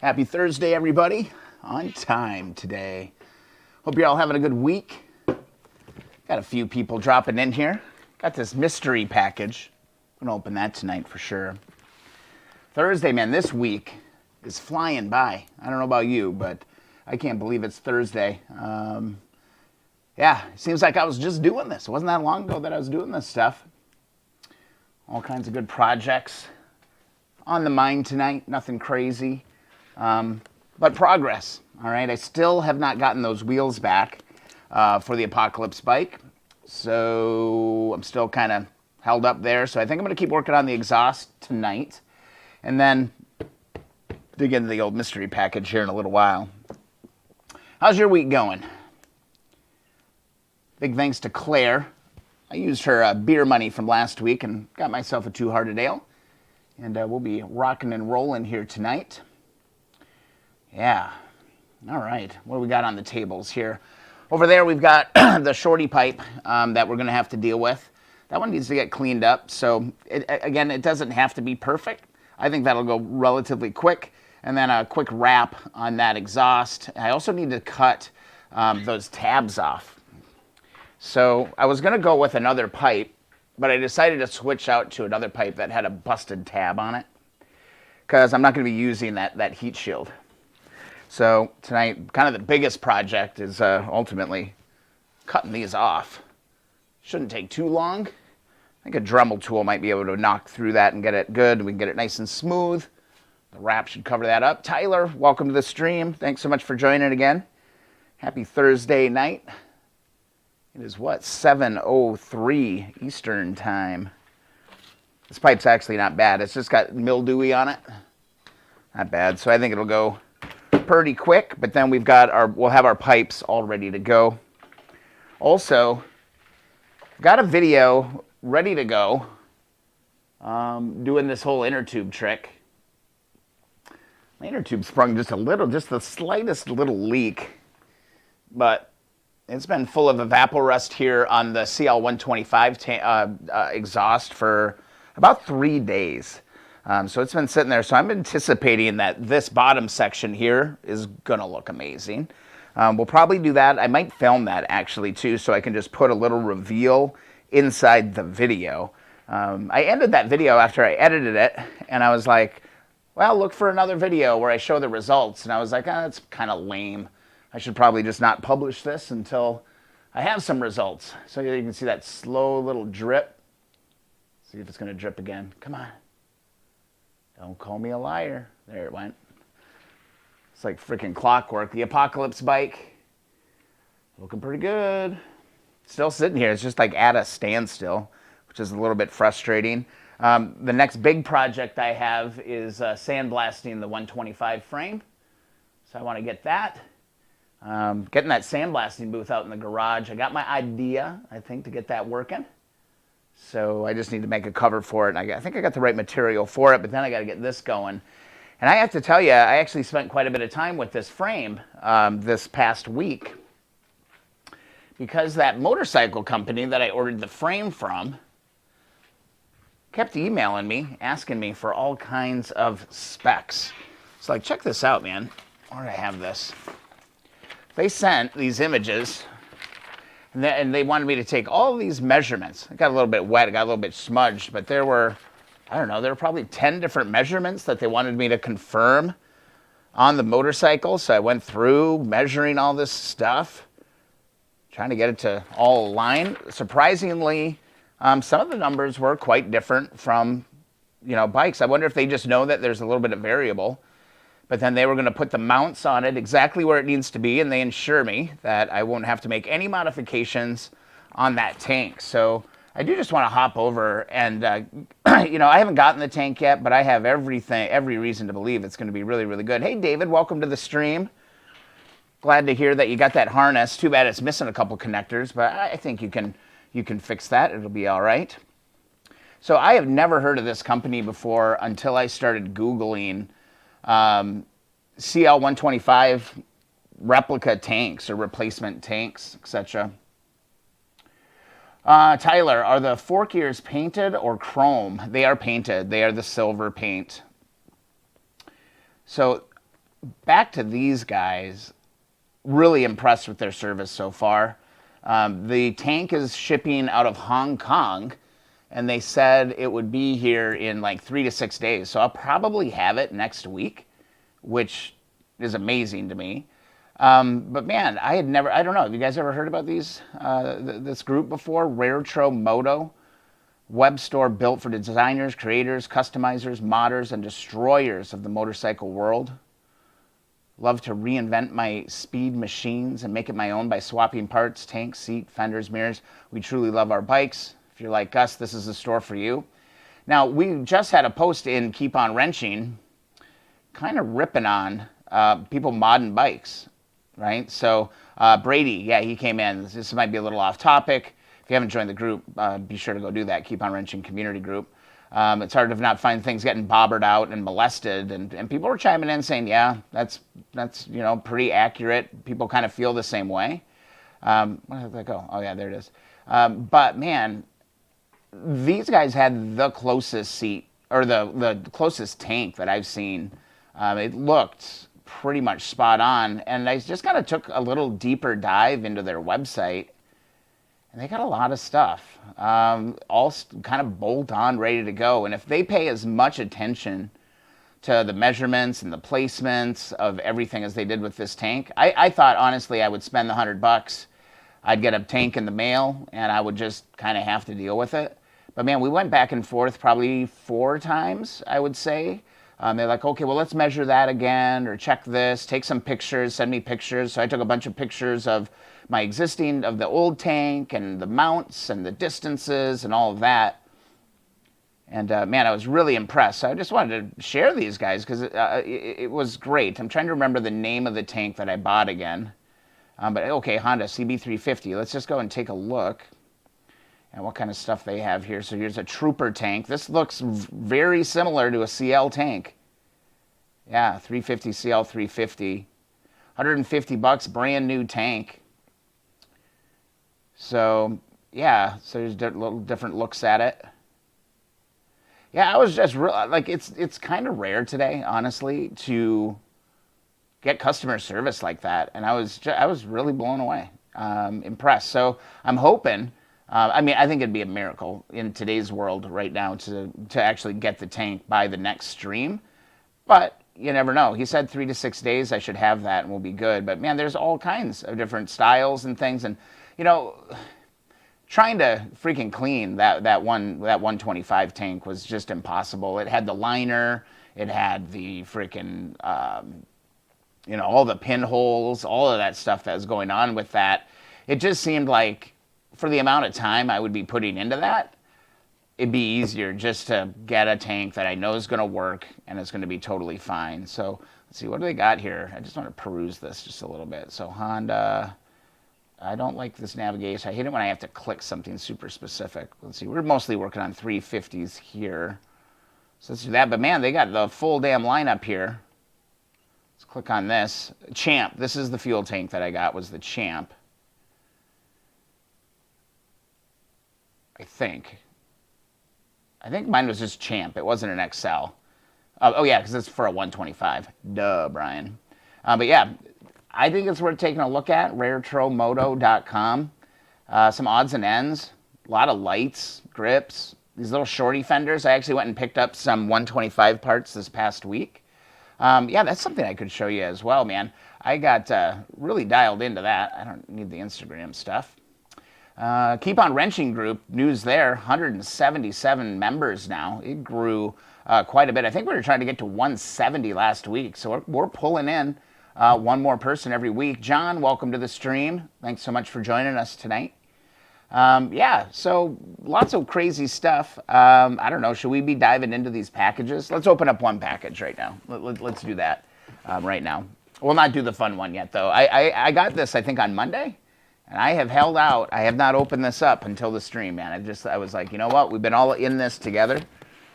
Happy Thursday, everybody. On time today. Hope you're all having a good week. Got a few people dropping in here. Got this mystery package. I'm going to open that tonight for sure. Thursday, man, this week is flying by. I don't know about you, but I can't believe it's Thursday. Yeah, it seems like I was just doing this. It wasn't that long ago that I was doing this stuff. All kinds of good projects on the mind tonight. Nothing crazy, but progress. All right, I still have not gotten those wheels back for the Apocalypse bike, so I'm still kind of held up there. So I think I'm going to keep working on the exhaust tonight, and then dig into the old mystery package here in a little while. How's your week going? Big thanks to Claire. I used her beer money from last week and got myself a Two-Hearted Ale. And we'll be rocking and rolling here tonight. Yeah. All right. What do we got on the tables here? Over there we've got the shorty pipe that we're going to have to deal with. That one needs to get cleaned up. So, again, it doesn't have to be perfect. I think that'll go relatively quick. And then a quick wrap on that exhaust. I also need to cut those tabs off. So I was going to go with another pipe, but I decided to switch out to another pipe that had a busted tab on it because I'm not going to be using that heat shield. So tonight, kind of the biggest project is ultimately cutting these off. Shouldn't take too long. I think a Dremel tool might be able to knock through that and get it good. We can get it nice and smooth. The wrap should cover that up. Tyler, welcome to the stream. Thanks so much for joining again. Happy Thursday night. It is what, 7:03 Eastern time. This pipe's actually not bad. It's just got mildewy on it. Not bad. So I think it'll go pretty quick, but then we'll have our pipes all ready to go. Also, got a video ready to go doing this whole inner tube trick. My inner tube sprung just the slightest little leak, but it's been full of evaporust here on the CL125 exhaust for about 3 days. So it's been sitting there. So I'm anticipating that this bottom section here is going to look amazing. We'll probably do that. I might film that actually too, so I can just put a little reveal inside the video. I ended that video after I edited it, and I was like, well, look for another video where I show the results. And I was like, that's kind of lame. I should probably just not publish this until I have some results. So you can see that slow little drip. See if it's going to drip again. Come on. Don't call me a liar. There it went. It's like freaking clockwork. The Apocalypse bike. Looking pretty good. Still sitting here. It's just like at a standstill, which is a little bit frustrating. The next big project I have is sandblasting the 125 frame. So I want to get that. Getting that sandblasting booth out in the garage. I got my idea, I think, to get that working. So I just need to make a cover for it. And I think I got the right material for it, but then I got to get this going. And I have to tell you, I actually spent quite a bit of time with this frame this past week because that motorcycle company that I ordered the frame from kept emailing me, asking me for all kinds of specs. It's like, check this out, man. Where did I have this? They sent these images, and they wanted me to take all these measurements. It got a little bit wet, it got a little bit smudged, but there were probably 10 different measurements that they wanted me to confirm on the motorcycle. So I went through measuring all this stuff, trying to get it to all align. Surprisingly, some of the numbers were quite different from, bikes. I wonder if they just know that there's a little bit of variable. But then they were going to put the mounts on it exactly where it needs to be, and they assure me that I won't have to make any modifications on that tank. So I do just want to hop over and, I haven't gotten the tank yet, but I have every reason to believe it's going to be really, really good. Hey, David, welcome to the stream. Glad to hear that you got that harness. Too bad it's missing a couple connectors, but I think you can fix that. It'll be all right. So I have never heard of this company before until I started Googling CL125 replica tanks or replacement tanks, etc. Tyler, are the fork ears painted or chrome? They are painted. They are the silver paint. So back to these guys, really impressed with their service so far. The tank is shipping out of Hong Kong, and they said it would be here in like 3 to 6 days. So I'll probably have it next week, which is amazing to me. But man, I don't know, have you guys ever heard about this group before? Retro Moto, web store built for designers, creators, customizers, modders, and destroyers of the motorcycle world. Love to reinvent my speed machines and make it my own by swapping parts, tanks, seat, fenders, mirrors. We truly love our bikes. If you're like us, this is the store for you. Now, we just had a post in Keep On Wrenching kind of ripping on people modding bikes, right? So Brady, yeah, he came in. This might be a little off topic. If you haven't joined the group, be sure to go do that. Keep On Wrenching community group. It's hard to not find things getting bobbered out and molested, and people were chiming in saying, yeah, that's pretty accurate. People kind of feel the same way. Where did that go? Oh yeah, there it is. But man, these guys had the closest seat, or the closest tank that I've seen. It looked pretty much spot on, and I just kind of took a little deeper dive into their website. And they got a lot of stuff, all kind of bolt on, ready to go. And if they pay as much attention to the measurements and the placements of everything as they did with this tank, I thought, honestly, I would spend the $100. I'd get a tank in the mail, and I would just kind of have to deal with it. But man, we went back and forth probably 4 times, I would say. They're like, okay, well, let's measure that again, or check this, take some pictures, send me pictures. So I took a bunch of pictures of of the old tank and the mounts and the distances and all of that. And man, I was really impressed. So I just wanted to share these guys because it was great. I'm trying to remember the name of the tank that I bought again. But okay, Honda CB350. Let's just go and take a look at what kind of stuff they have here. So here's a Trooper tank. This looks very similar to a CL tank. Yeah, 350 CL 350. $150, brand new tank. So, yeah, so there's little different looks at it. Yeah, I was just like, it's kind of rare today, honestly, to get customer service like that, and I was really blown away, impressed. So I'm hoping. I mean, I think it'd be a miracle in today's world right now to actually get the tank by the next stream, but you never know. He said 3 to 6 days I should have that and we'll be good. But man, there's all kinds of different styles and things, and trying to freaking clean that 125 tank was just impossible. It had the liner, it had the freaking all the pinholes, all of that stuff that was going on with that. It just seemed like for the amount of time I would be putting into that, it'd be easier just to get a tank that I know is going to work and it's going to be totally fine. So let's see, what do they got here? I just want to peruse this just a little bit. So Honda, I don't like this navigation. I hate it when I have to click something super specific. Let's see, we're mostly working on 350s here. So let's do that. But man, they got the full damn lineup here. Let's click on this. Champ, this is the fuel tank that I got, was the Champ. I think mine was just Champ. It wasn't an XL. Oh yeah, because it's for a 125. Duh, Brian. But yeah, I think it's worth taking a look at. RareTroMoto.com. Some odds and ends. A lot of lights, grips, these little shorty fenders. I actually went and picked up some 125 parts this past week. Yeah, that's something I could show you as well, man. I got really dialed into that. I don't need the Instagram stuff. Keep On Wrenching group, news there, 177 members now. It grew quite a bit. I think we were trying to get to 170 last week, so we're pulling in one more person every week. John, welcome to the stream. Thanks so much for joining us tonight. Yeah, so lots of crazy stuff. I don't know, should we be diving into these packages? Let's open up one package right now. Let's do that right now. We'll not do the fun one yet, though. I got this, I think, on Monday. And I have held out. I have not opened this up until the stream, man. I was like, you know what? We've been all in this together.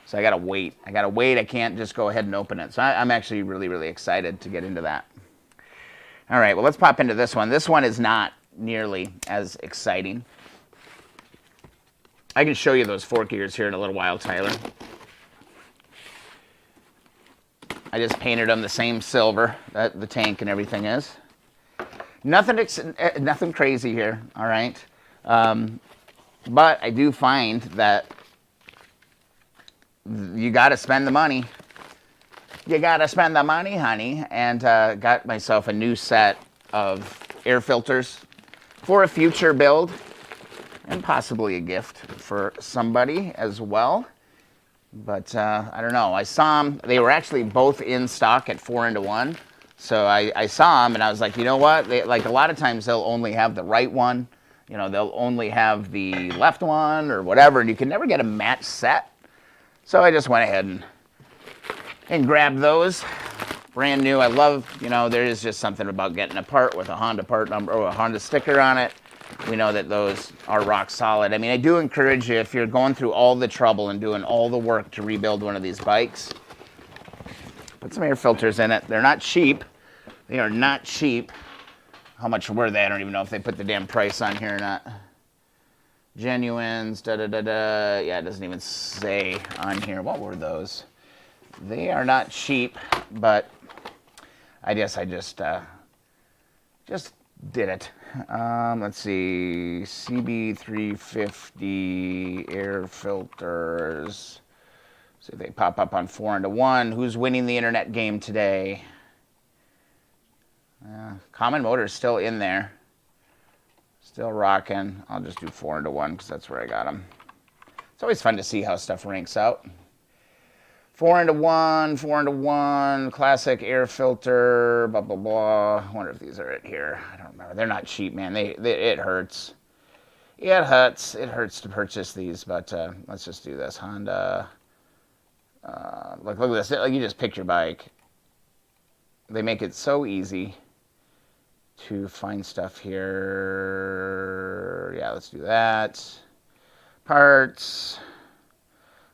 So I got to wait. I can't just go ahead and open it. So I'm actually really, really excited to get into that. All right, well, let's pop into this one. This one is not nearly as exciting. I can show you those fork gears here in a little while, Tyler. I just painted them the same silver that the tank and everything is. Nothing crazy here, all right? But I do find that you got to spend the money. You got to spend the money, honey. And got myself a new set of air filters for a future build and possibly a gift for somebody as well. But I don't know. I saw them. They were actually both in stock at 4-1. So I saw them and I was like, you know what? Like a lot of times they'll only have the right one. You know, they'll only have the left one or whatever, and you can never get a match set. So I just went ahead and grabbed those. Brand new. I love, you know, there is just something about getting a part with a Honda part number or a Honda sticker on it. We know that those are rock solid. I mean, I do encourage you, if you're going through all the trouble and doing all the work to rebuild one of these bikes, put some air filters in it. They're not cheap. They are not cheap. How much were they? I don't even know if they put the damn price on here or not. Genuines, da-da-da-da. Yeah, it doesn't even say on here. What were those? They are not cheap, but I guess I just did it. Let's see. CB350 air filters. See if they pop up on 4-1. Who's winning the internet game today? Common Motor's still in there. Still rocking. I'll just do 4-1 because that's where I got them. It's always fun to see how stuff ranks out. 4-1, 4-1, classic air filter, blah, blah, blah. I wonder if these are it here. I don't remember. They're not cheap, man. It hurts. It hurts. It hurts to purchase these, but let's just do this. Honda. Look at this. Like, you just pick your bike. They make it so easy to find stuff here. Yeah, let's do that. Parts.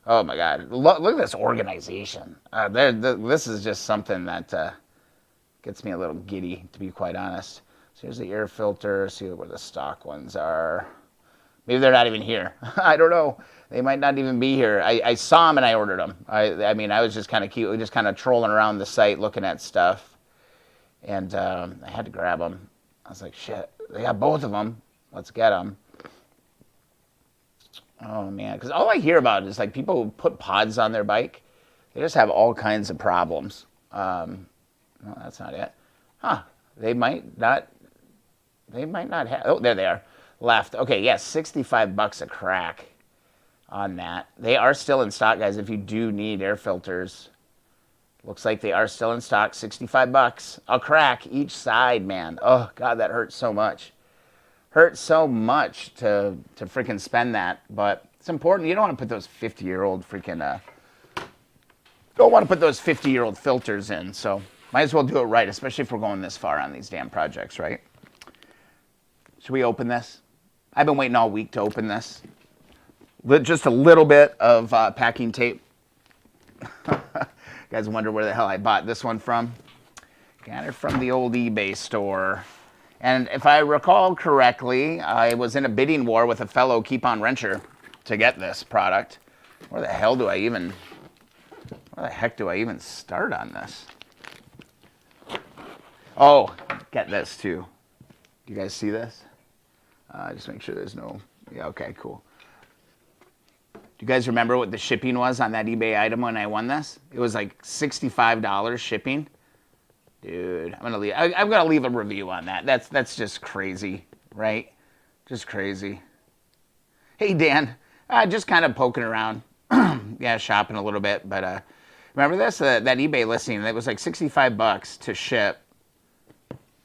Oh my God! Look at this organization. This is just something that gets me a little giddy, to be quite honest. So here's the air filter. See where the stock ones are. Maybe they're not even here. I don't know. They might not even be here. I saw them and I ordered them. I mean, I was just kind of cute, just kind of trolling around the site looking at stuff. And I had to grab them. I was like, shit, they got both of them. Let's get them. Oh, man. Because all I hear about is, like, people who put pods on their bike. They just have all kinds of problems. No, that's not it. Huh. They might not have. Oh, there they are. Left. Okay, yes, $65 a crack on that. They are still in stock, guys, if you do need air filters. Looks like they are still in stock. $65 a crack each side, man. Oh, God, that hurts so much. Hurts so much to freaking spend that. But it's important. You don't want to put those 50-year-old freaking... don't want to put those 50-year-old filters in. So might as well do it right, especially if we're going this far on these damn projects, right? Should we open this? I've been waiting all week to open this. Just a little bit of packing tape. You guys wonder where the hell I bought this one from? Got it from the old eBay store. And if I recall correctly, I was in a bidding war with a fellow Keep-On Wrencher to get this product. Where the heck do I even start on this? Oh, get this too. Do you guys see this? Just make sure there's no... Yeah, okay, cool. Do you guys remember what the shipping was on that eBay item when I won this? It was like $65 shipping. Dude, I'm gonna leave a review on that. That's just crazy, right? Just crazy. Hey Dan, just kind of poking around, yeah, shopping a little bit. But remember this? That eBay listing that was like $65 to ship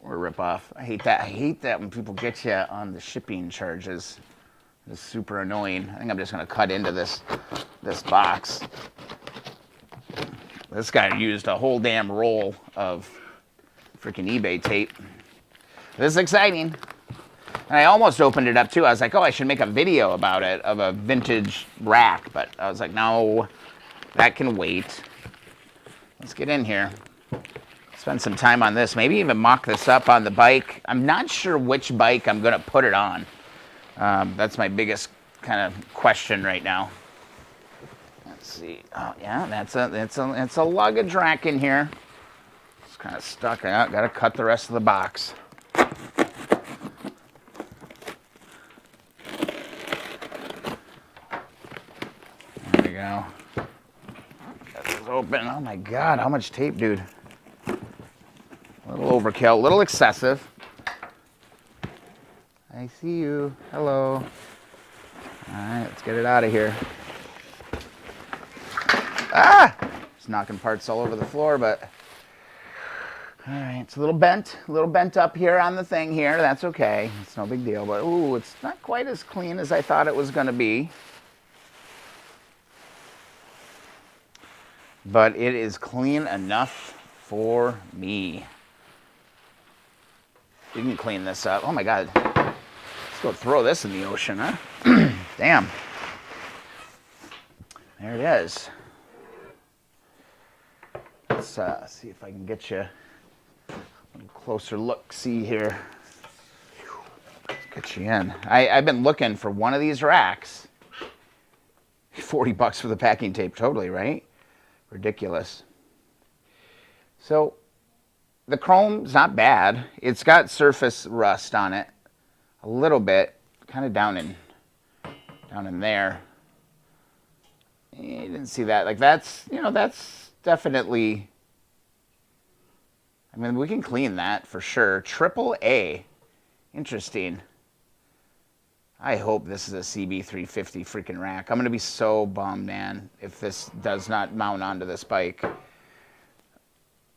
or rip off. I hate that. I hate that when people get you on the shipping charges. It's super annoying. I think I'm just gonna cut into this box. This guy used a whole damn roll of freaking eBay tape. This is exciting. And I almost opened it up too. I was like, oh, I should make a video about it, of a vintage rack. But I was like, no, that can wait. Let's get in here. Spend some time on this. Maybe even mock this up on the bike. I'm not sure which bike I'm gonna put it on. That's my biggest kind of question right now. Let's see. Oh yeah, it's a luggage rack in here. It's kind of stuck. I got to cut the rest of the box. There we go. This is open. Oh my God, how much tape, dude? A little overkill, a little excessive. I see you. Hello. All right, let's get it out of here. Ah! It's knocking parts all over the floor, but all right, it's a little bent up here on the thing here. That's okay. It's no big deal, but ooh, it's not quite as clean as I thought it was going to be. But it is clean enough for me. We can clean this up. Oh my God. Let's go throw this in the ocean, huh? Damn. There it is. Let's see if I can get you a little closer look. See here. Let's get you in. I've been looking for one of these racks. $40 for the packing tape, totally, right? Ridiculous. So the chrome's not bad. It's got surface rust on it a little bit, kind of down in there. You didn't see that. Like that's definitely, I mean, we can clean that for sure. AAA. Interesting. I hope this is a CB350 freaking rack. I'm going to be so bummed, man, if this does not mount onto this bike.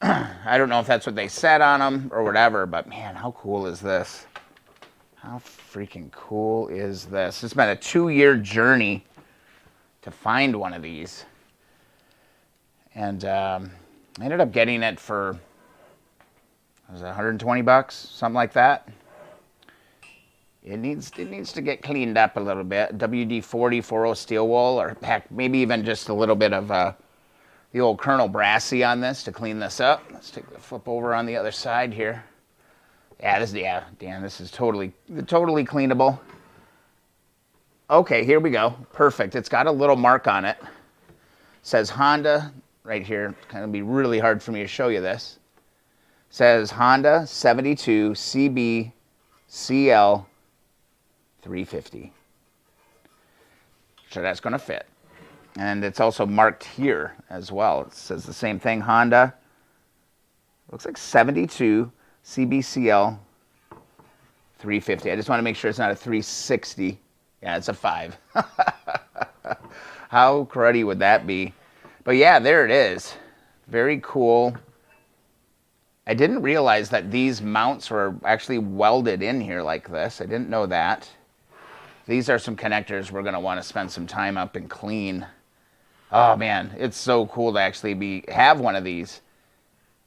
I don't know if that's what they said on them or whatever, but man, how cool is this? How freaking cool is this? It's been a 2-year journey to find one of these. And I ended up getting it for, was it $120, something like that. It needs to get cleaned up a little bit. WD-40 40 steel wool, or heck, maybe even just a little bit of the old Colonel Brassy on this to clean this up. Let's take the flip over on the other side here. Yeah, damn, this is totally cleanable. Okay, here we go. Perfect. It's got a little mark on it. It says Honda right here. It's going to be really hard for me to show you this. It says Honda 72 CB CL 350. So that's going to fit. And it's also marked here as well. It says the same thing, Honda. Looks like 72 CBCL 350. I just want to make sure it's not a 360. Yeah, it's a 5. How cruddy would that be? But yeah, there it is. Very cool. I didn't realize that these mounts were actually welded in here like this. I didn't know that. These are some connectors we're going to want to spend some time up and clean. Oh man, it's so cool to actually have one of these.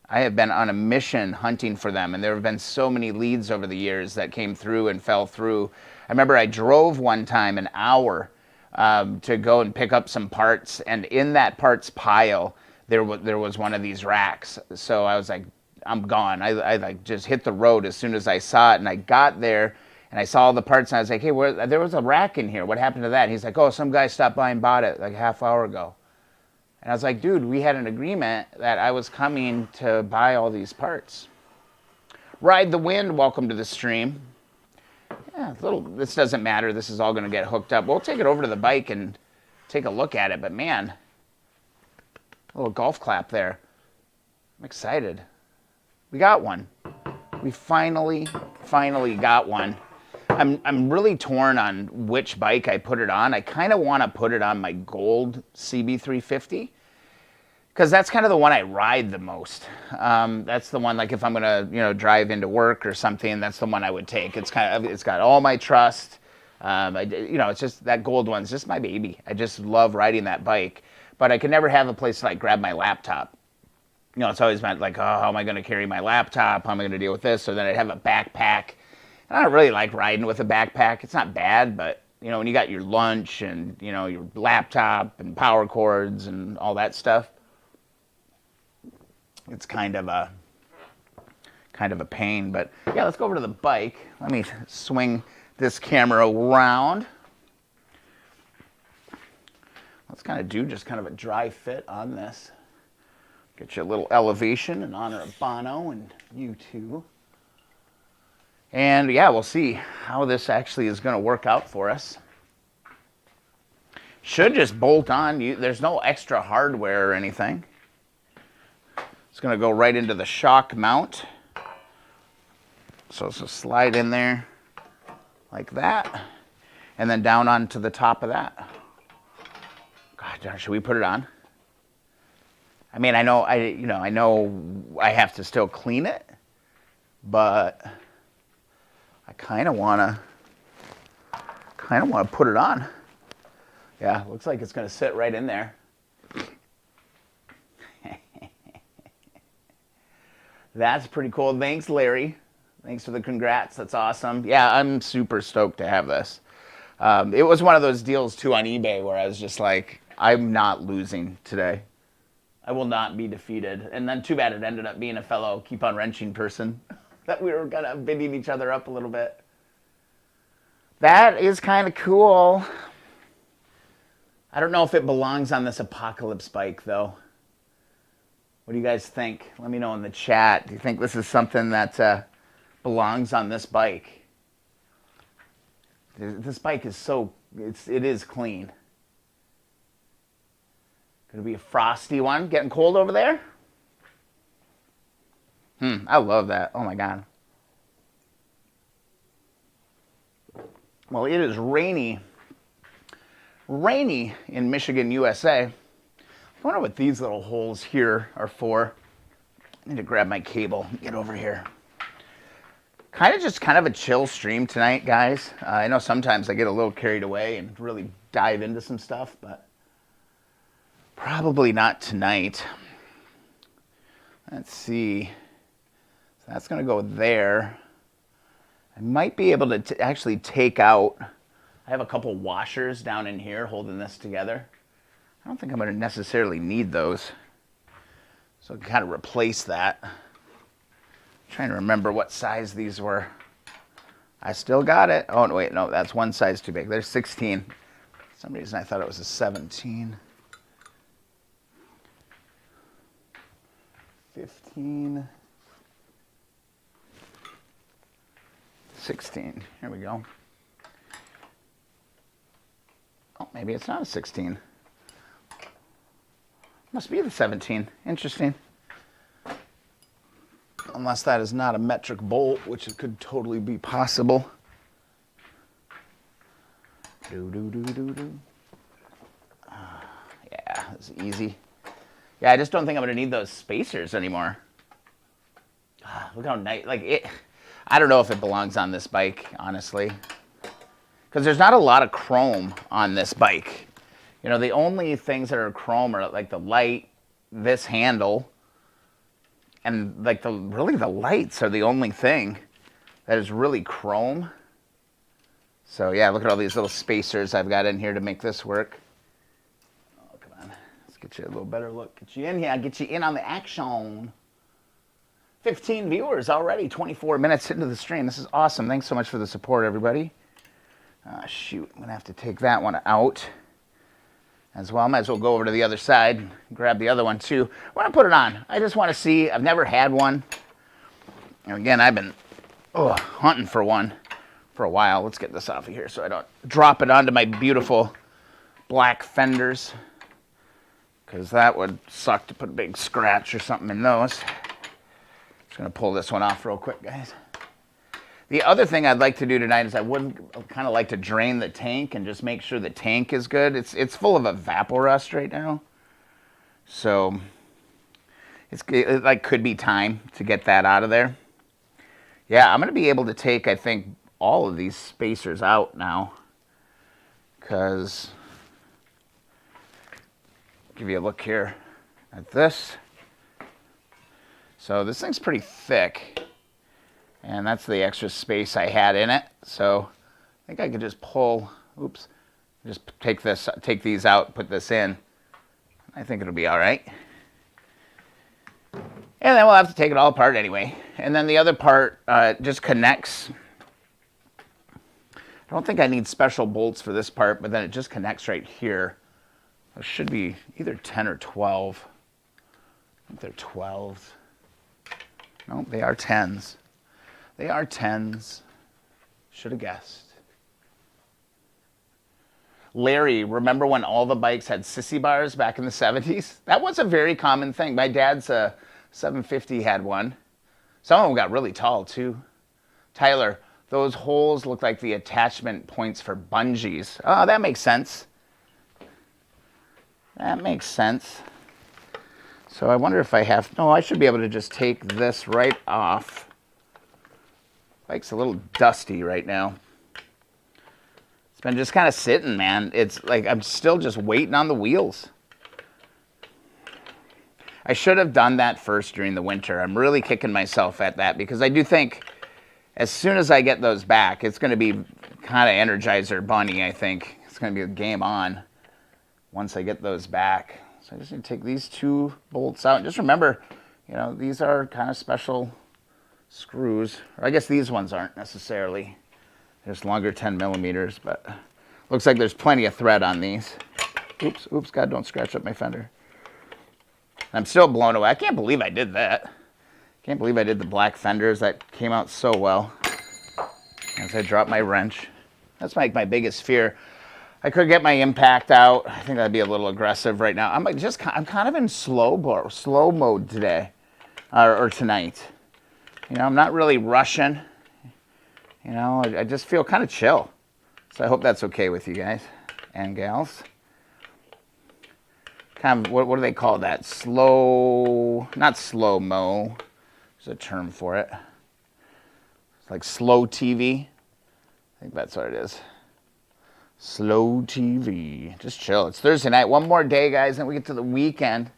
I have been on a mission hunting for them, and there have been so many leads over the years that came through and fell through. I remember I drove one time an hour to go and pick up some parts, and in that parts pile, there was one of these racks. So I was like, I'm gone. I like just hit the road as soon as I saw it, and I got there, and I saw all the parts, and I was like, hey, there was a rack in here. What happened to that? And he's like, oh, some guy stopped by and bought it like a half hour ago. And I was like, dude, we had an agreement that I was coming to buy all these parts. Ride the Wind, welcome to the stream. Yeah, this doesn't matter. This is all going to get hooked up. We'll take it over to the bike and take a look at it. But man, a little golf clap there. I'm excited. We got one. We finally got one. I'm really torn on which bike I put it on. I kind of want to put it on my gold CB350 because that's kind of the one I ride the most. That's the one, like if I'm gonna drive into work or something, that's the one I would take. It's got all my trust. It's just that gold one's just my baby. I just love riding that bike, but I could never have a place to like grab my laptop. It's always meant like, oh, how am I going to carry my laptop? How am I going to deal with this? So then I'd have a backpack. And I don't really like riding with a backpack. It's not bad, but when you got your lunch and your laptop and power cords and all that stuff, it's kind of a pain. But yeah, let's go over to the bike. Let me swing this camera around. let's kind of do just kind of a dry fit on this. Get you a little elevation in honor of Bono and U2. And yeah, we'll see how this actually is going to work out for us. Should just bolt on. There's no extra hardware or anything. It's going to go right into the shock mount. So slide in there like that, and then down onto the top of that. God darn, should we put it on? I mean, I know I have to still clean it, but I kind of want to put it on. Yeah, looks like it's going to sit right in there. That's pretty cool. Thanks, Larry. Thanks for the congrats. That's awesome. Yeah, I'm super stoked to have this. It was one of those deals, too, on eBay where I was just like, I'm not losing today. I will not be defeated. And then too bad it ended up being a fellow Keep On Wrenching person that we were kind of bidding each other up a little bit. That is kind of cool. I don't know if it belongs on this Apocalypse bike, though. What do you guys think? Let me know in the chat. Do you think this is something that belongs on this bike? This bike is it is clean. Going to be a frosty one. Getting cold over there? I love that. Oh my God. Well, it is rainy in Michigan, USA. I wonder what these little holes here are for. I need to grab my cable and get over here. Kind of a chill stream tonight, guys. I know sometimes I get a little carried away and really dive into some stuff, but probably not tonight. Let's see. So that's going to go there. I might be able to actually take out. I have a couple washers down in here holding this together. I don't think I'm going to necessarily need those. So I can kind of replace that. I'm trying to remember what size these were. I still got it. Oh, wait, no, that's one size too big. There's 16. For some reason I thought it was a 17. 15. 16. Here we go. Oh, maybe it's not a 16. Must be the 17. Interesting. Unless that is not a metric bolt, which it could totally be possible. Yeah, it's easy. Yeah, I just don't think I'm going to need those spacers anymore. Look how nice. Like it. I don't know if it belongs on this bike, honestly. Because there's not a lot of chrome on this bike. You know, the only things that are chrome are like the light, this handle, and like the lights are the only thing that is really chrome. So yeah, look at all these little spacers I've got in here to make this work. Oh, come on. Let's get you a little better look. Get you in here, get you in on the action. 15 viewers already, 24 minutes into the stream. This is awesome. Thanks so much for the support, everybody. Shoot, I'm going to have to take that one out as well. Might as well go over to the other side and grab the other one too. I want to put it on. I just want to see. I've never had one. And again, I've been hunting for one for a while. Let's get this off of here so I don't drop it onto my beautiful black fenders, because that would suck to put a big scratch or something in those. Just going to pull this one off real quick, guys. The other thing I'd like to do tonight is I would kind of like to drain the tank and just make sure the tank is good. It's full of evaporust right now. So it like could be time to get that out of there. Yeah, I'm going to be able to take, I think, all of these spacers out now. Because, give you a look here at this. So this thing's pretty thick. And that's the extra space I had in it. So I think I could just pull, just take these out, put this in. I think it'll be all right. And then we'll have to take it all apart anyway. And then the other part just connects. I don't think I need special bolts for this part, but then it just connects right here Those should be either 10 or 12. I think they're 12s. No, they are 10s. They are 10s. Should have guessed. Larry, remember when all the bikes had sissy bars back in the 70s? That was a very common thing. My dad's 750 had one. Some of them got really tall too. Tyler, those holes look like the attachment points for bungees. Oh, that makes sense. That makes sense. So I wonder if I have, no, I should be able to just take this right off. Bike's a little dusty right now. It's been just kind of sitting, man. It's like I'm still just waiting on the wheels. I should have done that first during the winter. I'm really kicking myself at that because I do think as soon as I get those back, it's going to be kind of Energizer Bunny, I think. It's going to be a game on once I get those back. So I just need to take these two bolts out. And just remember, you know, these are kind of special screws. Or I guess these ones aren't necessarily. There's longer 10 millimeters, but looks like there's plenty of thread on these. Oops, oops, God, don't scratch up my fender. I'm still blown away. I can't believe I did that. Can't believe I did the black fenders. That came out so well. As I drop my wrench. That's my biggest fear. I could get my impact out. I think that'd be a little aggressive right now. I'm kind of in slow mode today, or tonight. You know, I'm not really rushing. You know, I just feel kind of chill. So I hope that's okay with you guys and gals. Kind of, what do they call that? Not slow-mo. There's a term for it. It's like slow TV. I think that's what it is. Slow TV. Just chill. It's Thursday night. One more day, guys, and we get to the weekend.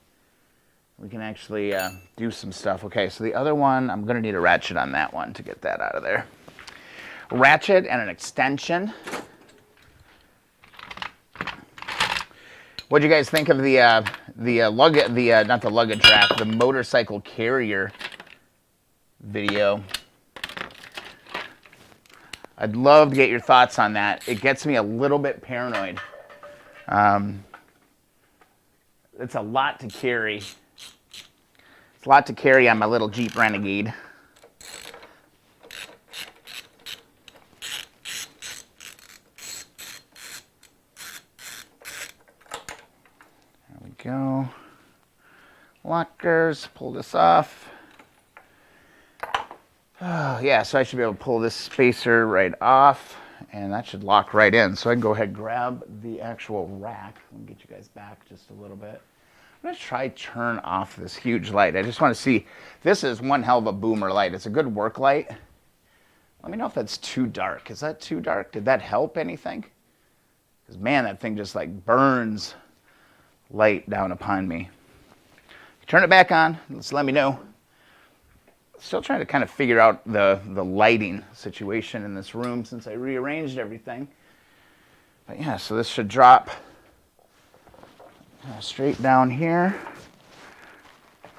We can actually do some stuff. Okay, so the other one, I'm going to need a ratchet on that one to get that out of there. Ratchet and an extension. What do you guys think of not the luggage rack, the motorcycle carrier video? I'd love to get your thoughts on that. It gets me a little bit paranoid. It's a lot to carry. It's a lot to carry on my little Jeep Renegade. Go. Lockers, pull this off. Oh, yeah, so I should be able to pull this spacer right off, and that should lock right in. So I can go ahead and grab the actual rack. Let me get you guys back just a little bit. I'm going to try turn off this huge light. I just want to see. This is one hell of a boomer light. It's a good work light. Let me know if that's too dark. Is that too dark? Did that help anything? Because, man, that thing just like burns light down upon me. Turn it back on. Just let me know. Still trying to kind of figure out the lighting situation in this room since I rearranged everything. But yeah, so this should drop straight down here.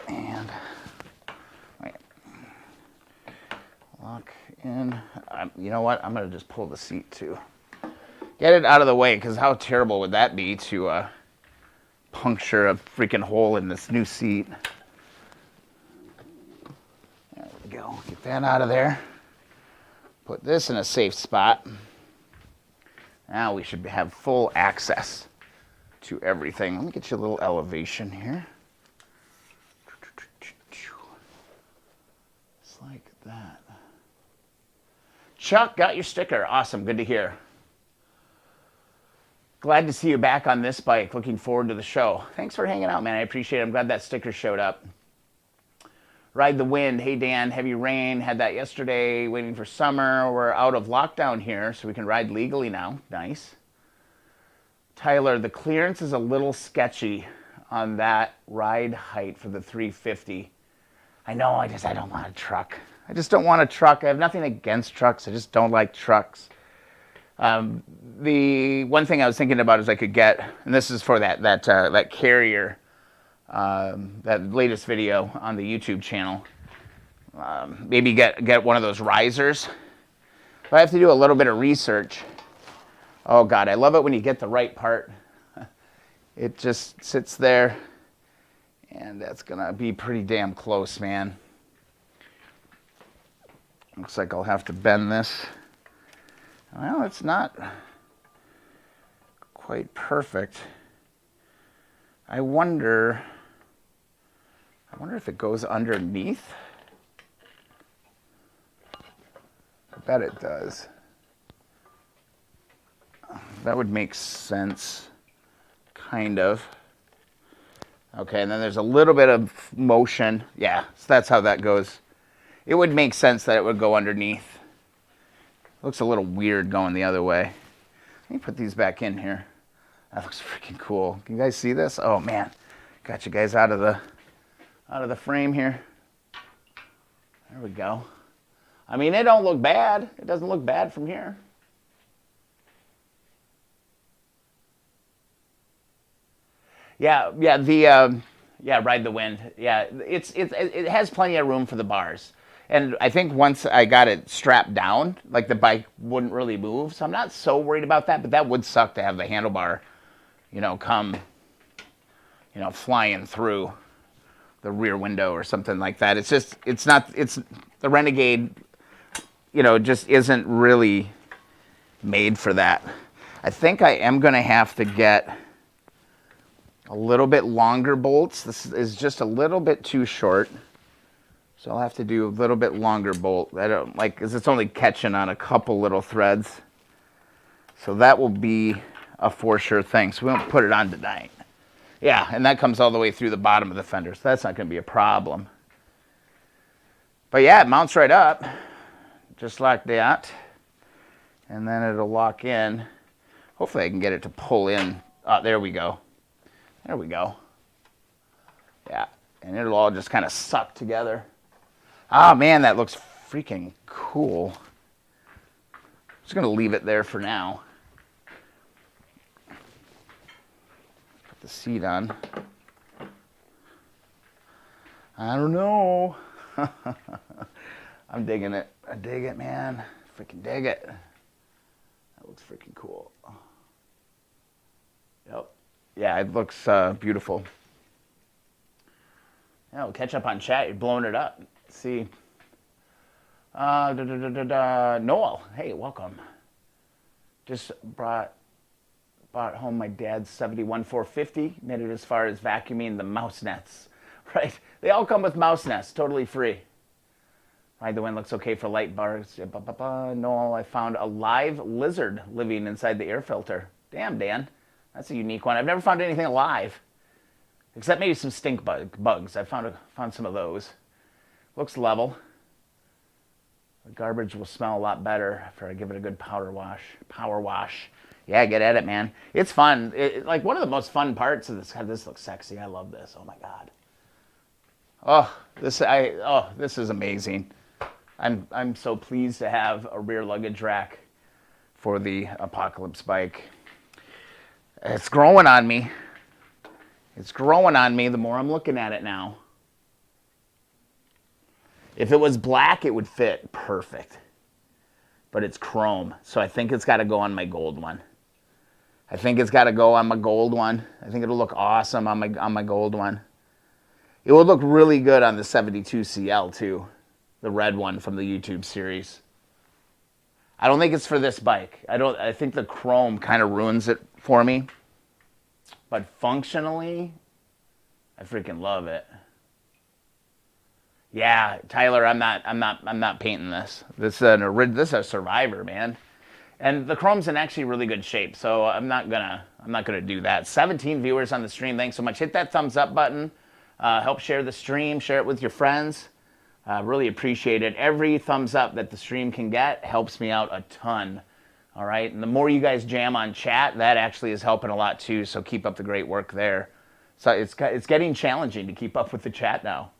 And wait. Lock in. You know what? I'm going to just pull the seat too. Get it out of the way, because how terrible would that be to puncture a freaking hole in this new seat. There we go. Get that out of there. Put this in a safe spot. Now we should have full access to everything. Let me get you a little elevation here. Just like that. Chuck, got your sticker. Awesome. Good to hear. Glad to see you back on this bike. Looking forward to the show. Thanks for hanging out, man. I appreciate it. I'm glad that sticker showed up. Ride the Wind. Hey, Dan. Heavy rain. Had that yesterday. Waiting for summer. We're out of lockdown here, so we can ride legally now. Nice. Tyler, the clearance is a little sketchy on that ride height for the 350. I know. I don't want a truck. I just don't want a truck. I have nothing against trucks. I just don't like trucks. The one thing I was thinking about is I could get, and this is for that carrier, that latest video on the YouTube channel. Maybe get one of those risers. But I have to do a little bit of research. Oh God, I love it when you get the right part. it just sits there, and that's gonna be pretty damn close, man. Looks like I'll have to bend this. Well, it's not quite perfect. I wonder if it goes underneath. I bet it does. That would make sense, kind of. Okay, and then there's a little bit of motion. Yeah, so that's how that goes. It would make sense that it would go underneath. Looks a little weird going the other way. Let me put these back in here. That looks freaking cool. Can you guys see this? Oh man, got you guys out of the frame here. There we go. I mean, it don't look bad. It doesn't look bad from here. Yeah, Ride the Wind. Yeah, it has plenty of room for the bars. And I think once I got it strapped down, like the bike wouldn't really move. So I'm not so worried about that, but that would suck to have the handlebar, come, flying through the rear window or something like that. It's the Renegade, just isn't really made for that. I think I am going to have to get a little bit longer bolts. This is just a little bit too short. So I'll have to do a little bit longer bolt. I don't like, because it's only catching on a couple little threads. So that will be a for sure thing. So we won't put it on tonight. Yeah, and that comes all the way through the bottom of the fender. So that's not going to be a problem. But yeah, it mounts right up. Just like that. And then it'll lock in. Hopefully I can get it to pull in. Oh, there we go. There we go. Yeah, and it'll all just kind of suck together. Oh man, that looks freaking cool. I'm just gonna leave it there for now. Put the seat on. I don't know. I'm digging it. I dig it, man. Freaking dig it. That looks freaking cool. Yep. Yeah, it looks beautiful. Yeah, we'll catch up on chat. You're blowing it up. Let's see. Noel, hey, welcome. Just brought home my dad's 71 450. Made it as far as vacuuming the mouse nets. Right? They all come with mouse nets, totally free. Ride the Wind looks okay for light bars. Noel, I found a live lizard living inside the air filter. Damn, Dan. That's a unique one. I've never found anything alive. Except maybe some stink bugs. I found some of those. Looks level. The garbage will smell a lot better after I give it a good power wash. Yeah, get at it, man. It's fun. Like one of the most fun parts of this. God, this looks sexy. I love this. Oh my God. This is amazing. I'm so pleased to have a rear luggage rack for the Apocalypse bike. It's growing on me. It's growing on me the more I'm looking at it now. If it was black, it would fit perfect. But it's chrome, so I think it's got to go on my gold one. I think it'll look awesome on my gold one. It would look really good on the 72 CL too, the red one from the YouTube series. I don't think it's for this bike. I think the chrome kind of ruins it for me. But functionally, I freaking love it. Yeah, Tyler, I'm not painting this. This is a Survivor, man. And the chrome's in actually really good shape, so I'm not gonna do that. 17 viewers on the stream. Thanks so much. Hit that thumbs up button. Help share the stream. Share it with your friends. Really appreciate it. Every thumbs up that the stream can get helps me out a ton. All right, and the more you guys jam on chat, that actually is helping a lot too. So keep up the great work there. So it's getting challenging to keep up with the chat now.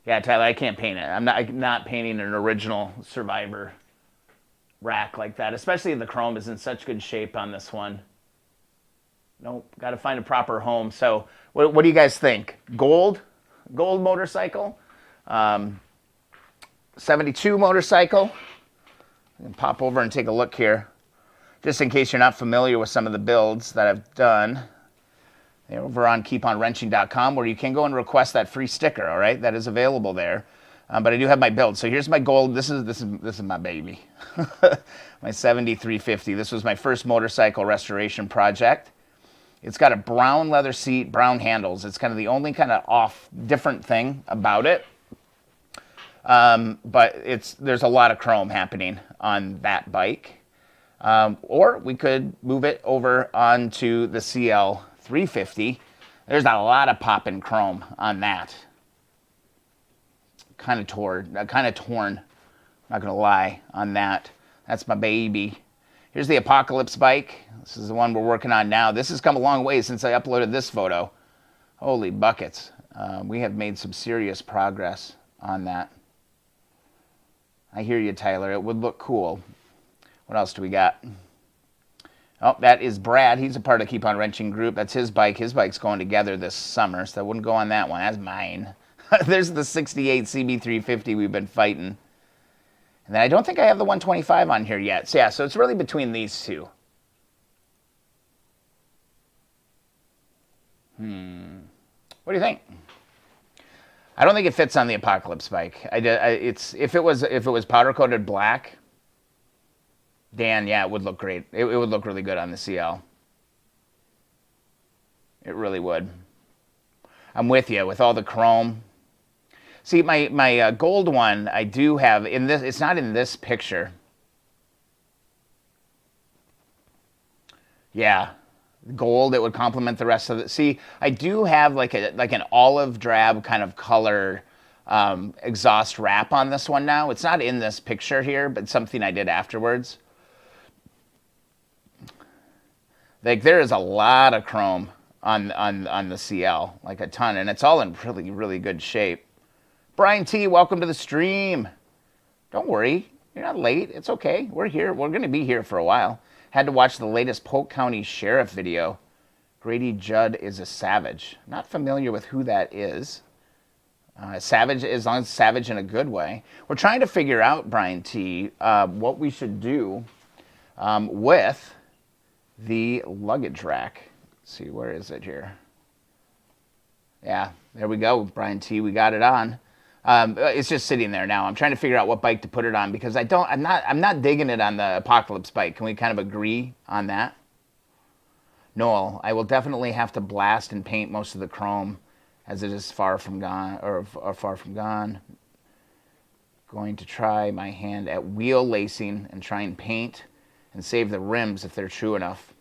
Yeah, Tyler, I can't paint it. I'm not painting an original Survivor rack like that. Especially the chrome is in such good shape on this one. Nope, got to find a proper home. So what do you guys think? Gold motorcycle, 72 motorcycle. And pop over and take a look here, just in case you're not familiar with some of the builds that I've done. They're over on keeponwrenching.com, where you can go and request that free sticker. All right, that is available there. But I do have my build. So here's my gold. This is my baby, my 7350. This was my first motorcycle restoration project. It's got a brown leather seat, brown handles. It's kind of the only kind of different thing about it. But there's a lot of chrome happening on that bike. Or we could move it over onto the CL 350. There's a lot of popping chrome on that. Kind of torn, not gonna lie, on that. That's my baby. Here's the Apocalypse bike. This is the one we're working on now. This has come a long way since I uploaded this photo. Holy buckets. We have made some serious progress on that. I hear you, Tyler. It would look cool. What else do we got? Oh, that is Brad. He's a part of Keep On Wrenching group. That's his bike. His bike's going together this summer, so I wouldn't go on that one. That's mine. There's the 68 CB350 we've been fighting. And then I don't think I have the 125 on here yet. So yeah, so it's really between these two. What do you think? I don't think it fits on the Apocalypse bike. If it was powder coated black, Dan, yeah, it would look great. It would look really good on the CL. It really would. I'm with you with all the chrome. See, my gold one, I do have in this. It's not in this picture. Yeah, gold. It would complement the rest of it. See, I do have like an olive drab kind of color exhaust wrap on this one now. It's not in this picture here, but something I did afterwards. Like there is a lot of chrome on the CL, like a ton, and it's all in really, really good shape. Brian T, welcome to the stream. Don't worry, you're not late. It's okay. We're here. We're going to be here for a while. Had to watch the latest Polk County Sheriff video. Grady Judd is a savage. Not familiar with who that is. Savage, as long as savage in a good way. We're trying to figure out, Brian T, what we should do with the luggage rack. Let's see, where is it here? Yeah, there we go, Brian T. We got it on. It's just sitting there now. I'm trying to figure out what bike to put it on because I'm not digging it on the Apocalypse bike. Can we kind of agree on that? Noel, I will definitely have to blast and paint most of the chrome as it is far from gone or far from gone. Going to try my hand at wheel lacing and try and paint and save the rims if they're true enough.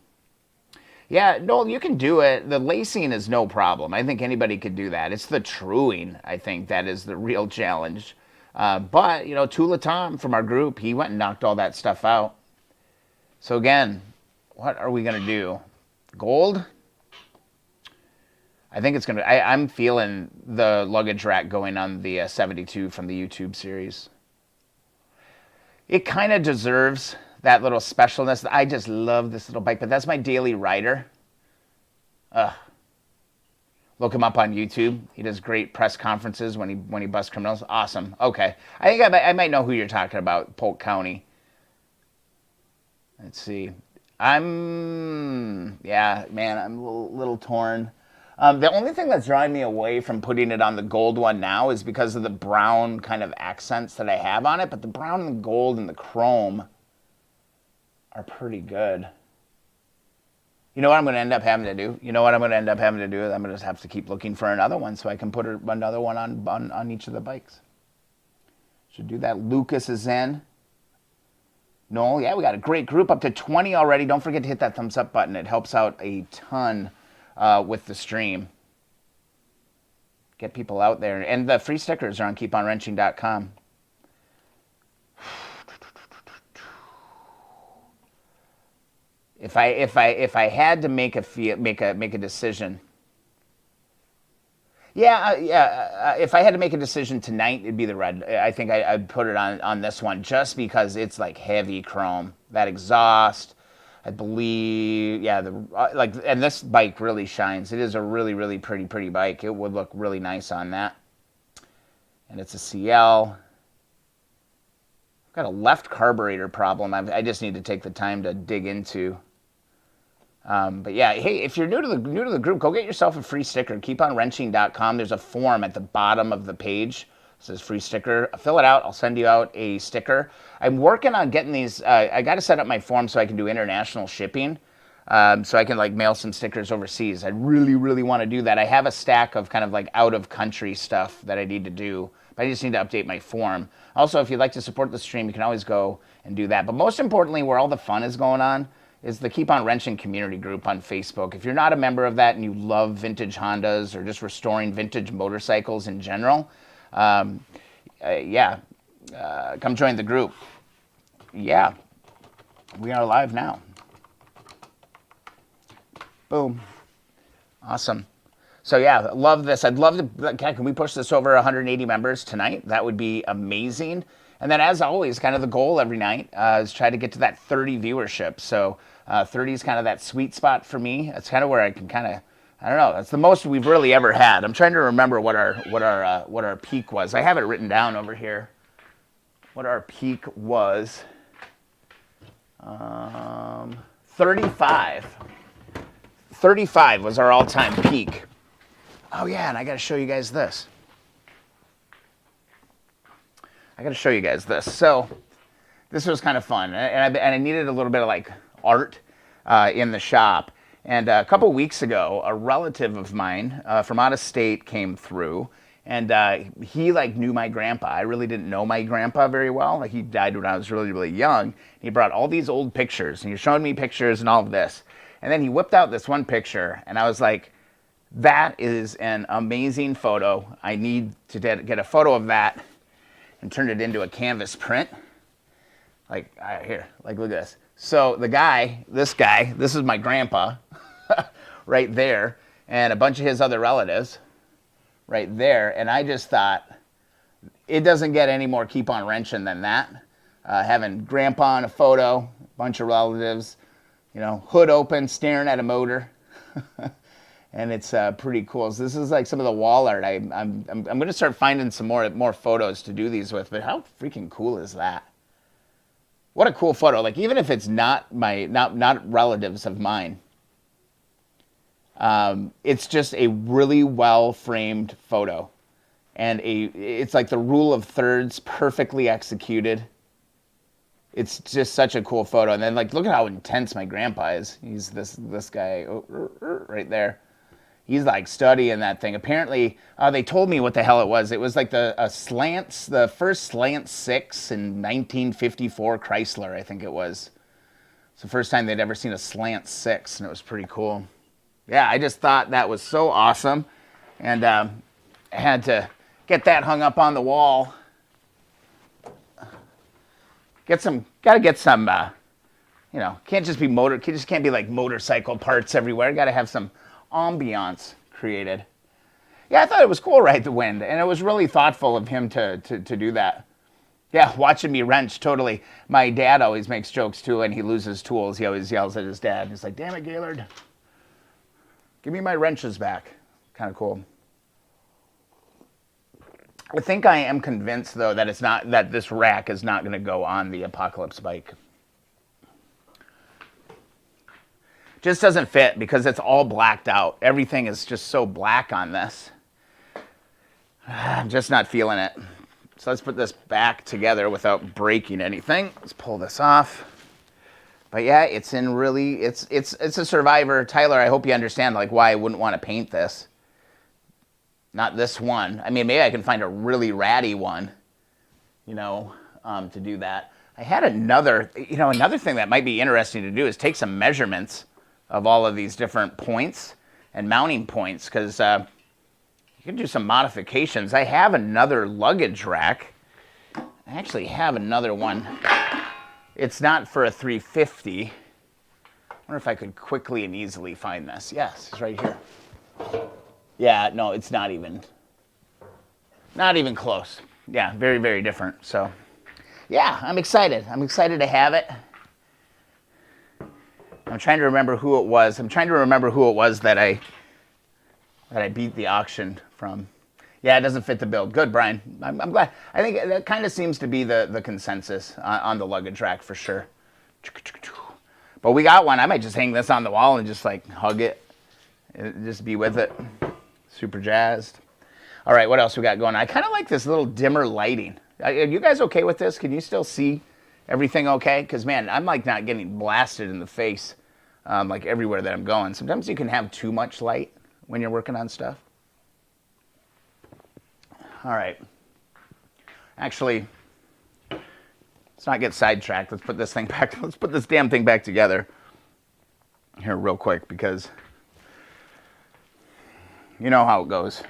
Yeah, Noel, you can do it. The lacing is no problem. I think anybody could do that. It's the truing, I think, that is the real challenge. But, you know, Tula Tom from our group, he went and knocked all that stuff out. So again, what are we going to do? Gold? I think it's going to... I'm feeling the luggage rack going on the 72 from the YouTube series. It kind of deserves that little specialness. I just love this little bike, but that's my daily rider. Look him up on YouTube. He does great press conferences when he busts criminals. Awesome. Okay. I think I might know who you're talking about, Polk County. Let's see. Yeah, man, I'm a little torn. The only thing that's drawing me away from putting it on the gold one now is because of the brown kind of accents that I have on it, but the brown and the gold and the chrome are pretty good. You know what I'm going to end up having to do? I'm going to just have to keep looking for another one so I can put another one on each of the bikes. Should do that. Lucas is in. Noel, yeah, we got a great group, up to 20 already. Don't forget to hit that thumbs up button. It helps out a ton with the stream. Get people out there. And the free stickers are on keeponwrenching.com. If I had to make a decision, if I had to make a decision tonight, it'd be the red. I think I'd put it on this one just because it's like heavy chrome. That exhaust, I believe, and this bike really shines. It is a really, really pretty bike. It would look really nice on that. And it's a CL. Got a left carburetor problem I just need to take the time to dig into. But yeah, hey, if you're new to the group, go get yourself a free sticker. KeepOnWrenching.com. There's a form at the bottom of the page. It says free sticker. Fill it out. I'll send you out a sticker. I'm working on getting these. I got to set up my form so I can do international shipping. So I can like mail some stickers overseas. I really, really want to do that. I have a stack of kind of like out of country stuff that I need to do, but I just need to update my form. Also, if you'd like to support the stream, you can always go and do that. But most importantly, where all the fun is going on is the Keep on Wrenching community group on Facebook. If you're not a member of that and you love vintage Hondas or just restoring vintage motorcycles in general, come join the group. Yeah, we are live now. Boom. Awesome. So yeah, love this. I'd love to, can we push this over 180 members tonight? That would be amazing. And then as always, kind of the goal every night is try to get to that 30 viewership. So 30 is kind of that sweet spot for me. It's kind of where I can kind of, I don't know, that's the most we've really ever had. I'm trying to remember what our peak was. I have it written down over here. What our peak was. 35. 35 was our all-time peak. Oh yeah, and I got to show you guys this. So this was kind of fun, and I needed a little bit of like art in the shop. And a couple weeks ago, a relative of mine from out of state came through, and he like knew my grandpa. I really didn't know my grandpa very well. Like he died when I was really, really young. He brought all these old pictures, and he showed me pictures and all of this. And then he whipped out this one picture, and I was like, that is an amazing photo. I need to get a photo of that and turn it into a canvas print. Like, here, like, look at this. So the guy, this is my grandpa right there, and a bunch of his other relatives right there. And I just thought, it doesn't get any more Keep on Wrenching than that. Having grandpa in a photo, a bunch of relatives, you know, hood open, staring at a motor. And it's pretty cool. So this is like some of the wall art. I'm going to start finding some more photos to do these with. But how freaking cool is that? What a cool photo. Like even if it's not relatives of mine, it's just a really well framed photo, and it's like the rule of thirds perfectly executed. It's just such a cool photo. And then like, look at how intense my grandpa is. He's this guy right there. He's like studying that thing. Apparently, they told me what the hell it was. It was like the first Slant 6 in 1954 Chrysler, I think it was. It's the first time they'd ever seen a Slant 6, and it was pretty cool. Yeah, I just thought that was so awesome. And I had to get that hung up on the wall. Gotta get some, you know, can't just be can't be like motorcycle parts everywhere. Gotta have some ambiance created. Yeah, I thought it was cool, Ride the Wind, and it was really thoughtful of him to do that. Yeah, watching me wrench, totally. My dad always makes jokes too, and he loses tools. He always yells at his dad. He's like, damn it, Gaylord. Give me my wrenches back. Kind of cool. I think I am convinced, though, that this rack is not going to go on the Apocalypse bike. Just doesn't fit because it's all blacked out. Everything is just so black on this. I'm just not feeling it. So let's put this back together without breaking anything. Let's pull this off. But yeah, it's a Survivor. Tyler, I hope you understand like why I wouldn't want to paint this. Not this one. I mean, maybe I can find a really ratty one, you know, to do that. I had another thing that might be interesting to do is take some measurements of all of these different points and mounting points, because you can do some modifications. I have another luggage rack. I actually have another one. It's not for a 350. I wonder if I could quickly and easily find this. Yes, it's right here. Yeah, no, it's not even close. Yeah, very, very different. So, yeah, I'm excited. I'm excited to have it. I'm trying to remember who it was. That I beat the auction from. Yeah, it doesn't fit the build. Good, Brian. I'm glad. I think that kind of seems to be the consensus on the luggage rack for sure. But we got one. I might just hang this on the wall and just like hug it and just be with it. Super jazzed. All right, what else we got going? I kind of like this little dimmer lighting. Are you guys okay with this? Can you still see everything okay? Because, man, I'm like not getting blasted in the face like everywhere that I'm going. Sometimes you can have too much light when you're working on stuff. All right. Actually, let's not get sidetracked. Let's put this thing back. Let's put this damn thing back together here real quick because you know how it goes.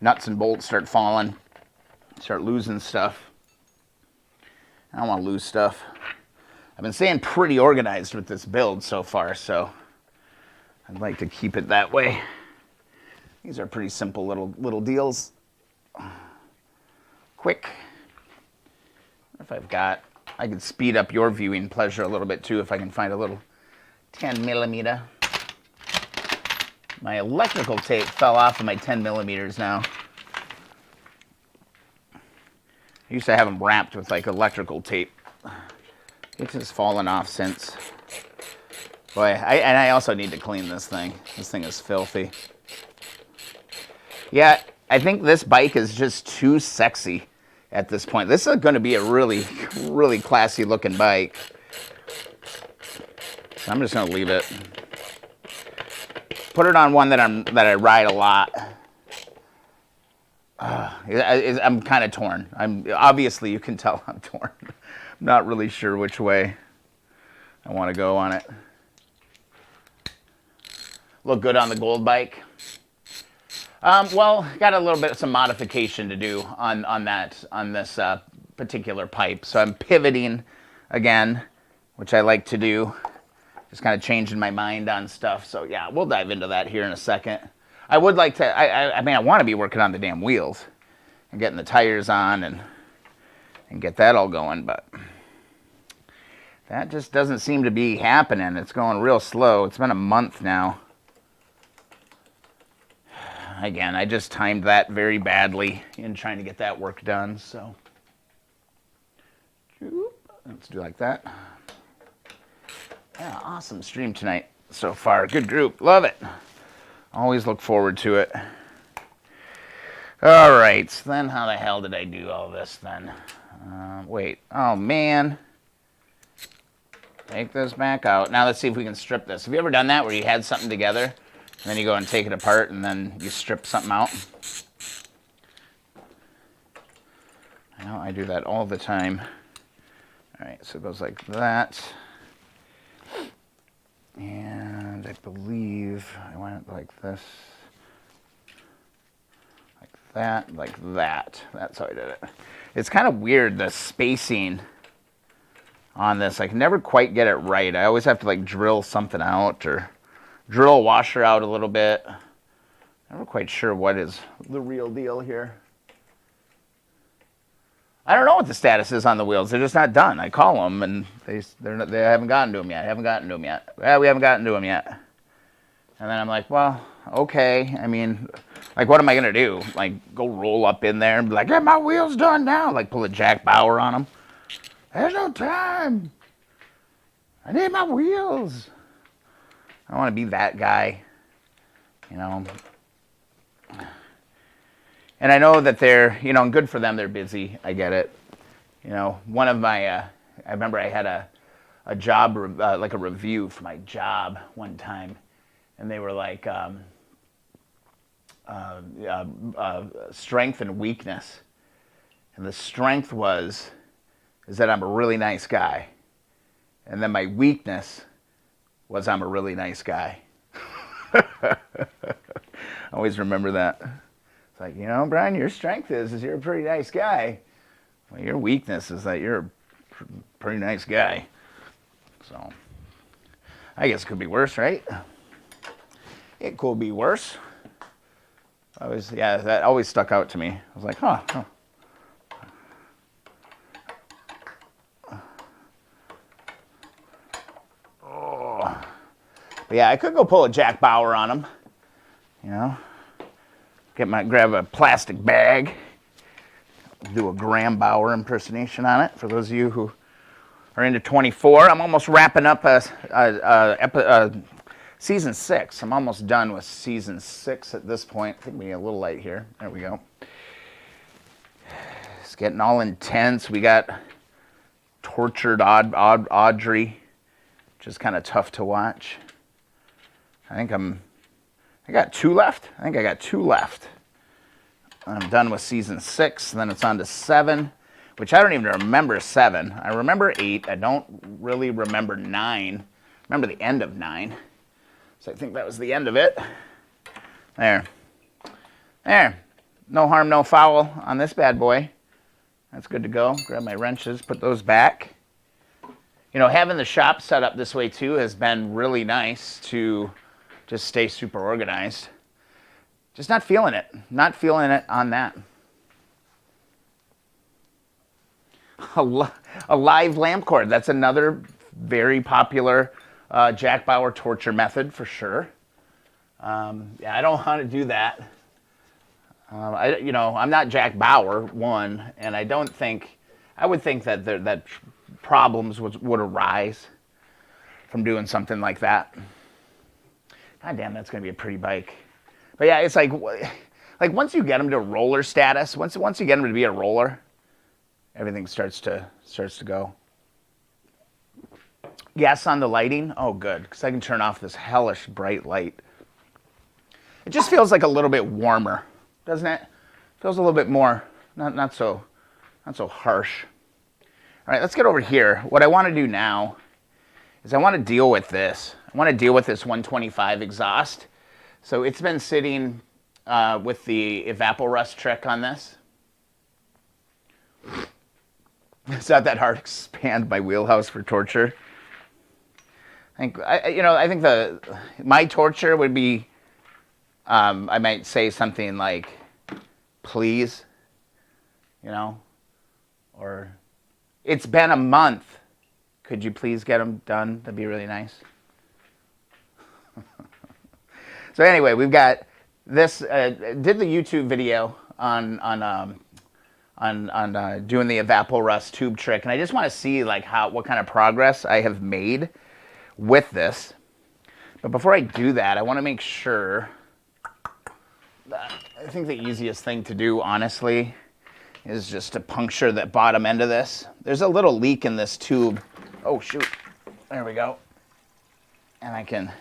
Nuts and bolts start falling, start losing stuff. I don't want to lose stuff. I've been staying pretty organized with this build so far, so I'd like to keep it that way. These are pretty simple little deals. Quick. If I could speed up your viewing pleasure a little bit too if I can find a little 10 millimeter. My electrical tape fell off of my 10 millimeters now. I used to have them wrapped with like electrical tape. It's just fallen off since. Boy, I also need to clean this thing. This thing is filthy. Yeah, I think this bike is just too sexy at this point. This is going to be a really, really classy looking bike. So I'm just going to leave it. Put it on one that I ride a lot. I'm kind of torn. Obviously you can tell I'm torn. I'm not really sure which way I want to go on it. Look good on the gold bike. Well, got a little bit of some modification to do on this particular pipe. So I'm pivoting again, which I like to do. Just kind of changing my mind on stuff. So yeah, we'll dive into that here in a second. I would like to, I mean, I want to be working on the damn wheels and getting the tires on and get that all going, but that just doesn't seem to be happening. It's going real slow. It's been a month now. Again, I just timed that very badly in trying to get that work done, so let's do like that. Yeah, awesome stream tonight so far. Good group. Love it. Always look forward to it. All right. So then how the hell did I do all this then? Wait. Oh, man. Take this back out. Now let's see if we can strip this. Have you ever done that where you had something together and then you go and take it apart and then you strip something out? I know I do that all the time. All right. So it goes like that. And I believe I went like this, like that, like that. That's how I did it. It's kind of weird, the spacing on this. I can never quite get it right. I always have to like drill something out or drill a washer out a little bit. Never quite sure what is the real deal here. I don't know what the status is on the wheels. They're just not done. I call them, and they haven't gotten to them yet. Well, we haven't gotten to them yet. And then I'm like, well, okay. I mean, like, what am I going to do? Like, go roll up in there and be like, get my wheels done now. Like, pull a Jack Bauer on them. There's no time. I need my wheels. I don't want to be that guy, you know. And I know that they're, you know, good for them. They're busy. I get it. You know, one of my, I remember I had a job, like a review for my job one time. And they were like, strength and weakness. And the strength is that I'm a really nice guy. And then my weakness was I'm a really nice guy. I always remember that. Like, you know, Brian, your strength is you're a pretty nice guy. Well, your weakness is that you're a pretty nice guy. So, I guess it could be worse, right? It could be worse. That always stuck out to me. I was like, huh. Oh. But yeah, I could go pull a Jack Bauer on him, you know. Grab a plastic bag, do a Graham Bauer impersonation on it. For those of you who are into 24. I'm almost wrapping up season 6. I'm almost done with season 6 at this point. I think we need a little light here. There we go. It's getting all intense. We got tortured Audrey, which is kind of tough to watch. I got 2 left. I think I got 2 left. I'm done with season 6, and then it's on to 7, which I don't even remember 7. I remember 8. I don't really remember 9. I remember the end of 9. So I think that was the end of it. There. No harm, no foul on this bad boy. That's good to go. Grab my wrenches, put those back. You know, having the shop set up this way too has been really nice to just stay super organized. Just not feeling it. Not feeling it on that. A live lamp cord. That's another very popular Jack Bauer torture method for sure. Yeah, I don't want to do that. I'm not Jack Bauer, one, and I would think that problems would arise from doing something like that. God damn, that's gonna be a pretty bike. But yeah, it's like once you get them to roller status, once you get them to be a roller, everything starts to go. Yes, on the lighting. Oh, good, because I can turn off this hellish bright light. It just feels like a little bit warmer, doesn't it? Feels a little bit more, not so harsh. All right, let's get over here. What I want to do now is I want to deal with this. I want to deal with this 125 exhaust. So it's been sitting with the Evaporust trick on this. It's not that hard to expand my wheelhouse for torture. I think my torture would be, I might say something like, please, or it's been a month. Could you please get them done? That'd be really nice. So anyway, we've got this. Did the YouTube video on doing the Evaporust tube trick, and I just want to see what kind of progress I have made with this. But before I do that, I want to make sure that I think the easiest thing to do, honestly, is just to puncture the bottom end of this. There's a little leak in this tube. Oh shoot! There we go. And I can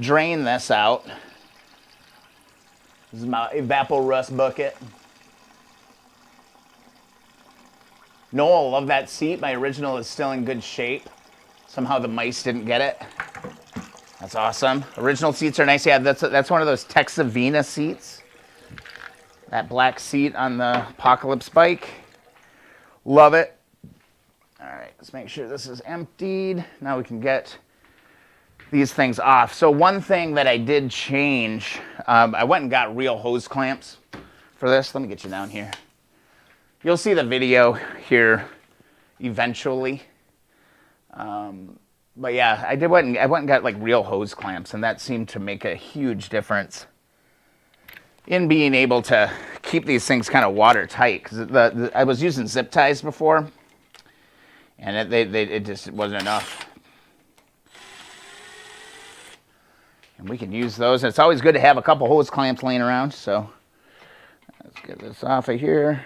drain this out. This is my Evaporust bucket. Noel, love that seat. My original is still in good shape. Somehow the mice didn't get it. That's awesome. Original seats are nice. Yeah, that's one of those Texavina seats. That black seat on the Apocalypse bike. Love it. All right, let's make sure this is emptied. Now we can get these things off. So one thing that I did change, I went and got real hose clamps for this. Let me get you down here. You'll see the video here eventually. But yeah, I went and got real hose clamps, and that seemed to make a huge difference in being able to keep these things kind of watertight. Because I was using zip ties before, and it just wasn't enough. And we can use those. And it's always good to have a couple hose clamps laying around. So let's get this off of here.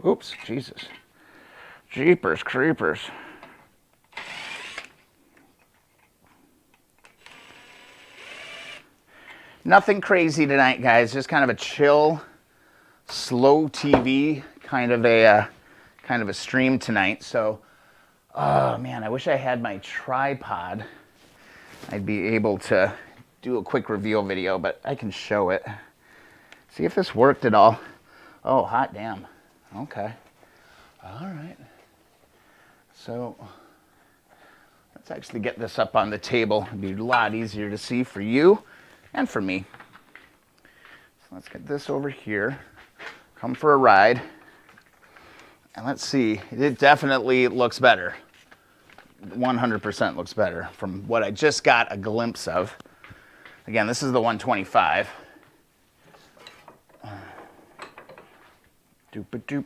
Oops, Jesus. Jeepers creepers. Nothing crazy tonight, guys. Just kind of a chill, slow TV kind of a stream tonight. So, oh man, I wish I had my tripod. I'd be able to do a quick reveal video, but I can show it. See if this worked at all. Oh, hot damn. Okay. All right. So let's actually get this up on the table. It'd be a lot easier to see for you and for me. So let's get this over here. Come for a ride. And let's see. It definitely looks better. 100% looks better from what I just got a glimpse of. Again, this is the 125. Doop-a-doop.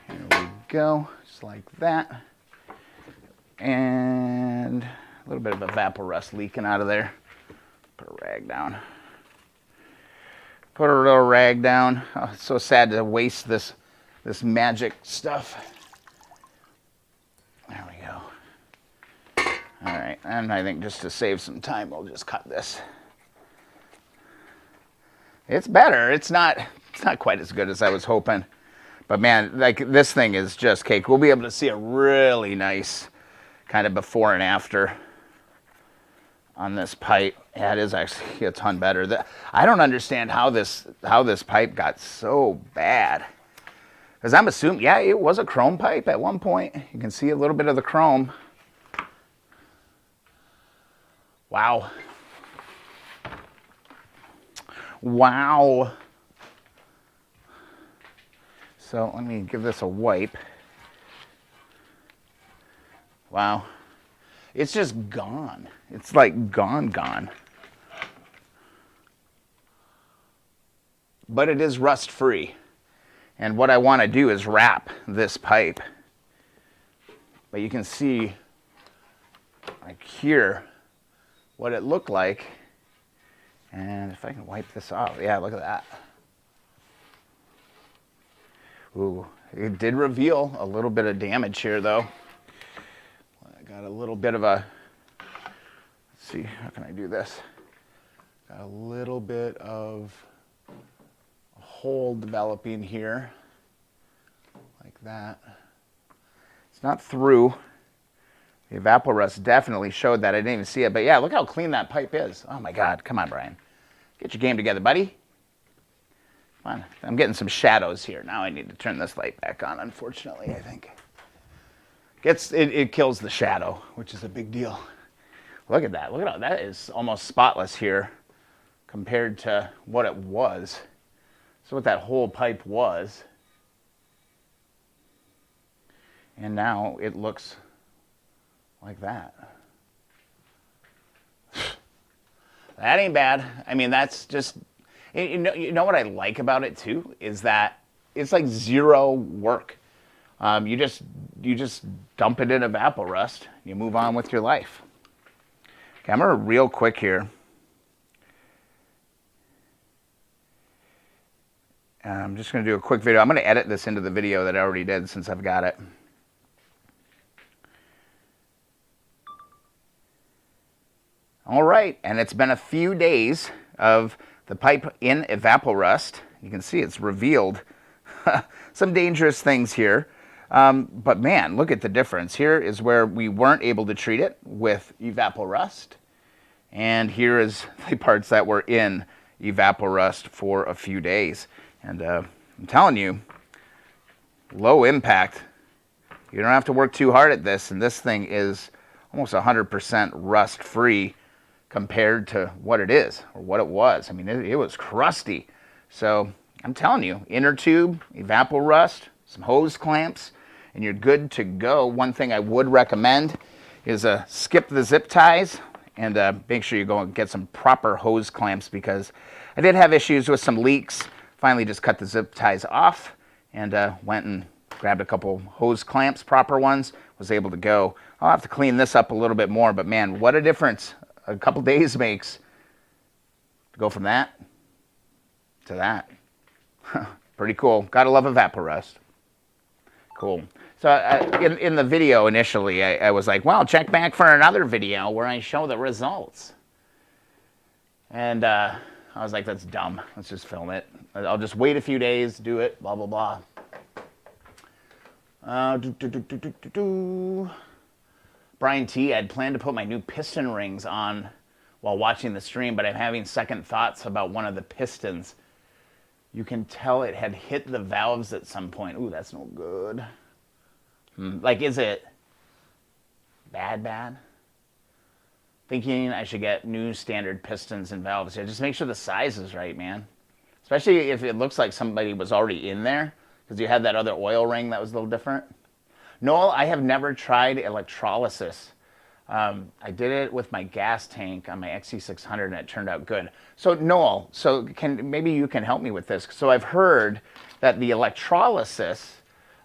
Here we go, just like that. And a little bit of evaporust leaking out of there. Put a rag down. Put a little rag down. Oh, it's so sad to waste this magic stuff. There we go. All right, and I think just to save some time, we'll just cut this. It's better. It's not quite as good as I was hoping. But man, like this thing is just cake. We'll be able to see a really nice kind of before and after on this pipe. Yeah, it is actually a ton better. I don't understand how this pipe got so bad. Because I'm assuming, yeah, it was a chrome pipe at one point. You can see a little bit of the chrome. Wow. Wow. So let me give this a wipe. Wow. It's just gone. It's like gone. But it is rust free. And what I want to do is wrap this pipe. But you can see like here what it looked like. And if I can wipe this off, yeah, look at that. Ooh, it did reveal a little bit of damage here though. I got a little bit of a, let's see, how can I do this? Got a little bit of a hole developing here, like that. It's not through. The evaporust definitely showed that. I didn't even see it, but yeah, look how clean that pipe is. Oh my God, come on, Brian. Get your game together, buddy. Come on, I'm getting some shadows here. Now I need to turn this light back on, unfortunately, I think. It kills the shadow, which is a big deal. Look at that. Look at how that is almost spotless here compared to what it was. So what that whole pipe was. And now it looks like that. That ain't bad. I mean, that's just, you know what I like about it too is that it's like zero work. You just dump it in evaporust. You move on with your life. Okay, I'm gonna real quick here. I'm just gonna do a quick video. I'm gonna edit this into the video that I already did since I've got it. All right, and it's been a few days of the pipe in evaporust. You can see it's revealed some dangerous things here. But man, look at the difference. Here is where we weren't able to treat it with evaporust. And here is the parts that were in evaporust for a few days. And I'm telling you, low impact. You don't have to work too hard at this. And this thing is almost 100% rust free compared to what it is or what it was. I mean, it was crusty. So I'm telling you, inner tube, evaporust, some hose clamps, and you're good to go. One thing I would recommend is skip the zip ties and make sure you go and get some proper hose clamps, because I did have issues with some leaks. Finally just cut the zip ties off and went and grabbed a couple hose clamps, proper ones, was able to go. I'll have to clean this up a little bit more, but man, what a difference a couple days makes to go from that to that. Pretty cool. Gotta love evaporust. Cool. So in the video initially, I was like, well, check back for another video where I show the results. And I was like, that's dumb. Let's just film it. I'll just wait a few days, do it, blah, blah, blah. Brian T, I'd planned to put my new piston rings on while watching the stream, but I'm having second thoughts about one of the pistons. You can tell it had hit the valves at some point. Ooh, that's no good. Like, is it bad? Thinking I should get new standard pistons and valves. Yeah, just make sure the size is right, man. Especially if it looks like somebody was already in there, because you had that other oil ring that was a little different. Noel, I have never tried electrolysis. I did it with my gas tank on my XC600 and it turned out good. So Noel, maybe you can help me with this. So I've heard that the electrolysis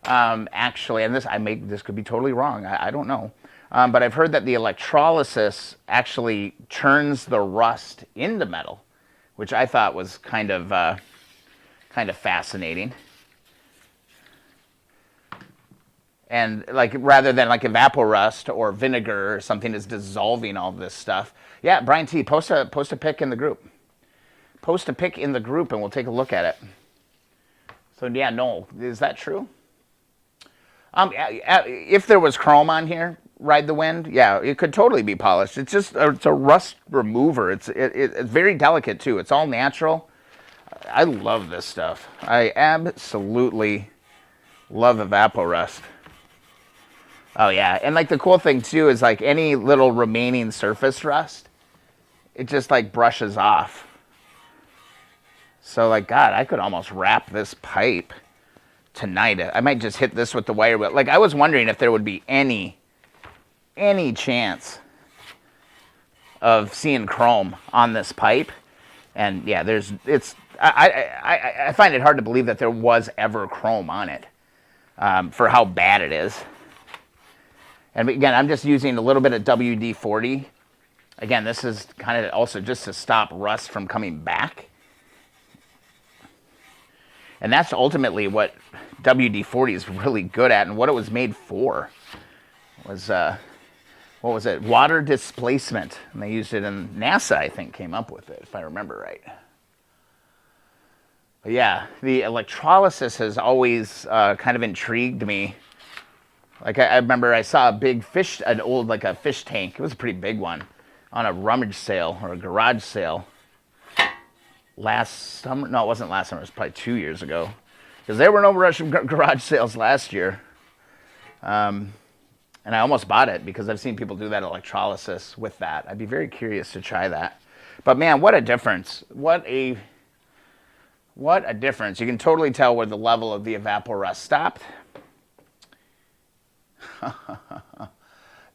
actually, and this could be totally wrong. I don't know. But I've heard that the electrolysis actually turns the rust into metal, which I thought was kind of fascinating. And like rather than like evaporust or vinegar or something is dissolving all this stuff. Yeah, Brian T, post a pic in the group. Post a pic in the group and we'll take a look at it. So yeah, no, is that true? If there was chrome on here, Ride the Wind, yeah, it could totally be polished. It's just it's a rust remover. It's very delicate too. It's all natural. I love this stuff. I absolutely love Evaporust. Oh yeah, and like the cool thing too is like any little remaining surface rust, it just like brushes off. So like, God, I could almost wrap this pipe tonight. I might just hit this with the wire wheel. Like I was wondering if there would be any chance of seeing chrome on this pipe. And yeah, I find it hard to believe that there was ever chrome on it for how bad it is. And again, I'm just using a little bit of WD-40. Again, this is kind of also just to stop rust from coming back. And that's ultimately what WD-40 is really good at and what it was made for. Was, what was it? Water displacement. And they used it in NASA, I think, came up with it, if I remember right. But yeah, the electrolysis has always kind of intrigued me. Like I remember I saw a big fish, an old like a fish tank. It was a pretty big one on a rummage sale or a garage sale last summer. No, it wasn't last summer. It was probably 2 years ago because there were no Russian garage sales last year. And I almost bought it because I've seen people do that electrolysis with that. I'd be very curious to try that. But man, what a difference. What a difference. You can totally tell where the level of the Evaporust stopped.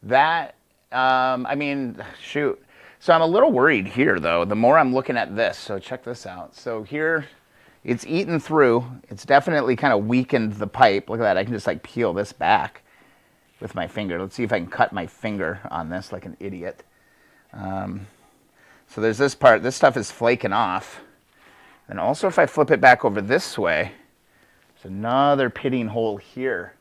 That, I mean, shoot. So I'm a little worried here, though, the more I'm looking at this. So check this out. So here, it's eaten through. It's definitely kind of weakened the pipe. Look at that. I can just, like, peel this back with my finger. Let's see if I can cut my finger on this like an idiot. So there's this part. This stuff is flaking off. And also, if I flip it back over this way, there's another pitting hole here.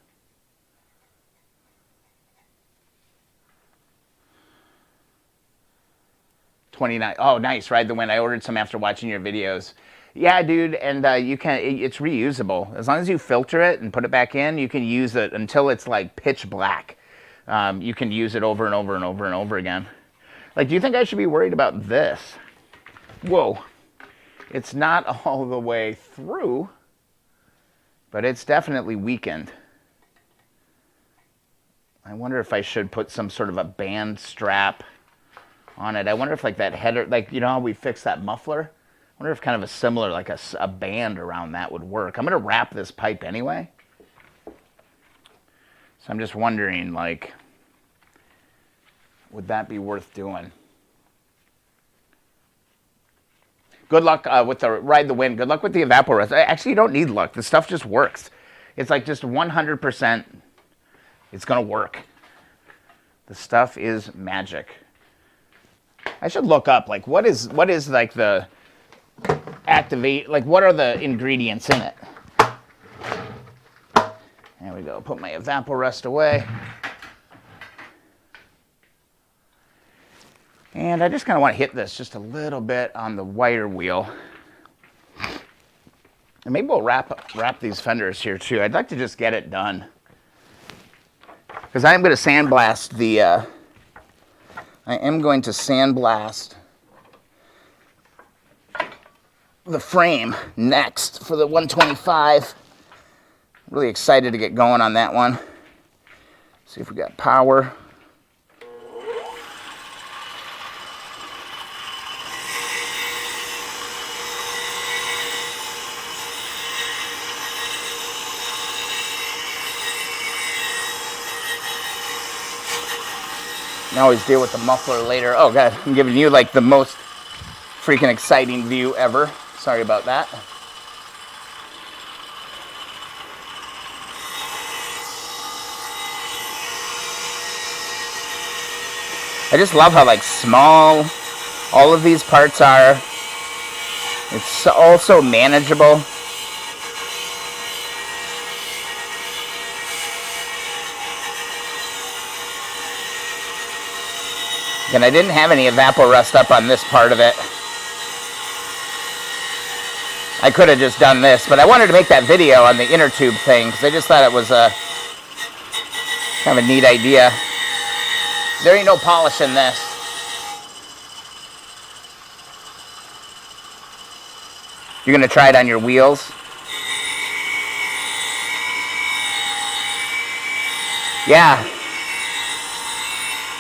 $29. Oh, nice. Ride the Wind. I ordered some after watching your videos. Yeah, dude, and it's reusable. As long as you filter it and put it back in, you can use it until it's like pitch black. You can use it over and over and over and over again. Like, do you think I should be worried about this? Whoa. It's not all the way through, but it's definitely weakened. I wonder if I should put some sort of a band strap on it. I wonder if like that header, like, you know how we fixed that muffler? I wonder if kind of a similar, like a band around that would work. I'm going to wrap this pipe anyway. So I'm just wondering, like, would that be worth doing? Good luck with the Ride the Wind. Good luck with the Evaporust. Actually, you don't need luck. The stuff just works. It's like just 100%. It's going to work. The stuff is magic. I should look up, like, what is like the activate, like, what are the ingredients in it? There we go. Put my Evaporust away. And I just kind of want to hit this just a little bit on the wire wheel. And maybe we'll wrap these fenders here, too. I'd like to just get it done. Because I am going to sandblast the... I am going to sandblast the frame next for the 125. Really excited to get going on that one. See if we got power. I always deal with the muffler later. Oh God, I'm giving you like the most freaking exciting view ever. Sorry about that. I just love how like small all of these parts are. It's also manageable. And I didn't have any evaporust up on this part of it. I could have just done this, but I wanted to make that video on the inner tube thing because I just thought it was a kind of a neat idea. There ain't no polish in this. You're going to try it on your wheels? Yeah.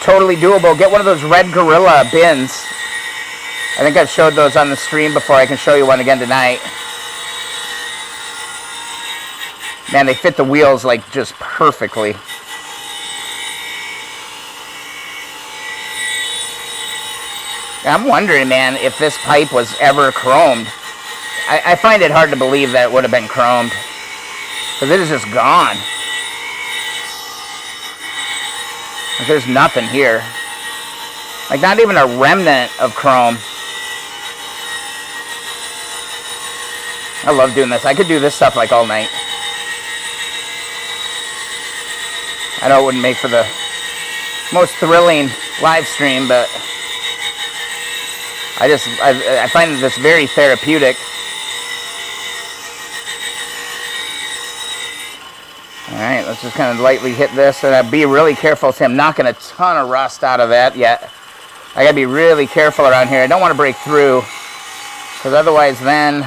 Totally doable. Get one of those Red Gorilla bins. I think I've showed those on the stream before. I can show you one again tonight. Man, they fit the wheels like just perfectly. I'm wondering, man, if this pipe was ever chromed. I find it hard to believe that it would have been chromed. Because it is just gone. Like, there's nothing here. Like, not even a remnant of chrome. I love doing this. I could do this stuff like all night. I know it wouldn't make for the most thrilling live stream, but I find this very therapeutic. Alright, let's just kind of lightly hit this, and be really careful so I'm knocking a ton of rust out of that yet. I gotta be really careful around here. I don't want to break through, because otherwise then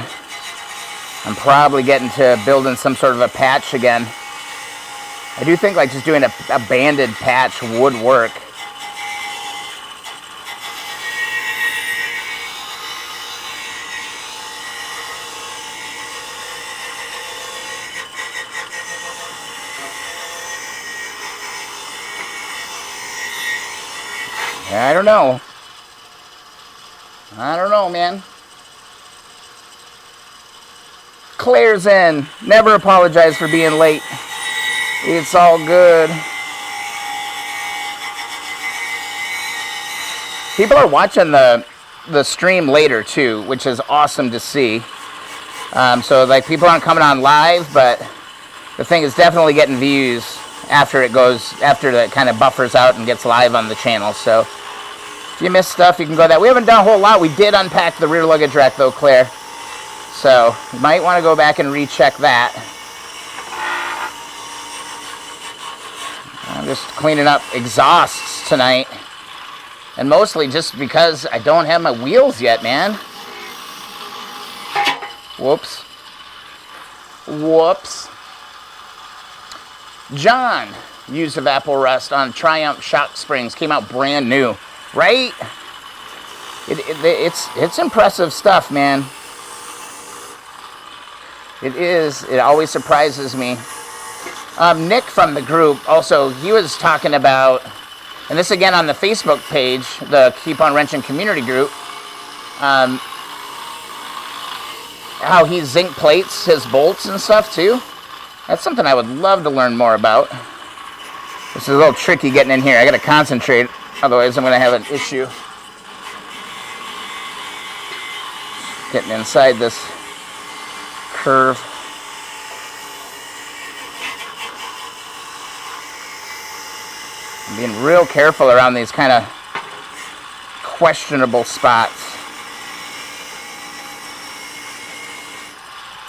I'm probably getting to building some sort of a patch again. I do think like just doing a banded patch would work. I don't know. I don't know, man. Claire's in. Never apologize for being late. It's all good. People are watching the stream later too, which is awesome to see. So like people aren't coming on live, but the thing is definitely getting views after it kind of buffers out and gets live on the channel. So if you missed stuff, you can go that. We haven't done a whole lot. We did unpack the rear luggage rack though, Claire. So you might want to go back and recheck that. I'm just cleaning up exhausts tonight. And mostly just because I don't have my wheels yet, man. Whoops. Whoops. John used Evaporust on Triumph shock springs. Came out brand new. Right? It's impressive stuff, man. It is. It always surprises me. Nick from the group, also, he was talking about, and this again on the Facebook page, the Keep on Wrenching community group, how he zinc plates his bolts and stuff too. That's something I would love to learn more about. This is a little tricky getting in here. I gotta concentrate, otherwise I'm gonna have an issue getting inside this curve. I'm being real careful around these kind of questionable spots.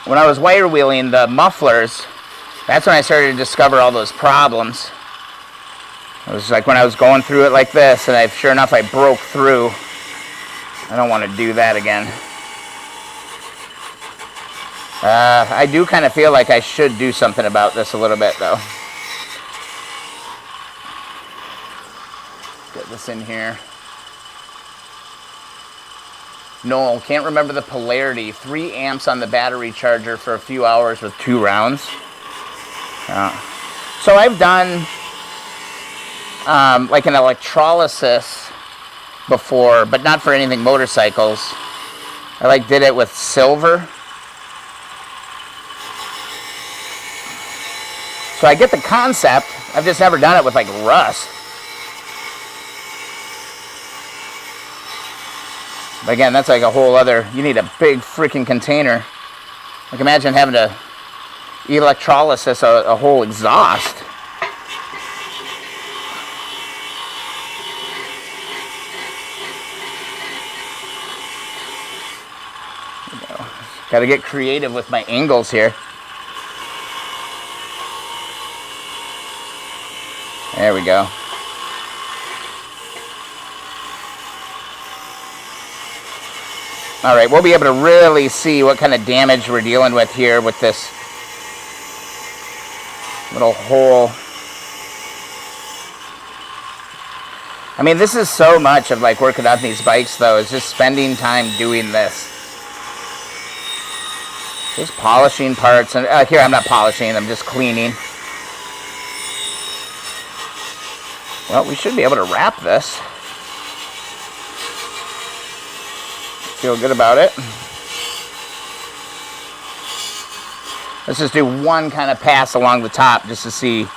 When I was wire wheeling the mufflers, that's when I started to discover all those problems. It was like when I was going through it like this, and sure enough I broke through. I don't want to do that again. I do kind of feel like I should do something about this a little bit though. Get this in here. Noel, can't remember the polarity. 3 amps on the battery charger for a few hours with 2 rounds. So I've done like an electrolysis before, but not for anything motorcycles. I did it with silver. So I get the concept. I've just never done it with rust. But again, that's like a whole other, you need a big freaking container. Like imagine having to electrolysis a whole exhaust. Got to get creative with my angles here. There we go. All right, we'll be able to really see what kind of damage we're dealing with here with this little hole. I mean, this is so much of like working on these bikes though, is just spending time doing this. Just polishing parts, and here I'm not polishing, I'm just cleaning. Well, we should be able to wrap this. Feel good about it. Let's just do one kind of pass along the top just to see.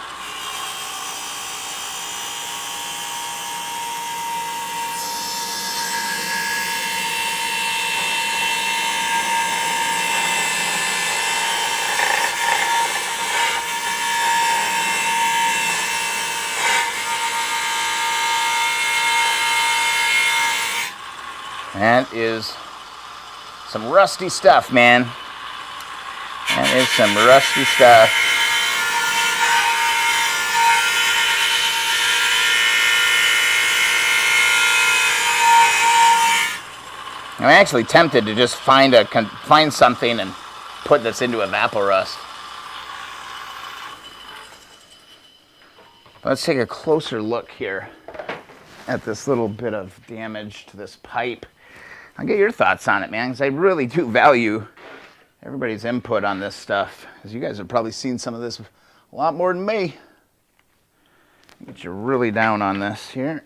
That is some rusty stuff, man. That is some rusty stuff. I'm actually tempted to just find something and put this into Evapo-Rust. Let's take a closer look here at this little bit of damage to this pipe. I'll get your thoughts on it, man, because I really do value everybody's input on this stuff, because you guys have probably seen some of this a lot more than me. Get you really down on this here.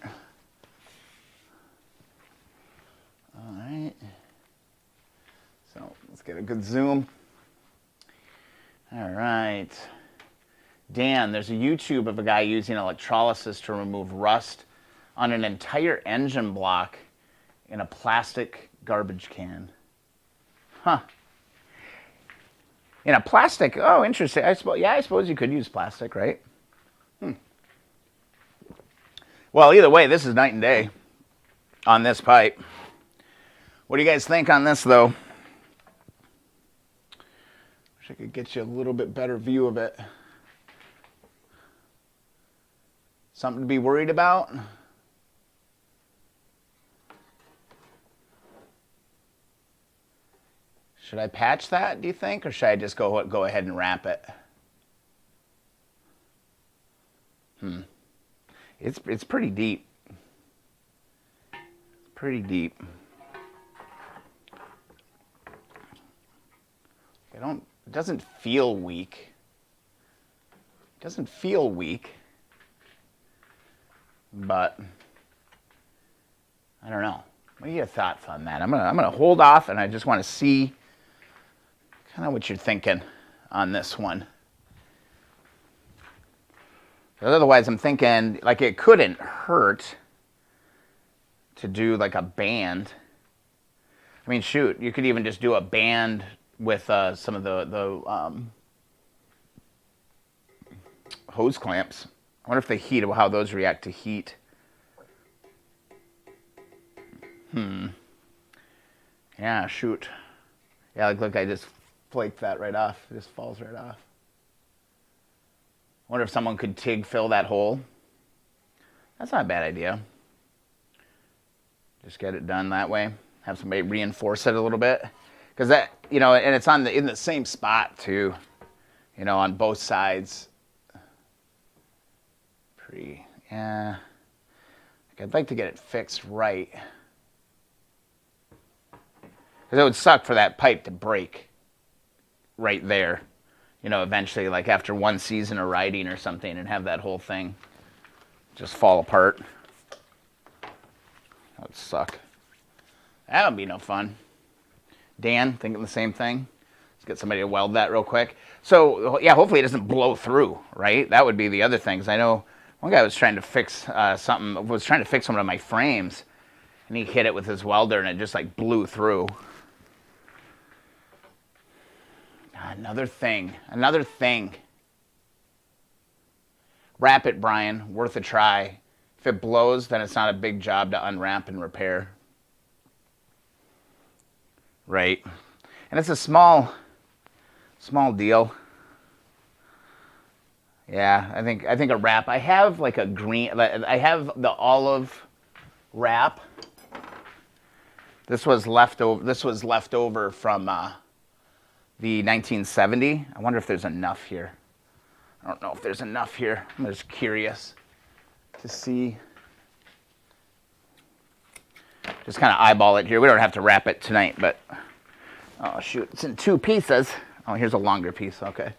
All right. So let's get a good zoom. All right. Dan, there's a YouTube of a guy using electrolysis to remove rust on an entire engine block in a plastic garbage can. Huh. In a plastic, oh, interesting. I suppose you could use plastic, right? Well, either way, this is night and day on this pipe. What do you guys think on this, though? Wish I could get you a little bit better view of it. Something to be worried about? Should I patch that, do you think, or should I just go ahead and wrap it? It's pretty deep. Pretty deep. It doesn't feel weak. It doesn't feel weak. But I don't know. What are your thoughts on that? I'm gonna hold off, and I just want to see kind of what you're thinking on this one. Otherwise, I'm thinking like it couldn't hurt to do like a band. I mean, shoot, you could even just do a band with some of the hose clamps. I wonder if they heat, how those react to heat. Yeah, shoot. Yeah, look, I just flaked that right off. It just falls right off. I wonder if someone could TIG fill that hole. That's not a bad idea. Just get it done that way. Have somebody reinforce it a little bit. Because that, you know, and it's in the same spot too. You know, on both sides. Yeah. I'd like to get it fixed right. Because it would suck for that pipe to break right there. You know, eventually, like after one season of riding or something, and have that whole thing just fall apart. That would suck. That would be no fun. Dan, thinking the same thing. Let's get somebody to weld that real quick. So, yeah, hopefully it doesn't blow through, right? That would be the other thing. 'Cause I know one guy was trying to fix one of my frames, And he hit it with his welder and it just like blew through. Another thing. Wrap it, Brian. Worth a try. If it blows, then it's not a big job to unwrap and repair. Right. And it's a small deal. Yeah, I think a wrap. I have like a green. I have the olive wrap. This was left over from the 1970. I wonder if there's enough here. I don't know if there's enough here. I'm just curious to see. Just kind of eyeball it here. We don't have to wrap it tonight, but oh shoot, it's in 2 pieces. Oh, here's a longer piece. Okay,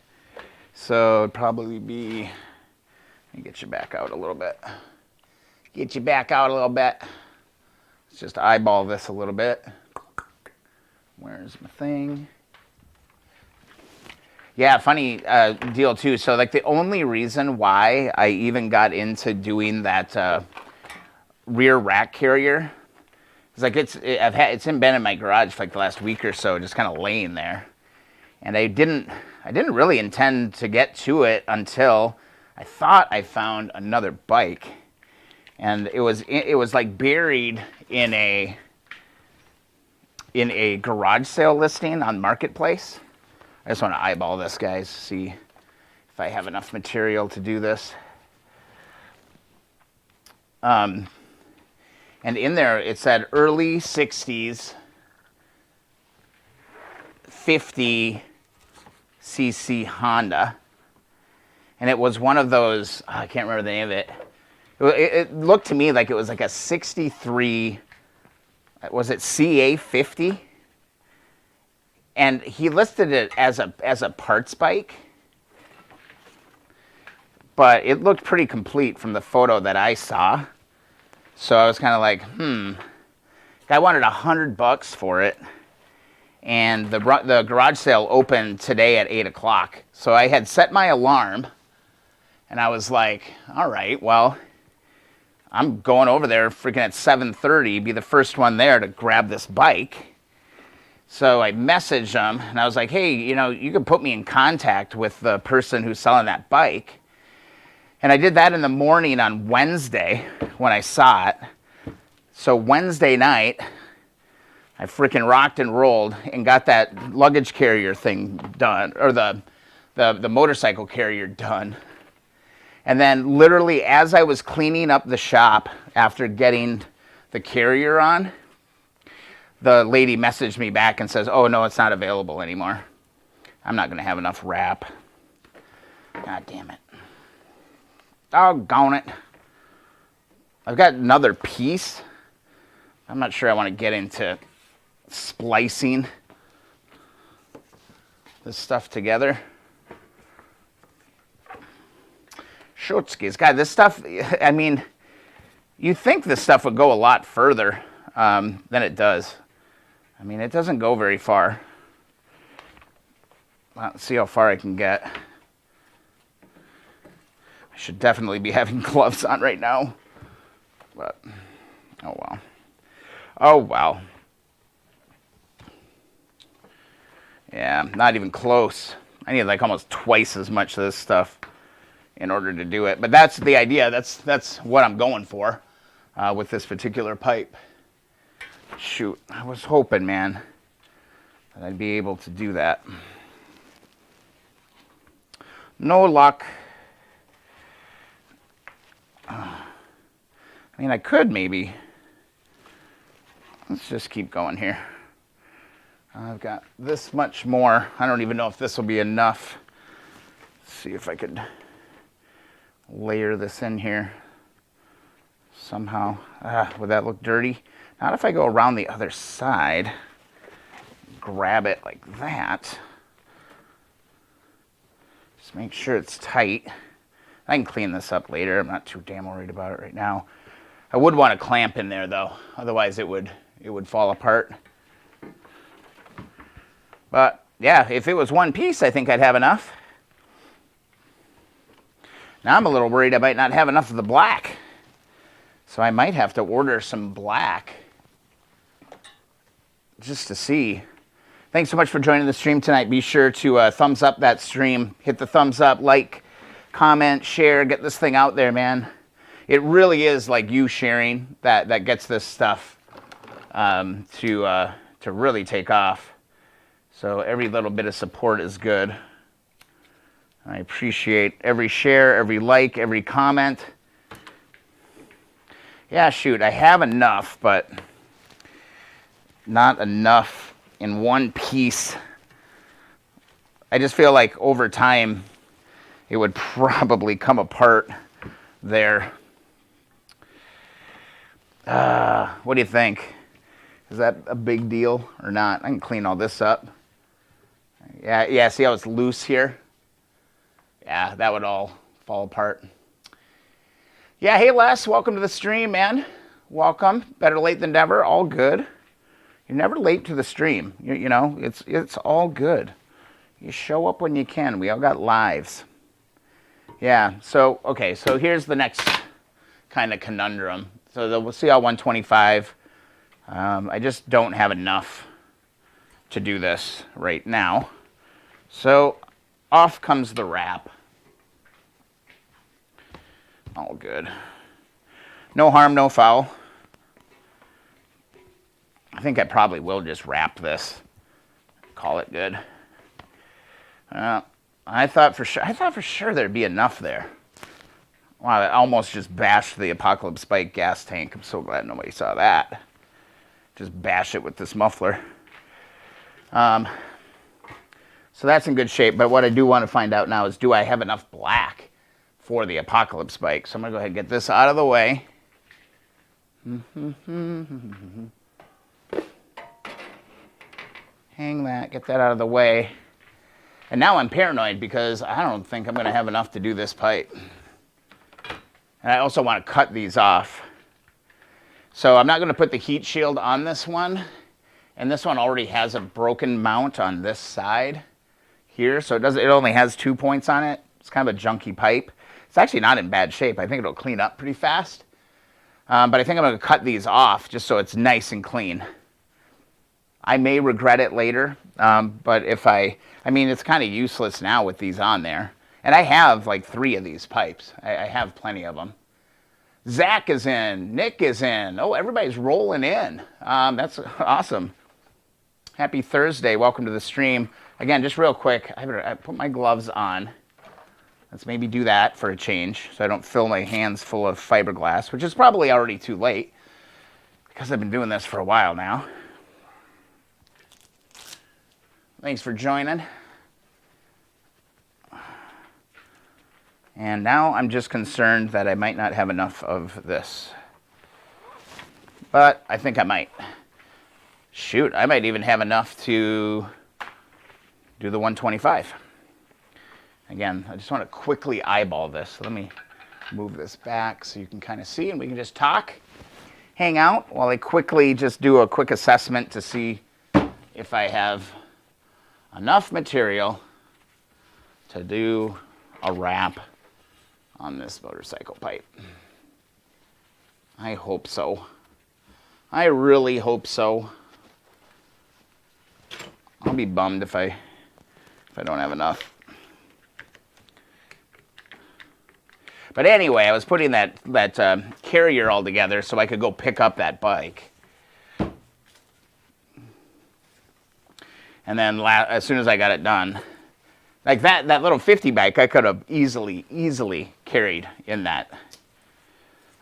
so it'd probably be. Let me get you back out a little bit. Let's just eyeball this a little bit. Where's my thing? Yeah, funny deal too. So like the only reason why I even got into doing that rear rack carrier is like it's been in my garage for like the last week or so, just kind of laying there, and I didn't really intend to get to it until I thought I found another bike, and it was like buried in a garage sale listing on Marketplace. I just want to eyeball this, guys, see if I have enough material to do this. And in there, it said early 60s, 50 cc Honda. And it was one of those, I can't remember the name of it. It looked to me like it was like a 63, was it CA50? And he listed it as a parts bike, but it looked pretty complete from the photo that I saw. So I was kind of like, Guy wanted $100 for it, and the garage sale opened today at 8 o'clock. So I had set my alarm, and I was like, all right, well, I'm going over there freaking at 7:30, be the first one there to grab this bike. So I messaged them, and I was like, hey, you can put me in contact with the person who's selling that bike. And I did that in the morning on Wednesday when I saw it. So Wednesday night, I freaking rocked and rolled and got that luggage carrier thing done, or the motorcycle carrier done. And then literally as I was cleaning up the shop after getting the carrier on, the lady messaged me back and says, oh, no, it's not available anymore. I'm not going to have enough wrap. God damn it. Doggone it. I've got another piece. I'm not sure I want to get into splicing this stuff together. Schutskis. God, this stuff, I mean, you think this stuff would go a lot further than it does. I mean, it doesn't go very far. Let's see how far I can get. I should definitely be having gloves on right now. But, oh well. Oh well. Yeah, not even close. I need like almost twice as much of this stuff in order to do it. But that's the idea. That's what I'm going for with this particular pipe. Shoot, I was hoping, man, that I'd be able to do that. No luck. I mean, I could maybe. Let's just keep going here. I've got this much more. I don't even know if this will be enough. Let's see if I could layer this in here somehow. Would that look dirty? Not if I go around the other side, grab it like that. Just make sure it's tight. I can clean this up later. I'm not too damn worried about it right now. I would want a clamp in there though, otherwise it would fall apart. But yeah, if it was one piece, I think I'd have enough. Now I'm a little worried I might not have enough of the black. So I might have to order some black just to see. Thanks so much for joining the stream tonight. Be sure to thumbs up that stream. Hit the thumbs up, like, comment, share, get this thing out there, man. It really is like you sharing that gets this stuff to really take off. So every little bit of support is good. I appreciate every share, every like, every comment. Yeah, shoot, I have enough, but not enough in one piece. I just feel like over time, it would probably come apart there. What do you think? Is that a big deal or not? I can clean all this up. Yeah, see how it's loose here? Yeah, that would all fall apart. Yeah, hey Les, welcome to the stream, man. Welcome. Better late than never. All good. You're never late to the stream. You know, it's all good. You show up when you can. We all got lives. Yeah, so, okay, so here's the next kind of conundrum. So we'll see how 125. I just don't have enough to do this right now. So off comes the wrap. All good. No harm, no foul. I think I probably will just wrap this. Call it good. I thought for sure there'd be enough there. Wow, I almost just bashed the Apocalypse Bike gas tank. I'm so glad nobody saw that. Just bash it with this muffler. So that's in good shape, but what I do want to find out now is, do I have enough black for the Apocalypse Bike? So I'm going to go ahead and get this out of the way. Hang that, get that out of the way. And now I'm paranoid because I don't think I'm going to have enough to do this pipe. And I also want to cut these off. So I'm not going to put the heat shield on this one. And this one already has a broken mount on this side here. So it only has 2 points on it. It's kind of a junky pipe. It's actually not in bad shape. I think it'll clean up pretty fast. But I think I'm going to cut these off just so it's nice and clean. I may regret it later, but I mean, it's kind of useless now with these on there. And I have like 3 of these pipes. I have plenty of them. Zach is in. Nick is in. Oh, everybody's rolling in. That's awesome. Happy Thursday. Welcome to the stream. Again, just real quick, I put my gloves on. Let's maybe do that for a change so I don't fill my hands full of fiberglass, which is probably already too late because I've been doing this for a while now. Thanks for joining. And now I'm just concerned that I might not have enough of this. But I think I might. Shoot, I might even have enough to do the 125. Again, I just want to quickly eyeball this. So let me move this back so you can kind of see, and we can just talk, hang out, while I quickly just do a quick assessment to see if I have enough material to do a wrap on this motorcycle pipe. I hope so. I really hope so. I'll be bummed if I don't have enough. But anyway, I was putting that carrier all together so I could go pick up that bike. And then as soon as I got it done, like that little 50 bike, I could have easily carried in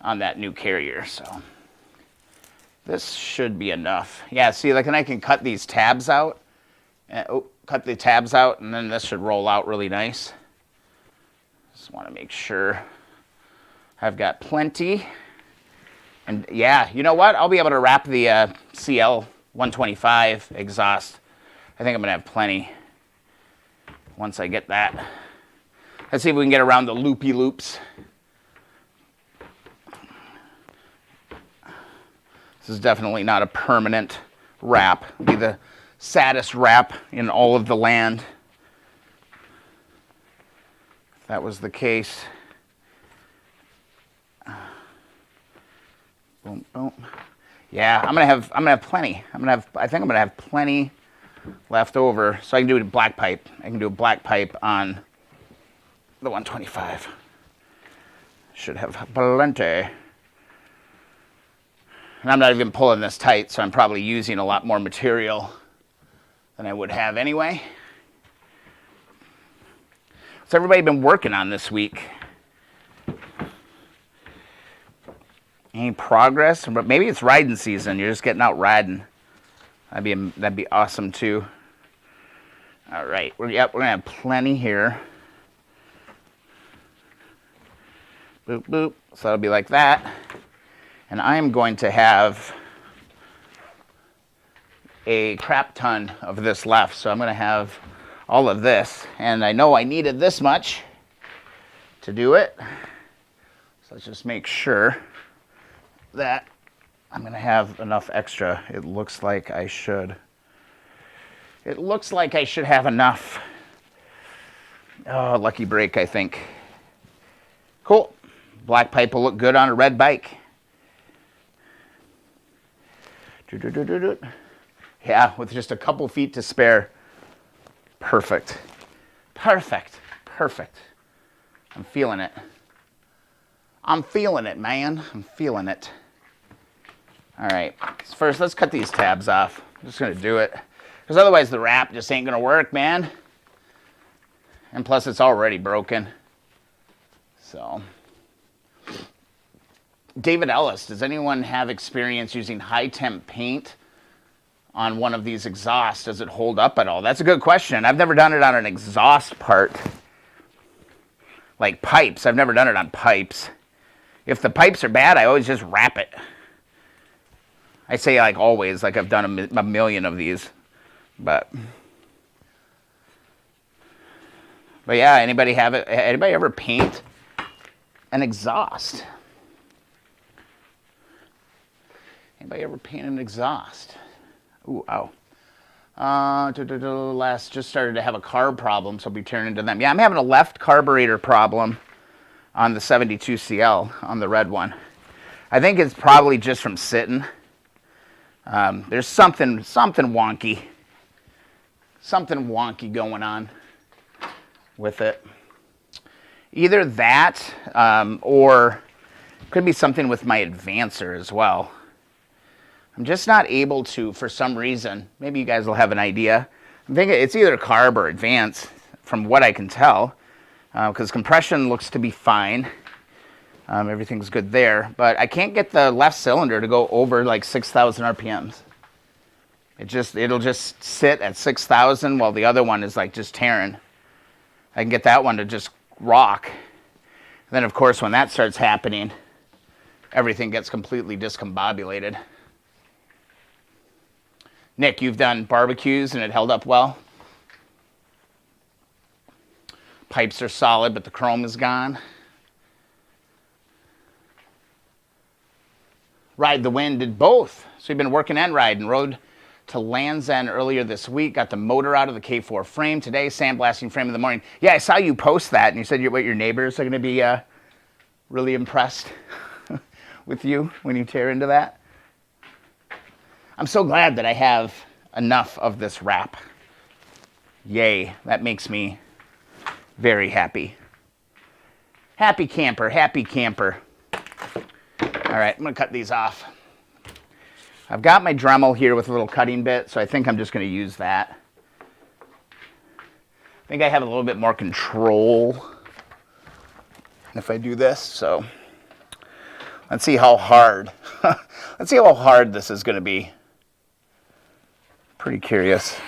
on that new carrier. So this should be enough. Yeah, see, like, and I can cut these tabs out. Cut the tabs out, and then this should roll out really nice. Just want to make sure I've got plenty. And yeah, you know what? I'll be able to wrap the CL 125 exhaust. I think I'm going to have plenty once I get that. Let's see if we can get around the loopy loops. This is definitely not a permanent wrap. It'll be the saddest wrap in all of the land if that was the case. Boom, boom. Yeah, I'm gonna have plenty. I think I'm gonna have plenty left over, so I can do a black pipe. I can do a black pipe on the 125. Should have plenty. And I'm not even pulling this tight, so I'm probably using a lot more material than I would have anyway. What's everybody been working on this week? Any progress? Maybe it's riding season. You're just getting out riding. That'd be awesome too. All right, we're gonna have plenty here. Boop boop. So that'll be like that, and I am going to have a crap ton of this left. So I'm gonna have all of this, and I know I needed this much to do it. So let's just make sure that I'm going to have enough extra. It looks like I should. It looks like I should have enough. Oh, lucky break, I think. Cool. Black pipe will look good on a red bike. Yeah, with just a couple feet to spare. Perfect. Perfect. Perfect. I'm feeling it. I'm feeling it, man. I'm feeling it. All right, first let's cut these tabs off. I'm just gonna do it, because otherwise the wrap just ain't gonna work, man. And plus it's already broken. So, David Ellis, does anyone have experience using high temp paint on one of these exhausts? Does it hold up at all? That's a good question. I've never done it on an exhaust part. Like pipes, I've never done it on pipes. If the pipes are bad, I always just wrap it. I say like always, like I've done a million of these, but yeah, anybody have it? Anybody ever paint an exhaust? Anybody ever paint an exhaust? Ooh, ow. Just started to have a carb problem, so I'll be turning to them. Yeah, I'm having a left carburetor problem on the 72CL, on the red one. I think it's probably just from sitting. There's something wonky going on with it. Either that, or could be something with my advancer as well. I'm just not able to, for some reason. Maybe you guys will have an idea. I'm thinking it's either carb or advance, from what I can tell, because compression looks to be fine. Everything's good there, but I can't get the left cylinder to go over like 6,000 RPMs. It'll just sit at 6,000 while the other one is like just tearing. I can get that one to just rock. Then of course when that starts happening, everything gets completely discombobulated. Nick, you've done barbecues and it held up well? Pipes are solid, but the chrome is gone. Ride the Wind did both. So you've been working and riding. Rode to Land's End earlier this week. Got the motor out of the K4 frame today. Sandblasting frame in the morning. Yeah, I saw you post that, and you said your neighbors are going to be really impressed with you when you tear into that. I'm so glad that I have enough of this wrap. Yay, that makes me very happy. Happy camper, happy camper. All right, I'm gonna cut these off. I've got my Dremel here with a little cutting bit, so I think I'm just gonna use that. I think I have a little bit more control if I do this, so let's see how hard. Let's see how hard this is gonna be. Pretty curious.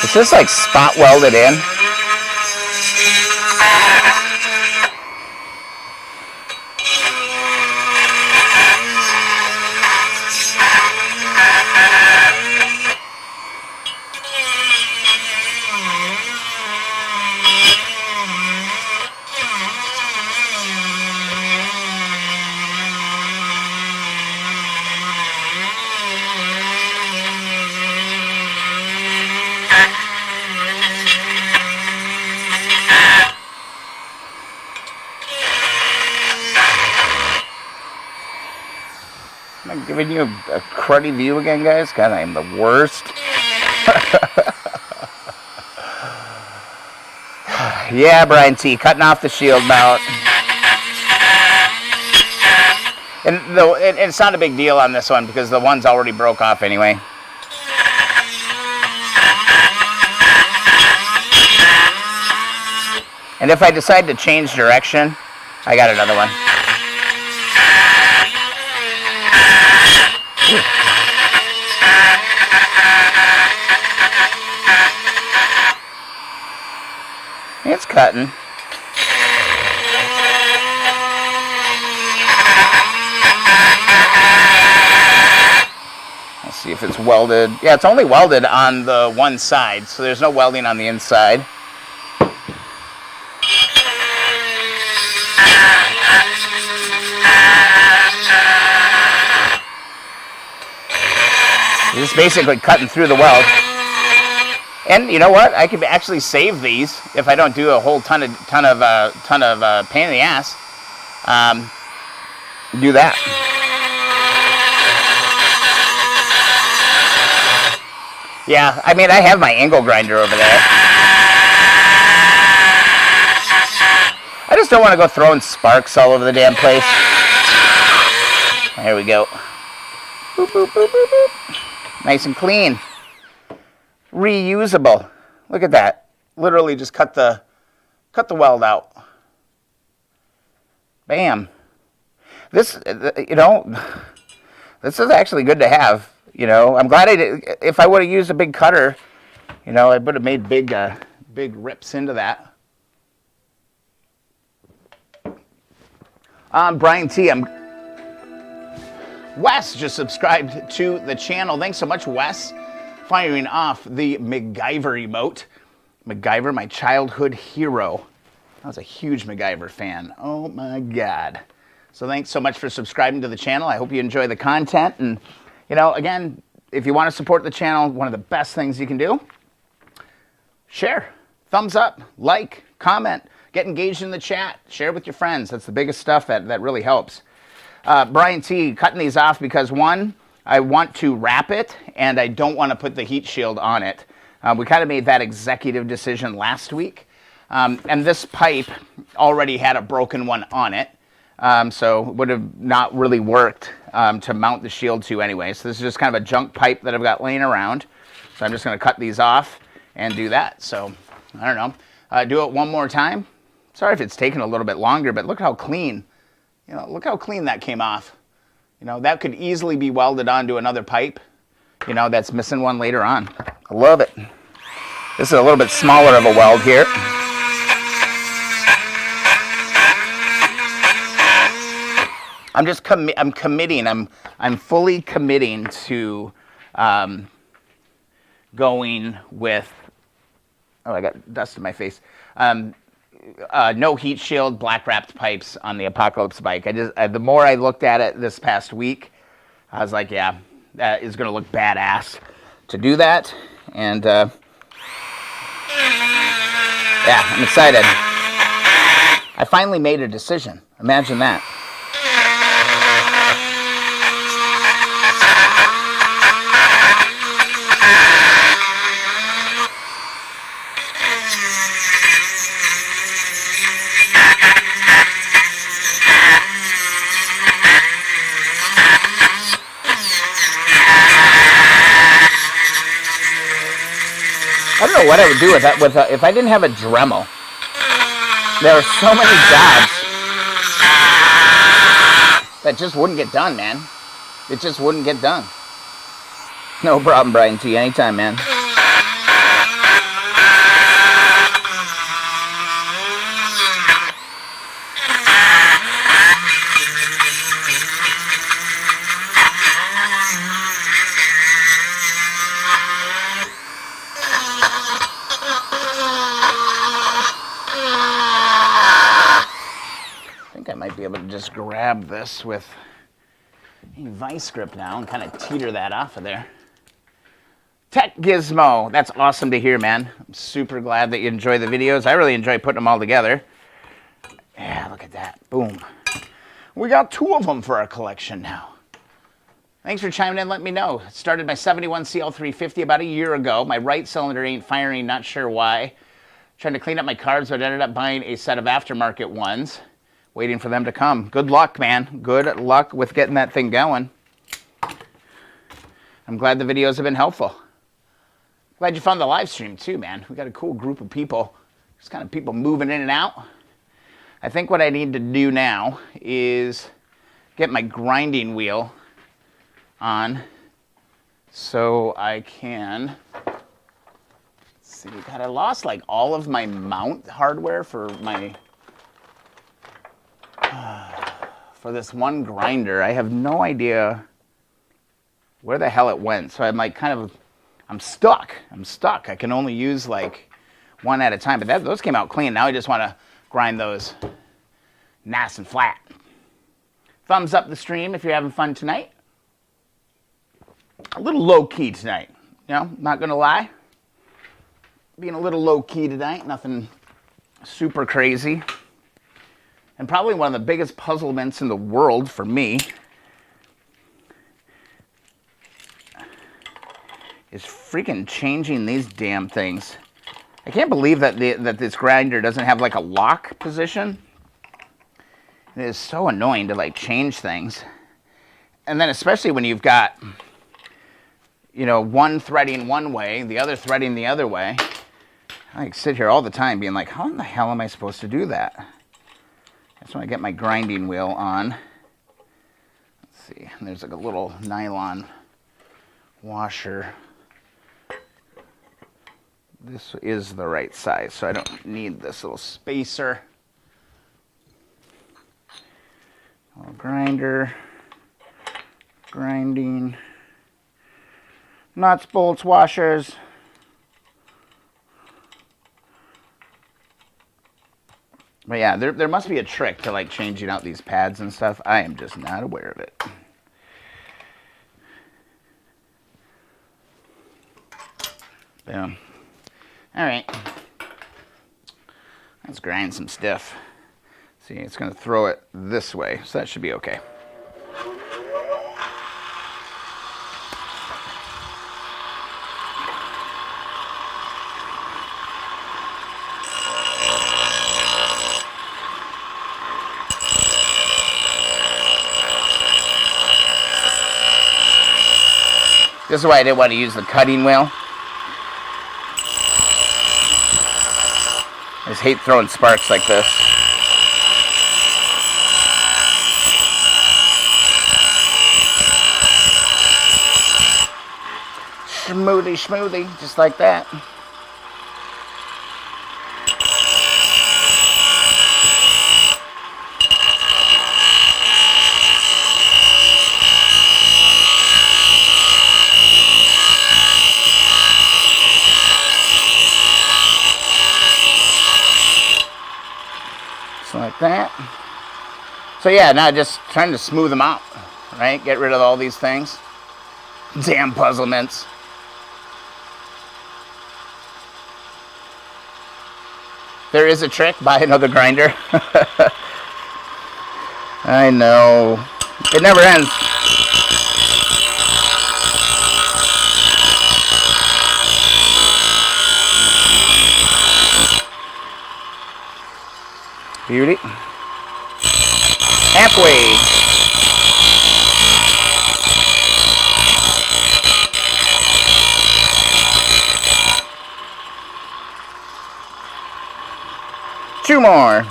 Is this like spot welded in? Am I giving you a cruddy view again, guys? God, I am the worst. Yeah, Brian T, cutting off the shield mount. And it's not a big deal on this one because the one's already broke off anyway. And if I decide to change direction, I got another one. It's cutting. Let's see if it's welded. Yeah, it's only welded on the one side, so there's no welding on the inside. Just basically cutting through the weld. And you know what? I could actually save these if I don't do a whole ton of pain in the ass. Do that. Yeah, I mean, I have my angle grinder over there. I just don't want to go throwing sparks all over the damn place. There we go. Boop, boop, boop, boop, boop. Nice and clean. Reusable. Look at that. Literally just cut the weld out. Bam. This, you know, this is actually good to have. You know, I'm glad I did. If I would have used a big cutter, you know, I would have made big rips into that. Brian T. Wes just subscribed to the channel. Thanks so much, Wes. Firing off the MacGyver emote. MacGyver, my childhood hero. I was a huge MacGyver fan. Oh my God. So thanks so much for subscribing to the channel. I hope you enjoy the content. And, you know, again, if you want to support the channel, one of the best things you can do, share, thumbs up, like, comment, get engaged in the chat, share with your friends. That's the biggest stuff that really helps. Brian T, cutting these off because, one, I want to wrap it, and I don't want to put the heat shield on it. We kind of made that executive decision last week, and this pipe already had a broken one on it, so it would have not really worked to mount the shield to anyway. So this is just kind of a junk pipe that I've got laying around. So I'm just going to cut these off and do that. So, I don't know. Do it one more time. Sorry if it's taking a little bit longer, but look how clean. You know, look how clean that came off. You know, that could easily be welded onto another pipe, you know, that's missing one later on. I love it. This is a little bit smaller of a weld here. I'm just committing. I'm fully committing to going with. Oh, I got dust in my face. No heat shield, black wrapped pipes on the Apocalypse bike. The more I looked at it this past week, I was like, yeah, that is going to look badass to do that. And yeah, I'm excited. I finally made a decision. Imagine that. I don't know what I would do with that if I didn't have a Dremel. There are so many jobs that just wouldn't get done, man. It just wouldn't get done. No problem, Brian T. Anytime, man. I might be able to just grab this with a vice grip now and kind of teeter that off of there. Tech Gizmo, that's awesome to hear, man. I'm super glad that you enjoy the videos. I really enjoy putting them all together. Yeah, look at that. Boom. We got 2 of them for our collection now. Thanks for chiming in. Let me know. Started my 71 CL350 about a year ago. My right cylinder ain't firing, not sure why. Trying to clean up my carbs, but ended up buying a set of aftermarket ones. Waiting for them to come. Good luck, man. Good luck with getting that thing going. I'm glad the videos have been helpful. Glad you found the live stream too, man. We got a cool group of people. Just kind of people moving in and out. I think what I need to do now is get my grinding wheel on so I can, let's see, God, I lost like all of my mount hardware for my, for this one grinder. I have no idea where the hell it went. So I'm like I'm stuck. I can only use like one at a time, but those came out clean. Now I just want to grind those nice and flat. Thumbs up the stream if you're having fun tonight. A little low-key tonight, you know, not gonna lie. Being a little low-key tonight, nothing super crazy. And probably one of the biggest puzzlements in the world for me is freaking changing these damn things. I can't believe that that this grinder doesn't have like a lock position. It is so annoying to like change things. And then especially when you've got, you know, one threading one way, the other threading the other way. I sit here all the time being like, how in the hell am I supposed to do that? I just want to get my grinding wheel on. Let's see, there's like a little nylon washer. This is the right size, so I don't need this little spacer. Little grinder, grinding. Nuts, bolts, washers. But yeah, there must be a trick to like changing out these pads and stuff. I am just not aware of it. Boom. All right. Let's grind some stiff. See, it's going to throw it this way, so that should be okay. This is why I didn't want to use the cutting wheel. I just hate throwing sparks like this. Schmoothy, just like that. Like that. So yeah, now just trying to smooth them out, right? Get rid of all these things. Damn puzzlements. There is a trick, buy another grinder. I know. It never ends. Beauty. Halfway. Two more.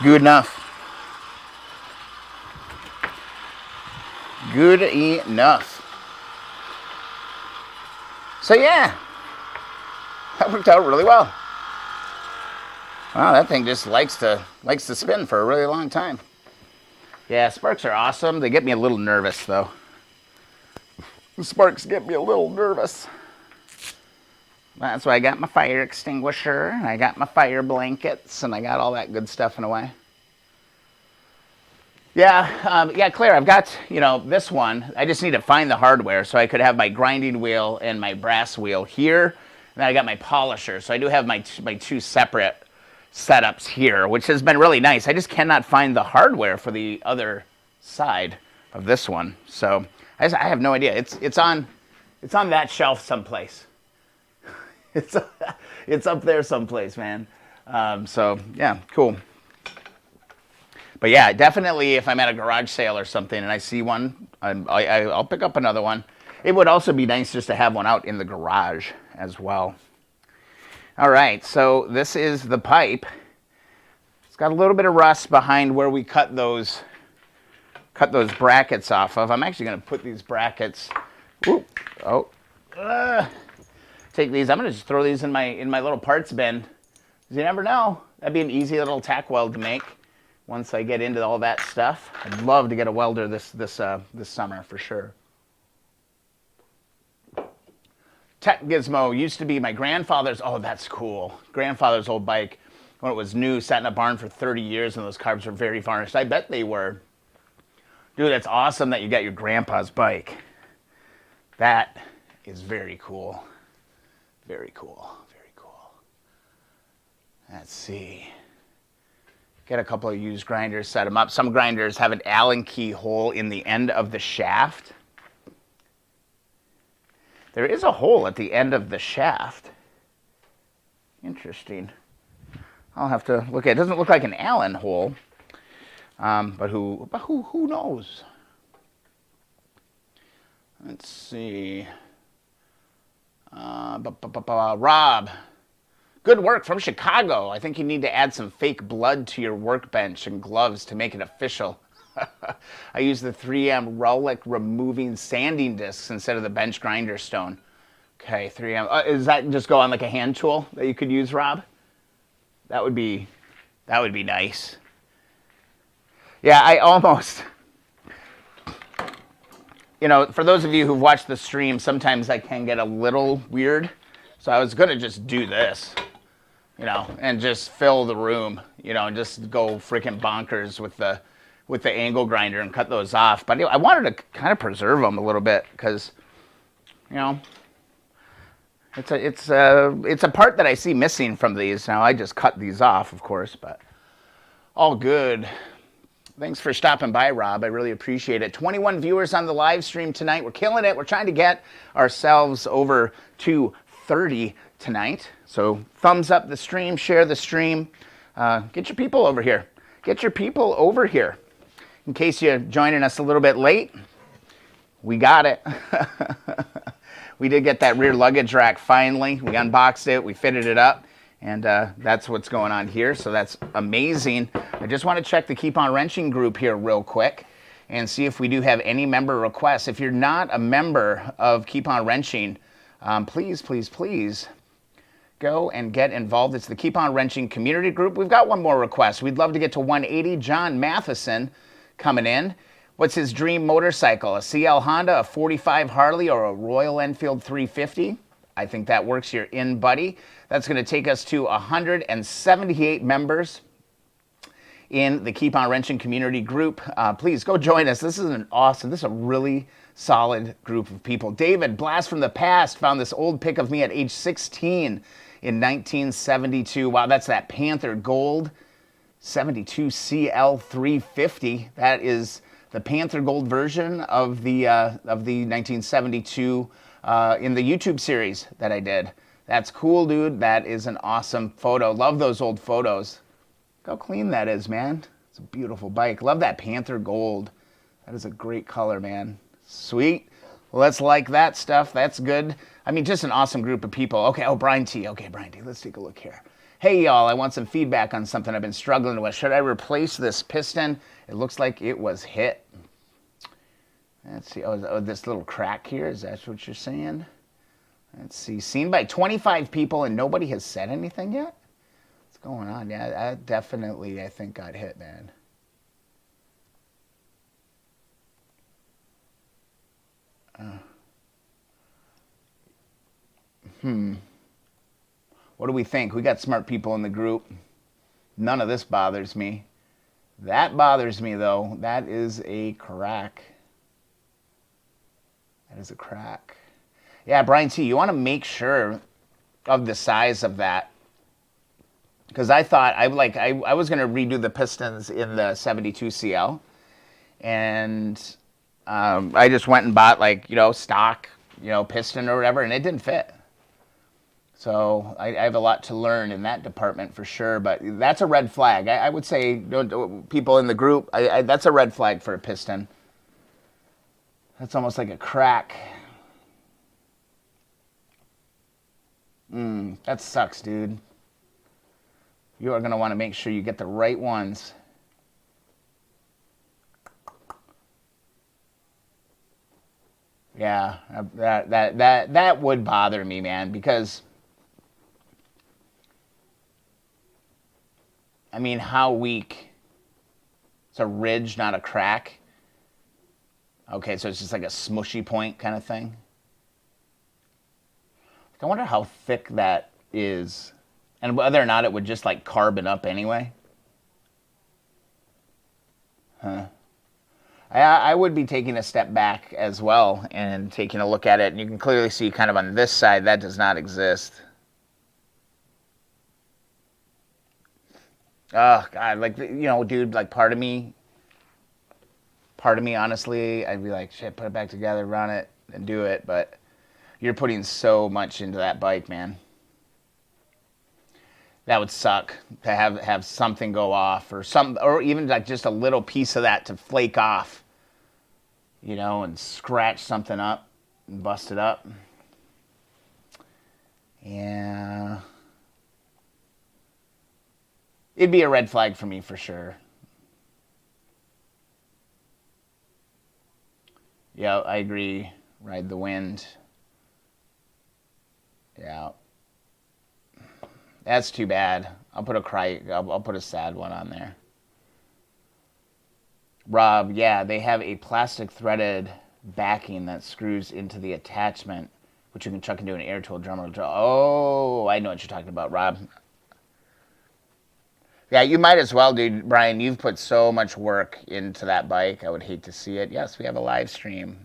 Good enough. Good enough. So yeah, that worked out really well. Wow, that thing just likes to spin for a really long time. Yeah, sparks are awesome. They get me a little nervous though. The sparks get me a little nervous. That's why I got my fire extinguisher, and I got my fire blankets, and I got all that good stuff in a way. Yeah, Claire, I've got, this one. I just need to find the hardware so I could have my grinding wheel and my brass wheel here. And then I got my polisher. So I do have my two separate setups here, which has been really nice. I just cannot find the hardware for the other side of this one. So I have no idea. It's on that shelf someplace. It's up there someplace, man. So yeah, cool. But yeah, definitely if I'm at a garage sale or something and I see one, I'll pick up another one. It would also be nice just to have one out in the garage as well. All right, so this is the pipe. It's got a little bit of rust behind where we cut those brackets off of. I'm actually going to put these brackets. Take these. I'm going to just throw these in my little parts bin. You never know. That'd be an easy little tack weld to make. Once I get into all that stuff, I'd love to get a welder this summer for sure. Tech Gizmo used to be my grandfather's. Oh, that's cool. Grandfather's old bike when it was new, sat in a barn for 30 years, and those carbs were very varnished. I bet they were. Dude, it's awesome that you got your grandpa's bike. That is very cool. Very cool. Very cool. Let's see. Get a couple of used grinders, set them up. Some grinders have an Allen key hole in the end of the shaft. There is a hole at the end of the shaft. Interesting. I'll have to look at it. It doesn't look like an Allen hole, but who knows? Let's see. Rob. Good work from Chicago. I think you need to add some fake blood to your workbench and gloves to make it official. I use the 3M Rowlick removing sanding discs instead of the bench grinder stone. Okay, 3M. Does that just go on like a hand tool that you could use, Rob? That would be nice. Yeah, I almost... for those of you who've watched the stream, sometimes I can get a little weird. So I was going to just do this. And just fill the room, and just go freaking bonkers with the angle grinder and cut those off. But I wanted to kind of preserve them a little bit because, it's a part that I see missing from these. Now I just cut these off, of course, but all good. Thanks for stopping by, Rob. I really appreciate it. 21 viewers on the live stream tonight. We're killing it. We're trying to get ourselves over to 30 tonight. So thumbs up the stream, share the stream. Get your people over here. Get your people over here. In case you're joining us a little bit late, we got it. We did get that rear luggage rack finally. We unboxed it, we fitted it up, and that's what's going on here. So that's amazing. I just want to check the Keep On Wrenching group here real quick and see if we do have any member requests. If you're not a member of Keep On Wrenching, please, please, please go and get involved. It's the Keep On Wrenching community group. We've got one more request. We'd love to get to 180. John Matheson coming in. What's his dream motorcycle? A CL Honda, a 45 Harley, or a Royal Enfield 350? I think that works. You're in, buddy. That's going to take us to 178 members in the Keep On Wrenching community group. Please go join us. This is a really solid group of people. David, Blast from the Past, found this old pic of me at age 16 in 1972. Wow, that's that Panther Gold 72 CL 350. That is the Panther Gold version of the 1972 in the YouTube series that I did. That's cool, dude. That is an awesome photo. Love those old photos. Look how clean that is, man. It's a beautiful bike. Love that Panther Gold. That is a great color, man. Sweet. Well, let's like that stuff. That's good. I mean, just an awesome group of people. Okay, Brian T. Okay, Brian T. Let's take a look here. Hey, y'all, I want some feedback on something I've been struggling with. Should I replace this piston? It looks like it was hit. Let's see. Oh, this little crack here. Is that what you're saying? Let's see. Seen by 25 people and nobody has said anything yet? What's going on? Yeah, that definitely, I think, got hit, man. What do we think? We got smart people in the group. None of this bothers me. That bothers me, though. That is a crack. That is a crack. Yeah, Brian T., you want to make sure of the size of that. Because I thought, I was going to redo the pistons in the 72 CL. And I just went and bought, stock, piston or whatever, and it didn't fit. So I have a lot to learn in that department for sure, but that's a red flag. I would say, people in the group, that's a red flag for a piston. That's almost like a crack. That sucks, dude. You are going to want to make sure you get the right ones. Yeah, that would bother me, man, because I mean, how weak? It's a ridge, not a crack. Okay, so it's just like a smushy point kind of thing. I wonder how thick that is, and whether or not it would just like carbon up anyway. Huh. I would be taking a step back as well and taking a look at it, and you can clearly see kind of on this side that does not exist. Oh God, dude, like part of me, honestly, I'd be like, shit, put it back together, run it, and do it. But you're putting so much into that bike, man. That would suck to have something go off, or even like just a little piece of that to flake off, and scratch something up and bust it up. Yeah. It'd be a red flag for me for sure. Yeah, I agree. Ride the wind. Yeah. That's too bad. I'll put a sad one on there. Rob, yeah, they have a plastic threaded backing that screws into the attachment, which you can chuck into an air tool drum or drill. Oh, I know what you're talking about, Rob. Yeah, you might as well, dude. Brian, you've put so much work into that bike. I would hate to see it. Yes, we have a live stream.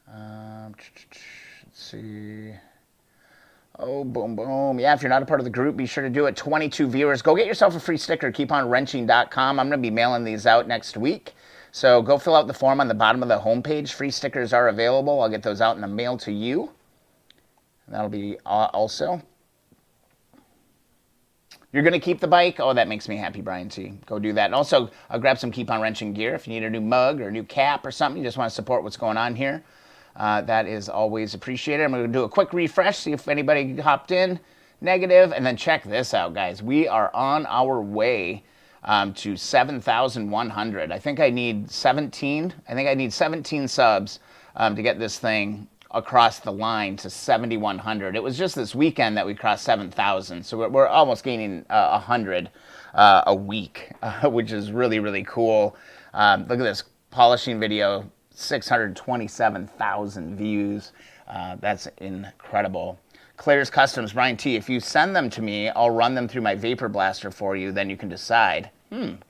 Let's see. Oh, boom, boom. Yeah, if you're not a part of the group, be sure to do it. 22 viewers. Go get yourself a free sticker, keeponwrenching.com. I'm going to be mailing these out next week. So go fill out the form on the bottom of the homepage. Free stickers are available. I'll get those out in the mail to you. That'll be also. You're going to keep the bike? Oh, that makes me happy, Brian T. Go do that. And also, I'll grab some Keep on Wrenching gear. If you need a new mug or a new cap or something, you just want to support what's going on here. That is always appreciated. I'm going to do a quick refresh, see if anybody hopped in negative, and then check this out, guys. We are on our way to 7,100. I think I need 17. I think I need 17 subs to get this thing across the line to 7,100. It was just this weekend that we crossed 7,000, so we're almost gaining 100 a week, which is really, really cool. Look at this polishing video, 627,000 views. That's incredible. Claire's Customs, Brian T., if you send them to me, I'll run them through my Vapor Blaster for you, then you can decide.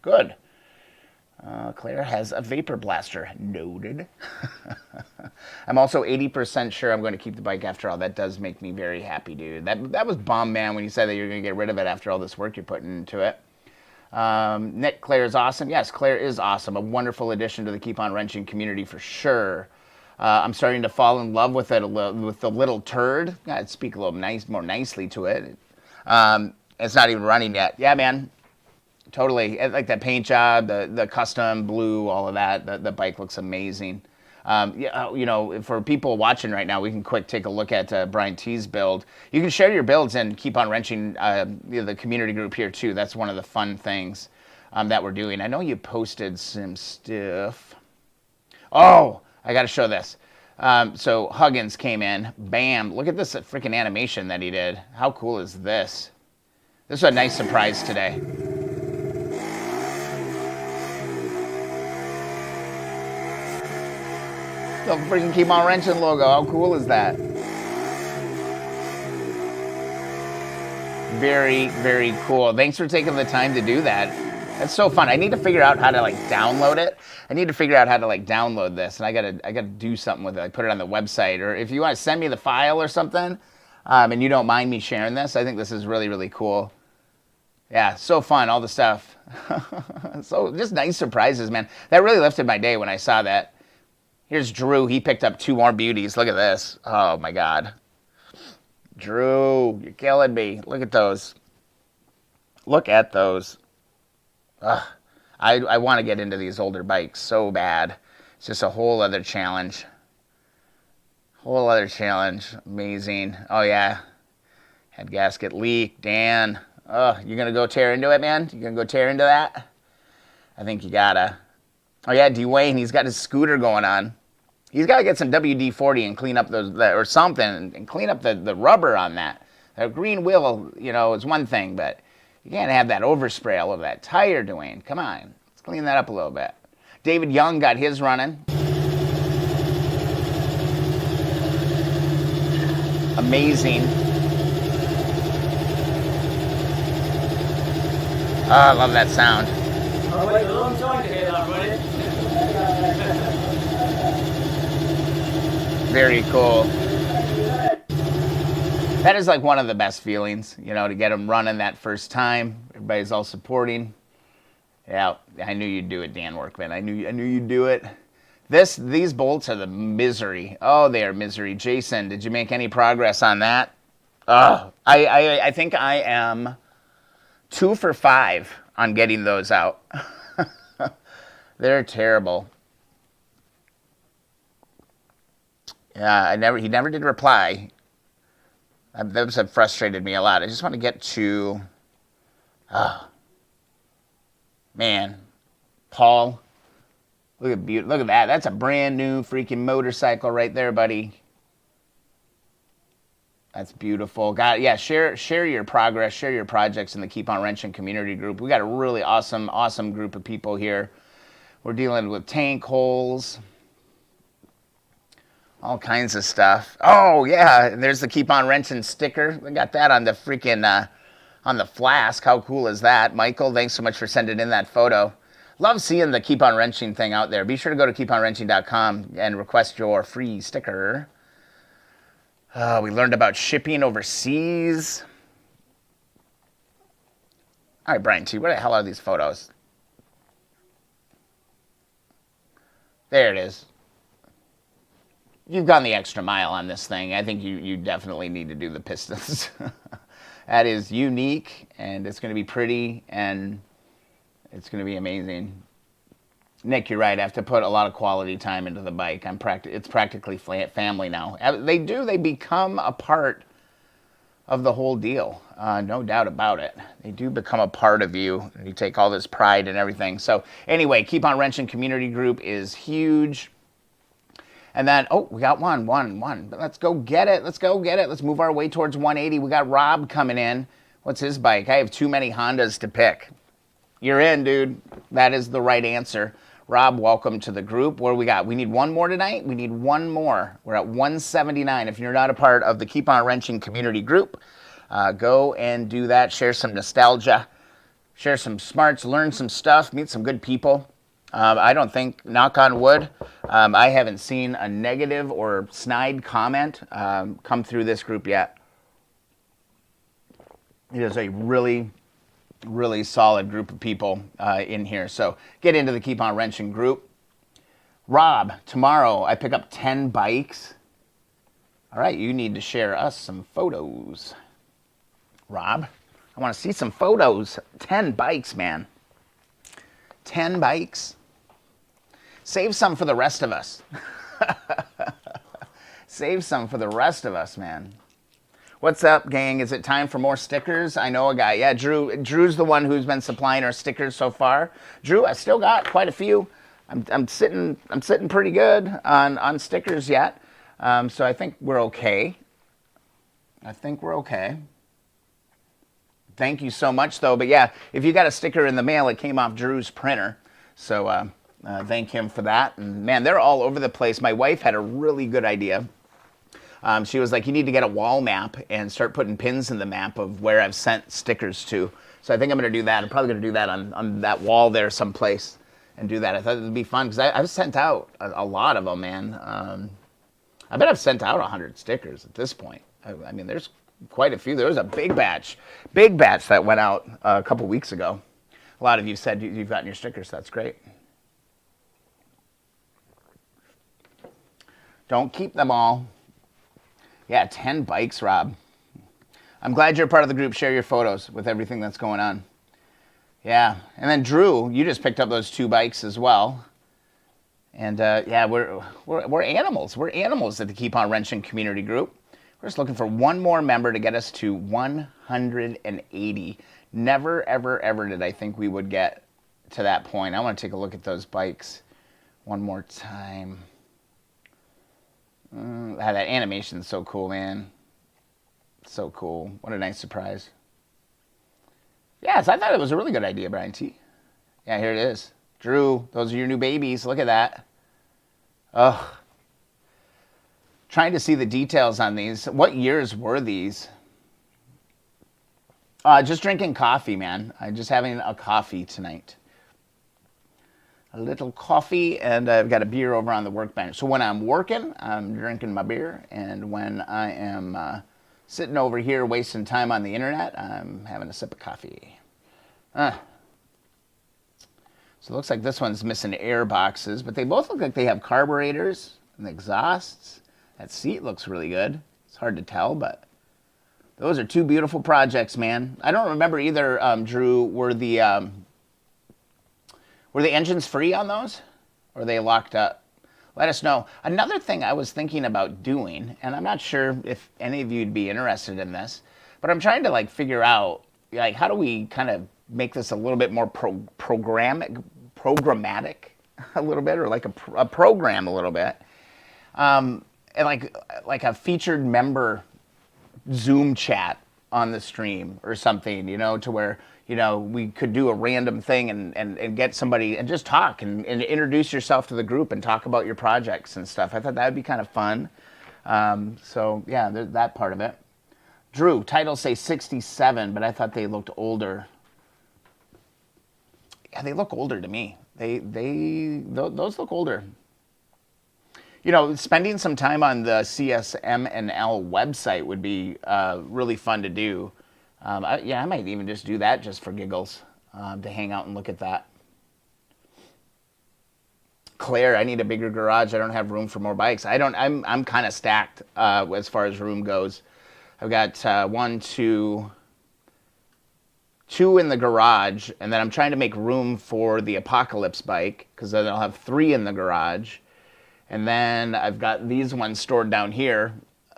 Good. Claire has a Vapor Blaster. Noted. I'm also 80% sure I'm going to keep the bike after all. That does make me very happy, dude. That was bomb, man, when you said that you're going to get rid of it after all this work you're putting into it. Nick, Claire is awesome. Yes, Claire is awesome. A wonderful addition to the Keep on Wrenching community for sure. I'm starting to fall in love with it with the little turd. I'd speak a little more nicely to it. It's not even running yet. Yeah, man. Totally. Like that paint job, the custom blue, all of that. The bike looks amazing. For people watching right now, we can quick take a look at Brian T's build. You can share your builds and Keep on Wrenching the community group here too. That's one of the fun things that we're doing. I know you posted some stuff. Oh, I got to show this. So Huggins came in. Bam. Look at this freaking animation that he did. How cool is this? This is a nice surprise today. The freaking Keep On Wrenching logo. How cool is that? Very, very cool. Thanks for taking the time to do that. That's so fun. I need to figure out how to like download it. I need to figure out how to like download this, and I gotta do something with it. Like put it on the website, or if you want to send me the file or something, and you don't mind me sharing this, I think this is really, really cool. Yeah, so fun, all the stuff. So just nice surprises, man. That really lifted my day when I saw that. Here's Drew. He picked up 2 more beauties. Look at this. Oh my God. Drew, you're killing me. Look at those. Look at those. Ugh. I want to get into these older bikes so bad. It's just a whole other challenge. Whole other challenge. Amazing. Oh, yeah. Head gasket leak. Dan. Oh, you going to go tear into it, man? You going to go tear into that? I think you got to. Oh, yeah, Dwayne, he's got his scooter going on. He's got to get some WD-40 and clean up those, or something, and clean up the rubber on that. That green wheel, you know, is one thing, but you can't have that overspray all over that tire, Dwayne. Come on, let's clean that up a little bit. David Young got his running. Amazing. Oh, I love that sound. I waited a long time to hear that, right? Very cool. That is like one of the best feelings, you know, to get them running that first time. Everybody's all supporting. Yeah, I knew you'd do it, Dan Workman. I knew you'd do it. These bolts are the misery. Oh, they are misery. Jason, did you make any progress on that? Oh, I think I am 2 for 5 on getting those out. They're terrible. Yeah, he never did reply. Those have frustrated me a lot. I just want to get to, man, Paul. Look at that. That's a brand new freaking motorcycle right there, buddy. That's beautiful. Yeah, share your progress, share your projects in the Keep On Wrenching community group. We got a really awesome group of people here. We're dealing with tank holes, all kinds of stuff. Oh, yeah, and there's the Keep On Wrenching sticker. We got that on the freaking, on the flask. How cool is that? Michael, thanks so much for sending in that photo. Love seeing the Keep On Wrenching thing out there. Be sure to go to keeponwrenching.com and request your free sticker. We learned about shipping overseas. All right, Brian T., where the hell are these photos? There it is. You've gone the extra mile on this thing. I think you definitely need to do the pistons. That is unique, and it's going to be pretty, and it's going to be amazing. Nick, you're right. I have to put a lot of quality time into the bike. It's practically family now. They become a part of the whole deal. No doubt about it. They do become a part of you. You take all this pride and everything. So anyway, Keep On Wrenching community group is huge. And then, oh, we got one. Let's go get it. Let's move our way towards 180. We got Rob coming in. What's his bike? I have too many Hondas to pick. You're in, dude. That is the right answer. Rob, welcome to the group. What do we got? We need one more tonight. We need one more. We're at 179. If you're not a part of the Keep On Wrenching community group, go and do that. Share some nostalgia. Share some smarts. Learn some stuff. Meet some good people. I don't think, knock on wood, I haven't seen a negative or snide comment come through this group yet. It is a really solid group of people in here. So get into the Keep On Wrenching group. Rob, tomorrow I pick up 10 bikes. All right, you need to share us some photos. Rob, I want to see some photos. 10 bikes, man. 10 bikes. Save some for the rest of us. Save some for the rest of us, man. What's up, gang? Is it time for more stickers? I know a guy. Yeah, Drew's the one who's been supplying our stickers so far. Drew, I still got quite a few. I'm sitting pretty good on stickers yet. So I think we're okay. Thank you so much, though. But yeah, if you got a sticker in the mail, it came off Drew's printer. So thank him for that. And man, they're all over the place. My wife had a really good idea. She was like, you need to get a wall map and start putting pins in the map of where I've sent stickers to. So I think I'm going to do that. I'm probably going to do that on that wall there someplace and do that. I thought it would be fun because I've sent out a lot of them, man. I bet I've sent out 100 stickers at this point. I mean, there's quite a few. There was a big batch that went out a couple weeks ago. A lot of you said you've gotten your stickers. That's great. Don't keep them all. Yeah, 10 bikes, Rob. I'm glad you're part of the group. Share your photos with everything that's going on. Yeah, and then Drew, you just picked up those 2 bikes as well. And yeah, we're animals. We're animals at the Keep On Wrenching community group. We're just looking for one more member to get us to 180. Never, ever, ever did I think we would get to that point. I want to take a look at those bikes one more time. That animation is so cool, man. So cool. What a nice surprise. Yes, I thought it was a really good idea, Brian T. Yeah, here it is. Drew, those are your new babies. Look at that. Ugh. Trying to see the details on these. What years were these? Just drinking coffee, man. I'm just having a coffee tonight. A little coffee, and I've got a beer over on the workbench. So when I'm working, I'm drinking my beer, and when I am sitting over here wasting time on the internet, I'm having a sip of coffee. So it looks like this one's missing air boxes, but they both look like they have carburetors and exhausts. That seat looks really good. It's hard to tell, but those are 2 beautiful projects, man. I don't remember either, Drew, were the engines free on those? Or are they locked up? Let us know. Another thing I was thinking about doing, and I'm not sure if any of you would be interested in this, but I'm trying to like figure out, like, how do we kind of make this a little bit more programmatic a little bit, or like a program a little bit, and like a featured member Zoom chat on the stream or something, you know, to where, you know, we could do a random thing and get somebody and just talk and introduce yourself to the group and talk about your projects and stuff. I thought that would be kind of fun. So yeah, there's that part of it. Drew, titles say 67, but I thought they looked older. Yeah, they look older to me. Those look older. You know, spending some time on the CSM&L website would be really fun to do. I might even just do that just for giggles, to hang out and look at that. Claire, I need a bigger garage. I don't have room for more bikes. I'm kind of stacked as far as room goes. I've got 2 in the garage, and then I'm trying to make room for the Apocalypse bike, because then I'll have 3 in the garage. And then I've got these ones stored down here.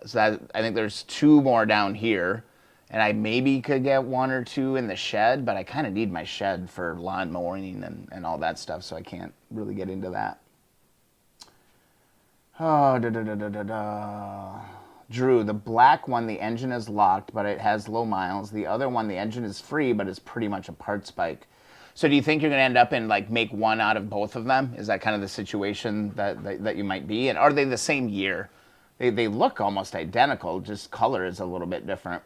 So I think there's 2 more down here. And I maybe could get 1 or 2 in the shed, but I kind of need my shed for lawn mowing and all that stuff, so I can't really get into that. Oh, Drew, the black one, the engine is locked, but it has low miles. The other one, the engine is free, but it's pretty much a parts bike. So do you think you're going to end up and like make one out of both of them? Is that kind of the situation that you might be? And are they the same year? They look almost identical, just color is a little bit different.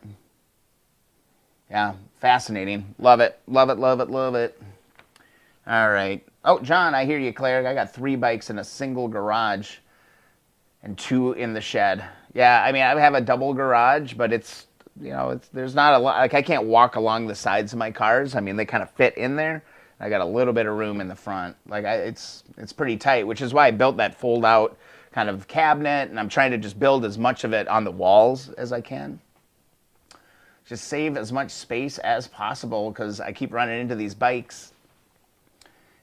Yeah, fascinating. Love it, love it, love it, love it. All right. Oh, John, I hear you, Claire. I got 3 bikes in a single garage and 2 in the shed. Yeah, I mean, I have a double garage, but it's, you know, there's not a lot. Like, I can't walk along the sides of my cars. I mean, they kind of fit in there. I got a little bit of room in the front. Like, it's pretty tight, which is why I built that fold-out kind of cabinet, and I'm trying to just build as much of it on the walls as I can. Just save as much space as possible, because I keep running into these bikes,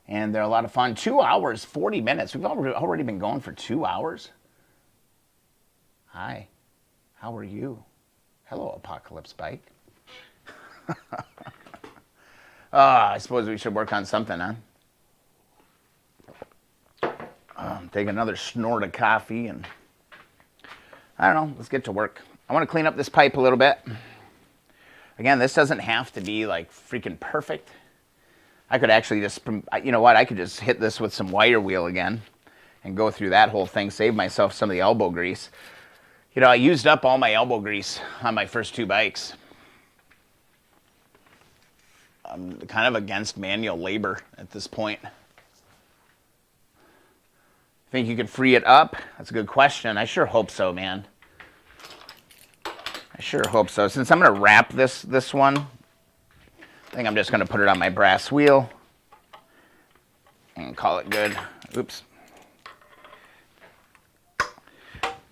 and they're a lot of fun. 2 hours, 40 minutes. We've already been going for 2 hours. Hi, how are you? Hello, Apocalypse Bike. I suppose we should work on something, huh? Take another snort of coffee, and I don't know, let's get to work. I want to clean up this pipe a little bit. Again, this doesn't have to be like freaking perfect. I could actually just, you know what, I could just hit this with some wire wheel again and go through that whole thing, save myself some of the elbow grease. You know, I used up all my elbow grease on my first 2 bikes. I'm kind of against manual labor at this point. Think you could free it up? That's a good question. I sure hope so, man. I sure hope so. Since I'm going to wrap this one, I think I'm just going to put it on my brass wheel and call it good. Oops.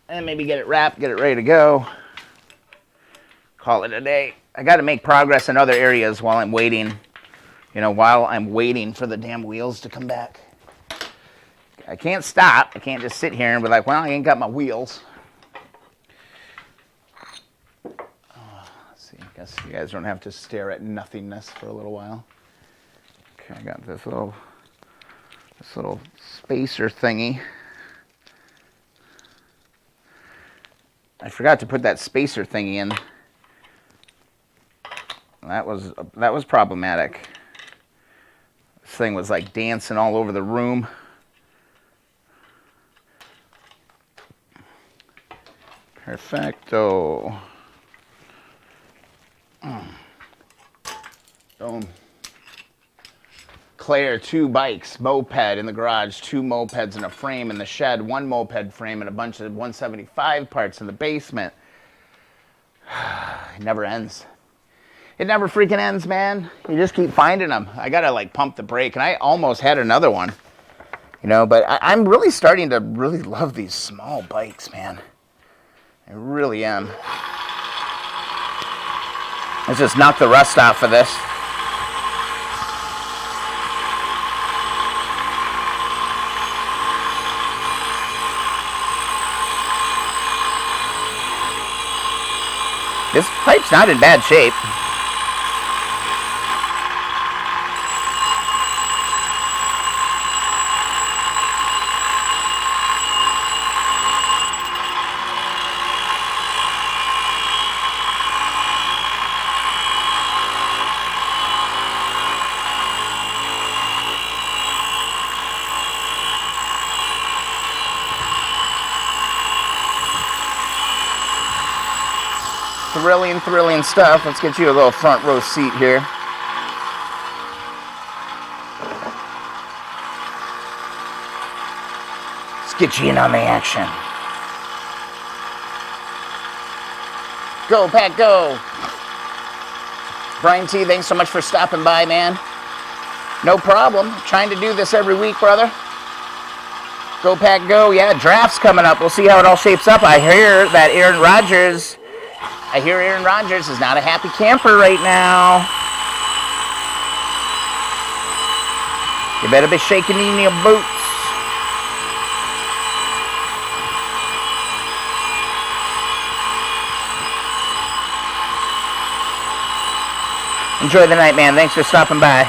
And maybe get it wrapped, get it ready to go. Call it a day. I got to make progress in other areas while I'm waiting. You know, while I'm waiting for the damn wheels to come back. I can't stop. I can't just sit here and be like, well, I ain't got my wheels. Let's see. I guess you guys don't have to stare at nothingness for a little while. Okay, I got this little spacer thingy. I forgot to put that spacer thingy in. That was problematic. This thing was like dancing all over the room. Perfecto. Boom. Claire, 2 bikes, moped in the garage, 2 mopeds and a frame in the shed, 1 moped frame and a bunch of 175 parts in the basement. It never ends. It never freaking ends, man. You just keep finding them. I gotta like pump the brake, and I almost had another one, you know. But I'm really starting to really love these small bikes, man. I really am. Let's just knock the rust off of this. This pipe's not in bad shape. Thrilling stuff. Let's get you a little front row seat here. Let's get you in on the action. Go, Pat, go. Brian T, thanks so much for stopping by, man. No problem. Trying to do this every week, brother. Go, Pat, go. Yeah, draft's coming up. We'll see how it all shapes up. I hear Aaron Rodgers is not a happy camper right now. You better be shaking in your boots. Enjoy the night, man. Thanks for stopping by.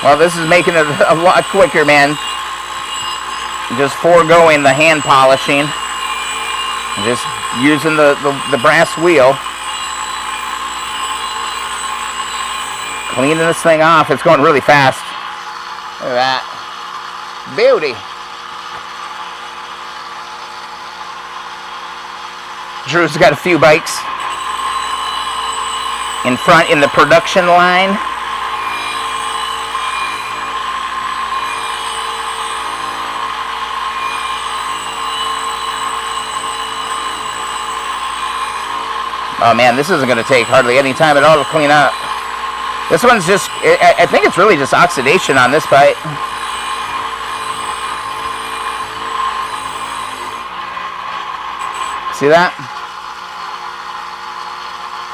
Well, this is making it a lot quicker, man. Just foregoing the hand polishing. Just using the brass wheel. Cleaning this thing off. It's going really fast. Look at that. Beauty. Drew's got a few bikes in front in the production line. Oh man, this isn't going to take hardly any time at all to clean up. This one's just, I think it's really just oxidation on this bike. See that?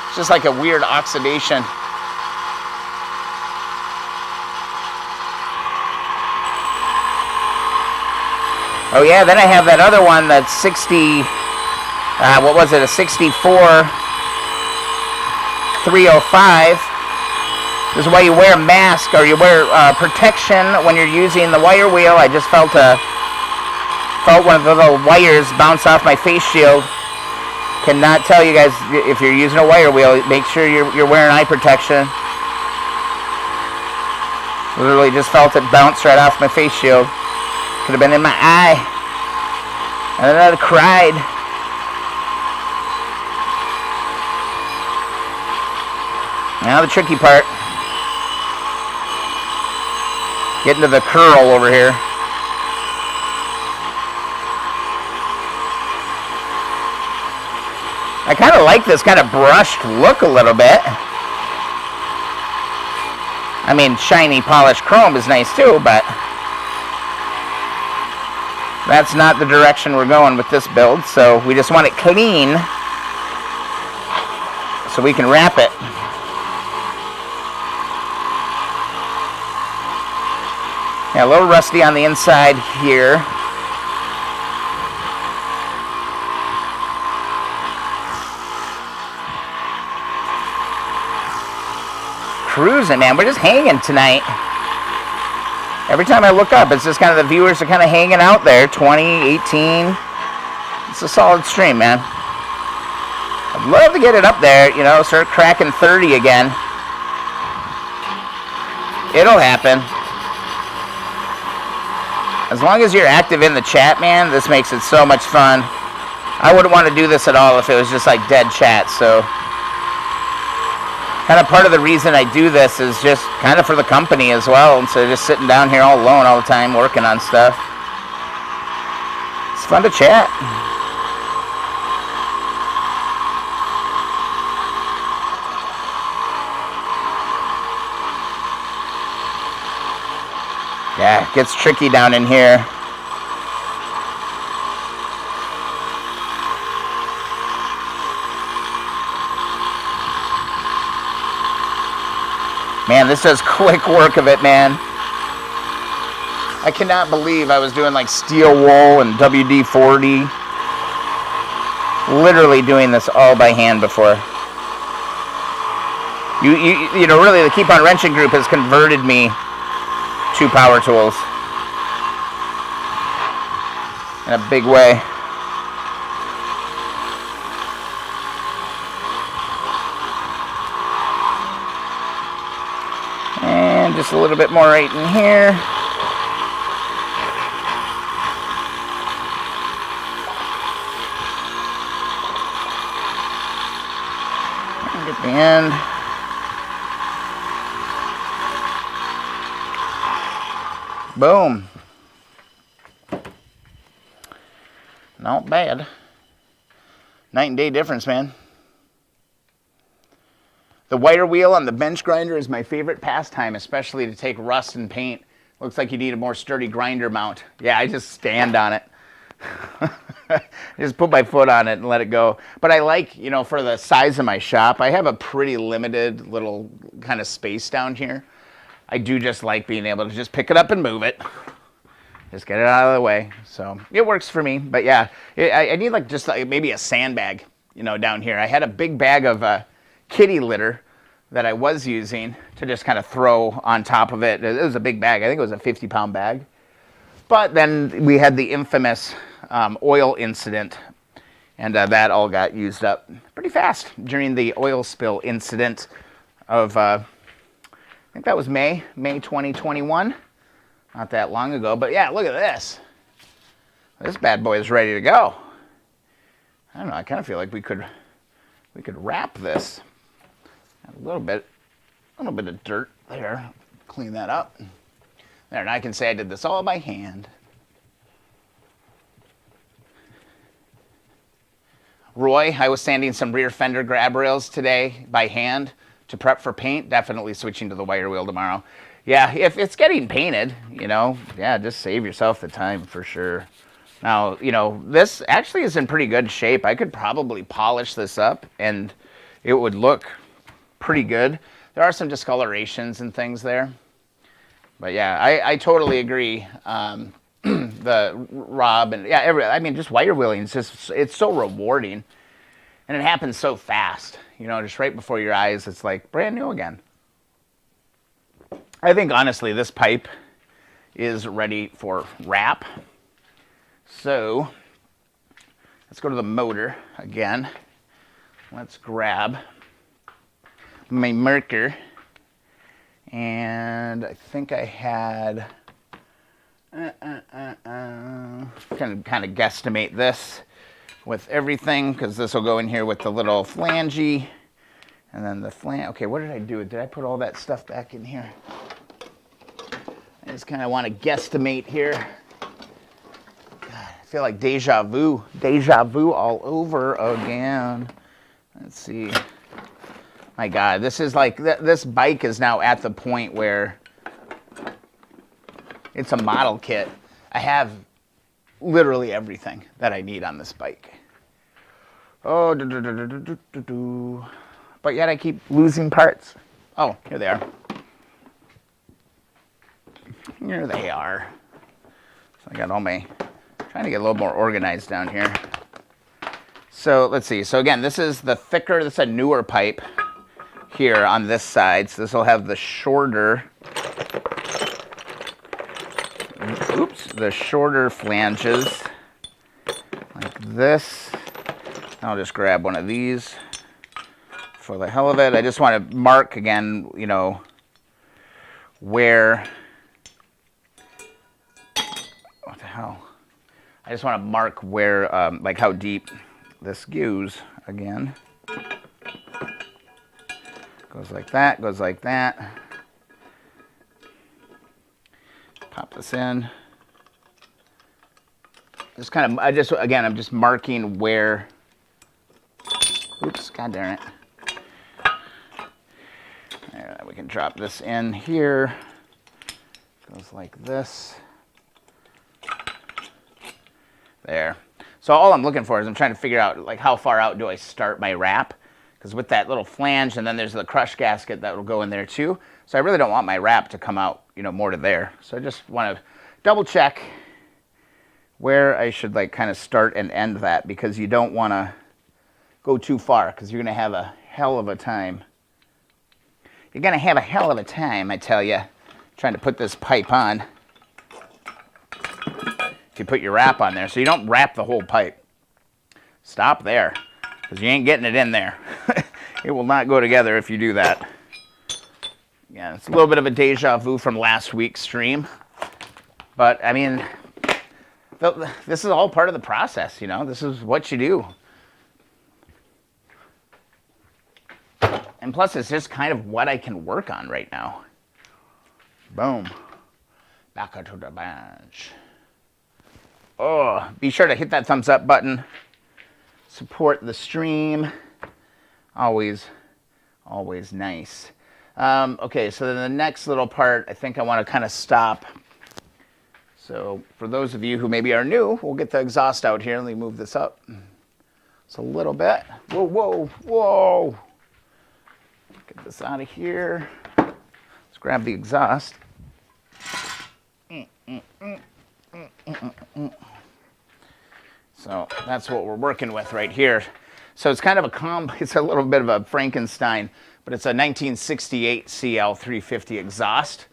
It's just like a weird oxidation. Oh yeah, then I have that other one that's 60, what was it, a 64 305. This is why you wear a mask or you wear protection when you're using the wire wheel. I just felt one of the little wires bounce off my face shield. Cannot tell you guys, if you're using a wire wheel, make sure you're wearing eye protection. Literally just felt it bounce right off my face shield. Could have been in my eye. And then I'd have cried. Now the tricky part. Getting to the curl over here. I kind of like this kind of brushed look a little bit. I mean, shiny polished chrome is nice too, but that's not the direction we're going with this build. So we just want it clean so we can wrap it. Yeah, a little rusty on the inside here. Cruising, man. We're just hanging tonight. Every time I look up, it's just kind of the viewers are kind of hanging out there. 20, 18. It's a solid stream, man. I'd love to get it up there, you know, start cracking 30 again. It'll happen. As long as you're active in the chat, man, this makes it so much fun. I wouldn't want to do this at all if it was just like dead chat, so kind of part of the reason I do this is just kind of for the company as well, instead of just sitting down here all alone all the time working on stuff. It's fun to chat. Yeah, it gets tricky down in here. Man, this does quick work of it, man. I cannot believe I was doing like steel wool and WD-40. Literally doing this all by hand before. You know, really the Keep On Wrenching group has converted me to power tools in a big way. And just a little bit more right in here. And at the end. Boom. Not bad. Night and day difference, man. The wire wheel on the bench grinder is my favorite pastime, especially to take rust and paint. Looks like you need a more sturdy grinder mount. Yeah, I just stand on it. Just put my foot on it and let it go. But I like, you know, for the size of my shop, I have a pretty limited little kind of space down here. I do just like being able to just pick it up and move it. Just get it out of the way. So it works for me. But yeah, I need like just like maybe a sandbag, you know, down here. I had a big bag of kitty litter that I was using to just kind of throw on top of it. It was a big bag. I think it was a 50-pound bag. But then we had the infamous oil incident, and that all got used up pretty fast during the oil spill incident of, I think that was May 2021. Not that long ago. But yeah, look at this. This bad boy is ready to go. I don't know. I kind of feel like we could wrap this. A little bit of dirt there. Clean that up. There, and I can say I did this all by hand. Roy, I was sanding some rear fender grab rails today by hand to prep for paint. Definitely switching to the wire wheel tomorrow. Yeah, if it's getting painted, you know, yeah, just save yourself the time for sure. Now, you know, this actually is in pretty good shape. I could probably polish this up and it would look pretty good. There are some discolorations and things there. But yeah, I totally agree. The Rob and yeah, I mean, just wire wheeling, it's so rewarding. And it happens so fast. You know, just right before your eyes, it's like brand new again. I think honestly this pipe is ready for wrap. So let's go to the motor again. Let's grab my marker, and I think I had kind of guesstimate this with everything, because this will go in here with the little flangey, and then the flange. Okay, what did I do? Did I put all that stuff back in here? I just kind of want to guesstimate here. God, I feel like deja vu all over again. Let's see. My God, this is like, this bike is now at the point where it's a model kit. I have literally everything that I need on this bike. Oh, but yet I keep losing parts. Oh, here they are. Here they are. So I got all my, trying to get a little more organized down here. So let's see. So again, this is the thicker, this is a newer pipe here on this side. So this will have the shorter, the shorter flanges like this. I'll just grab one of these for the hell of it. I just want to mark again, you know, where, what the hell? I just want to mark where, like how deep this goes again. Goes like that, goes like that. Pop this in. Just kind of, I'm just marking where, oops, god darn it. There, we can drop this in here. Goes like this. There. So all I'm looking for is I'm trying to figure out, like, how far out do I start my wrap? Because with that little flange, and then there's the crush gasket that will go in there too. So I really don't want my wrap to come out, you know, more to there. So I just want to double check where I should, like, kind of start and end that, because you don't want to go too far, because you're going to have a hell of a time. You're going to have a hell of a time, I tell you, trying to put this pipe on. If you put your wrap on there, so you don't wrap the whole pipe. Stop there, because you ain't getting it in there. It will not go together if you do that. Yeah, it's a little bit of a deja vu from last week's stream. But, I mean, this is all part of the process, you know? This is what you do. And plus, it's just kind of what I can work on right now. Boom. Back to the bench. Oh, be sure to hit that thumbs up button. Support the stream. Always, always nice. Okay, so then the next little part, I think I want to kind of stop. So for those of you who maybe are new, we'll get the exhaust out here. Let me move this up. It's a little bit. Whoa, whoa, whoa. Get this out of here. Let's grab the exhaust. So that's what we're working with right here. So it's kind of it's a little bit of a Frankenstein, but it's a 1968 CL350 exhaust.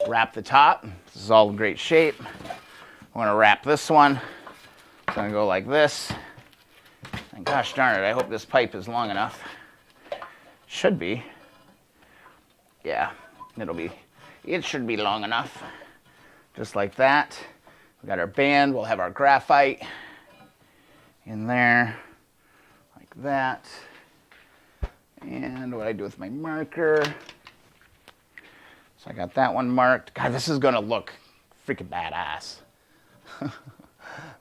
Wrap the top. This is all in great shape. I want to wrap this one. It's going to go like this. And gosh darn it, I hope this pipe is long enough. Should be. Yeah, it should be long enough. Just like that. We got our band, we'll have our graphite in there, like that. And what do I do with my marker? So I got that one marked. God, this is gonna look freaking badass.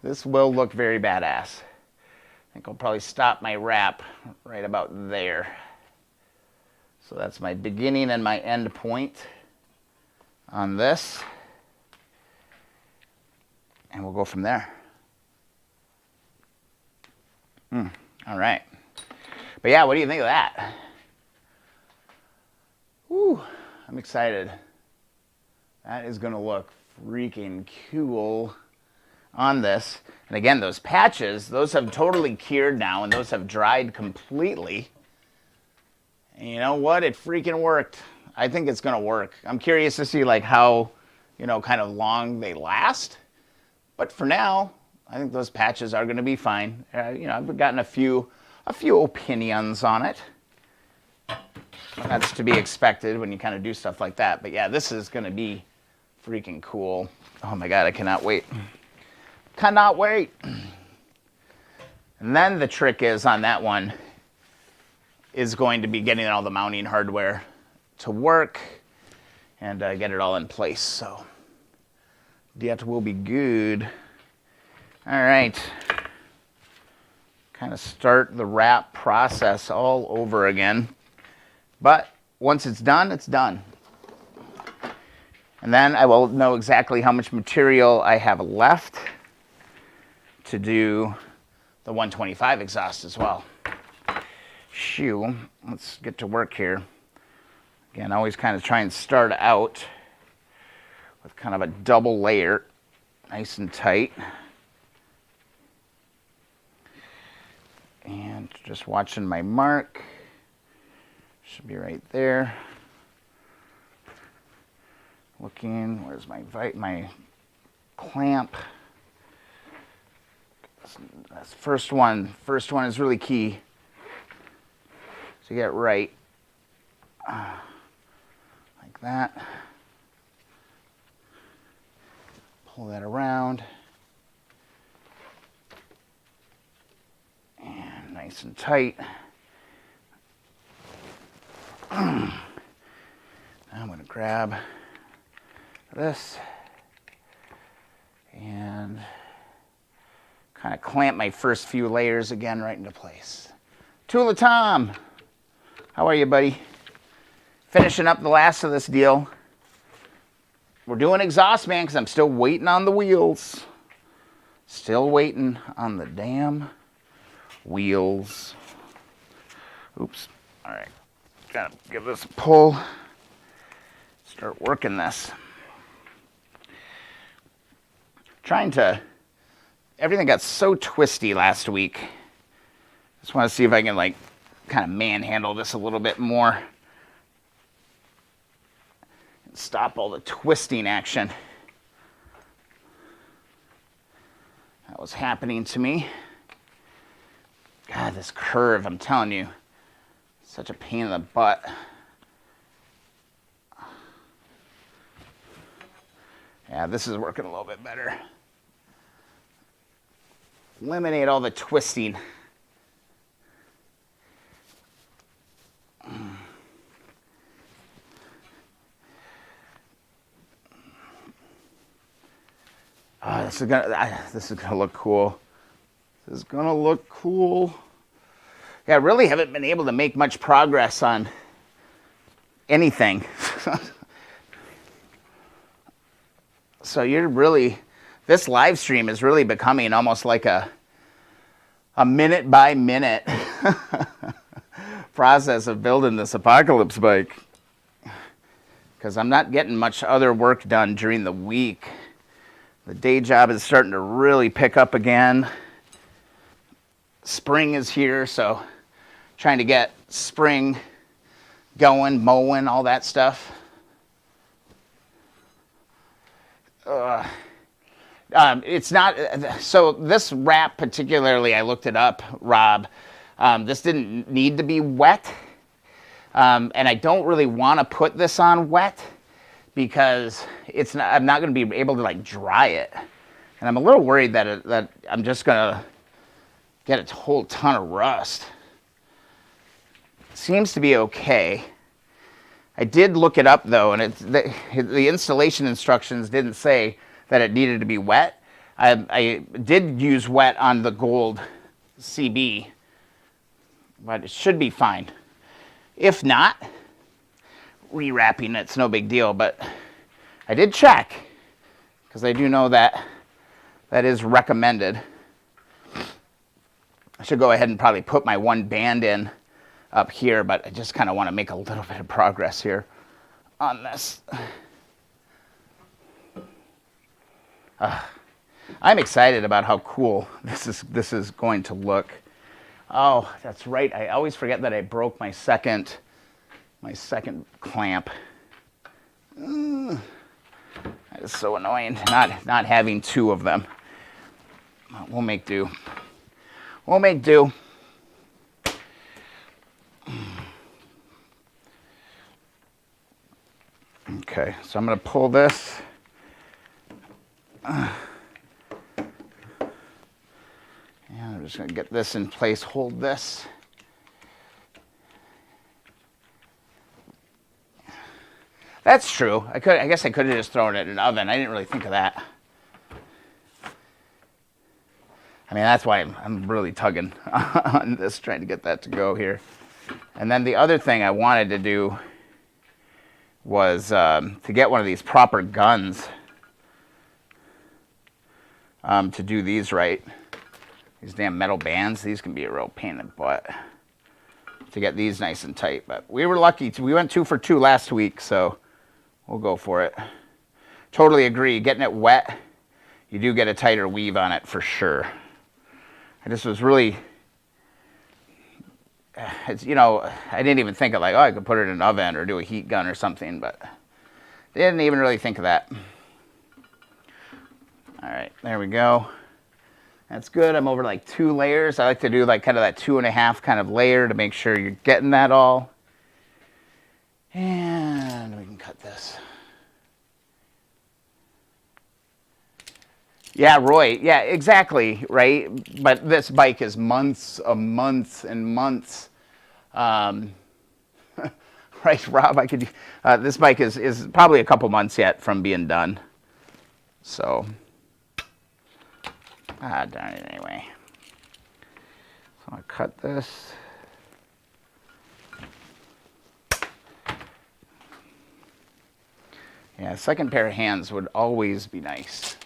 This will look very badass. I think I'll probably stop my wrap right about there. So that's my beginning and my end point on this. And we'll go from there. All right. But yeah, what do you think of that? Whew, I'm excited. That is going to look freaking cool on this. And again, those patches, those have totally cured now, and those have dried completely. And you know what? It freaking worked. I think it's going to work. I'm curious to see like how, kind of long they last. But for now, I think those patches are going to be fine. I've gotten a few opinions on it. That's to be expected when you kind of do stuff like that. But yeah, this is going to be freaking cool. Oh my God, I cannot wait. Cannot wait. And then the trick is on that one is going to be getting all the mounting hardware to work and get it all in place. So that will be good. All right. Kind of start the wrap process all over again. But once it's done, it's done. And then I will know exactly how much material I have left to do the 125 exhaust as well. Shoo, let's get to work here. Again, I always kind of try and start out with kind of a double layer, nice and tight. And just watching my mark. Should be right there. Looking, where's my clamp? That's first one. First one is really key to get right. Like that. Pull that around. And nice and tight. I'm going to grab this and kind of clamp my first few layers again right into place. Tula Tom, how are you, buddy? Finishing up the last of this deal. We're doing exhaust, man, because I'm still waiting on the wheels. Still waiting on the damn wheels. Oops. All right. Gotta give this a pull. Start working this. Everything got so twisty last week. Just want to see if I can like kind of manhandle this a little bit more. And stop all the twisting action that was happening to me. God, this curve, I'm telling you, such a pain in the butt. Yeah, this is working a little bit better. Eliminate all the twisting. Oh, this is gonna look cool. This is gonna look cool. Yeah, I really haven't been able to make much progress on anything. So this live stream is really becoming almost like a minute by minute process of building this apocalypse bike. Because I'm not getting much other work done during the week. The day job is starting to really pick up again. Spring is here, so trying to get spring going, mowing, all that stuff. It's not, so this wrap particularly, I looked it up, Rob. This didn't need to be wet. And I don't really want to put this on wet because I'm not going to be able to like dry it. And I'm a little worried that I'm just going to get a whole ton of rust. Seems to be okay. I did look it up though, and the installation instructions didn't say that it needed to be wet. I did use wet on the Gold CB, but it should be fine. If not, rewrapping it's no big deal, but I did check because I do know that is recommended. I should go ahead and probably put my one band in up here, but I just kind of want to make a little bit of progress here on this. I'm excited about how cool this is going to look. Oh, that's right. I always forget that I broke my second my second clamp. That is so annoying, not having two of them. We'll make do. We'll make do. Okay, so I'm going to pull this. And I'm just going to get this in place, hold this. That's true. I guess I could have just thrown it in an oven. I didn't really think of that. I mean, that's why I'm really tugging on this, trying to get that to go here. And then the other thing I wanted to do was to get one of these proper guns to do these right. These damn metal bands, these can be a real pain in the butt to get these nice and tight. But we were lucky. We went 2 for 2 last week, so we'll go for it. Totally agree. Getting it wet, you do get a tighter weave on it for sure. I just was really, it's, you know, I didn't even think of like, oh, I could put it in an oven or do a heat gun or something, but didn't even really think of that. All right, there we go. That's good. I'm over like 2 layers. I like to do like kind of that 2.5 kind of layer to make sure you're getting that all. And we can cut this. Yeah, Roy. Yeah, exactly, right? But this bike is months and months. Right, Rob? This bike is probably a couple months yet from being done. So, darn it anyway. So I'll cut this. Yeah, a second pair of hands would always be nice.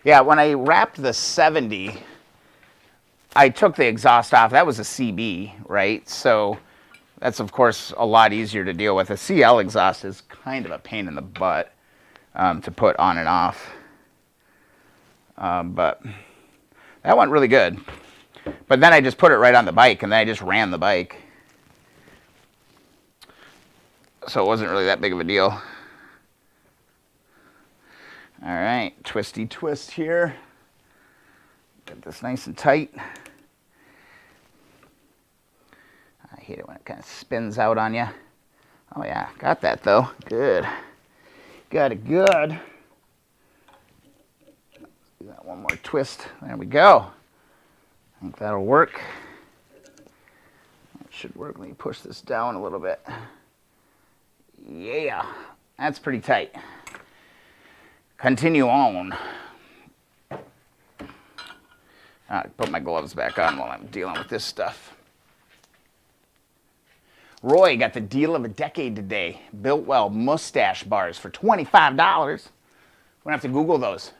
Yeah, when I wrapped the 70, I took the exhaust off. That was a CB, right? So that's, of course, a lot easier to deal with. A CL exhaust is kind of a pain in the butt to put on and off. But that went really good. But then I just put it right on the bike, and then I just ran the bike. So it wasn't really that big of a deal. All right, twisty twist here. Get this nice and tight. I hate it when it kind of spins out on you. Oh yeah, got that though. Good. Got it good. Do that one more twist. There we go. I think that'll work. That should work. Let me push this down a little bit. Yeah, that's pretty tight. Continue on. Put my gloves back on while I'm dealing with this stuff. Roy got the deal of a decade today. Biltwell mustache bars for $25. We're gonna have to Google those.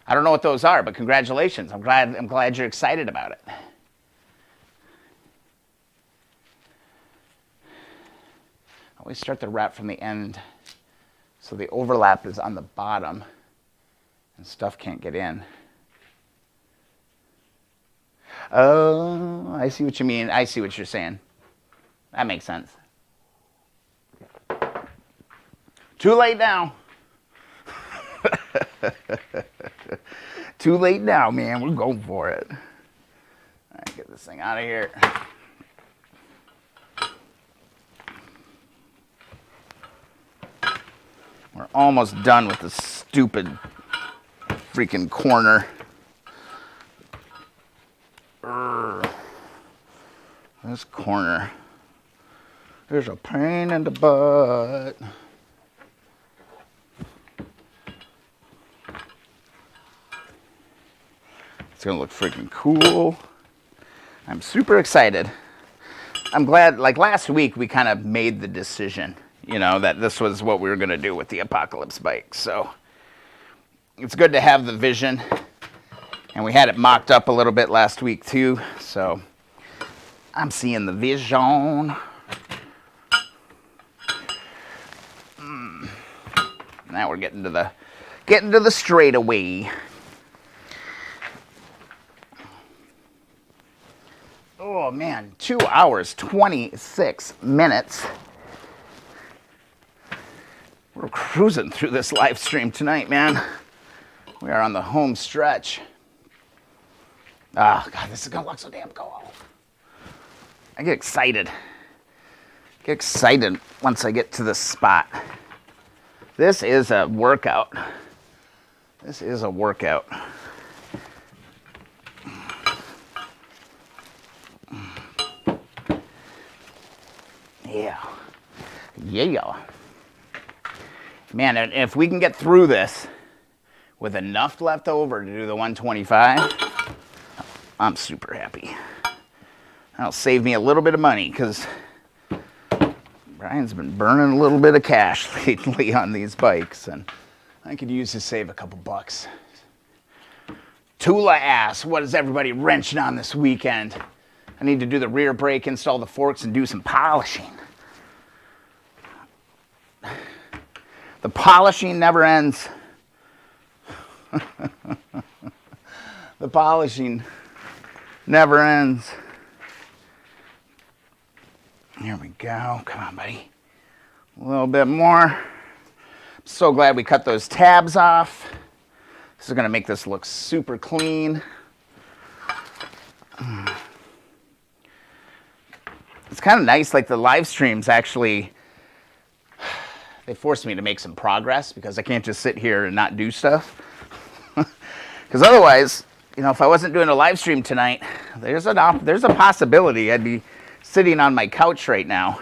I don't know what those are, but congratulations. I'm glad you're excited about it. I always start the wrap from the end, so the overlap is on the bottom and stuff can't get in. Oh, I see what you mean. I see what you're saying. That makes sense. Too late now. Too late now, man. We're going for it. All right, get this thing out of here. We're almost done with this stupid freaking corner. This corner. There's a pain in the butt. It's gonna look freaking cool. I'm super excited. I'm glad, like last week, we kind of made the decision, you know, that this was what we were gonna do with the Apocalypse bike. So it's good to have the vision. And we had it mocked up a little bit last week too. So I'm seeing the vision. Now we're getting to the straightaway. Oh man, 2 hours, 26 minutes. We're cruising through this live stream tonight, man. We are on the home stretch. Oh, God, this is going to look so damn cool. I get excited. Get excited once I get to this spot. This is a workout. This is a workout. Yeah. Yeah. Man, and if we can get through this with enough left over to do the 125, I'm super happy. That'll save me a little bit of money because Brian's been burning a little bit of cash lately on these bikes, and I could use to save a couple bucks. Tula asks, what is everybody wrenching on this weekend? I need to do the rear brake, install the forks, and do some polishing. The polishing never ends. The polishing never ends. Here we go. Come on, buddy. A little bit more. I'm so glad we cut those tabs off. This is going to make this look super clean. It's kind of nice, like the live streams actually, they forced me to make some progress because I can't just sit here and not do stuff. Because otherwise, you know, if I wasn't doing a live stream tonight, there's a possibility I'd be sitting on my couch right now,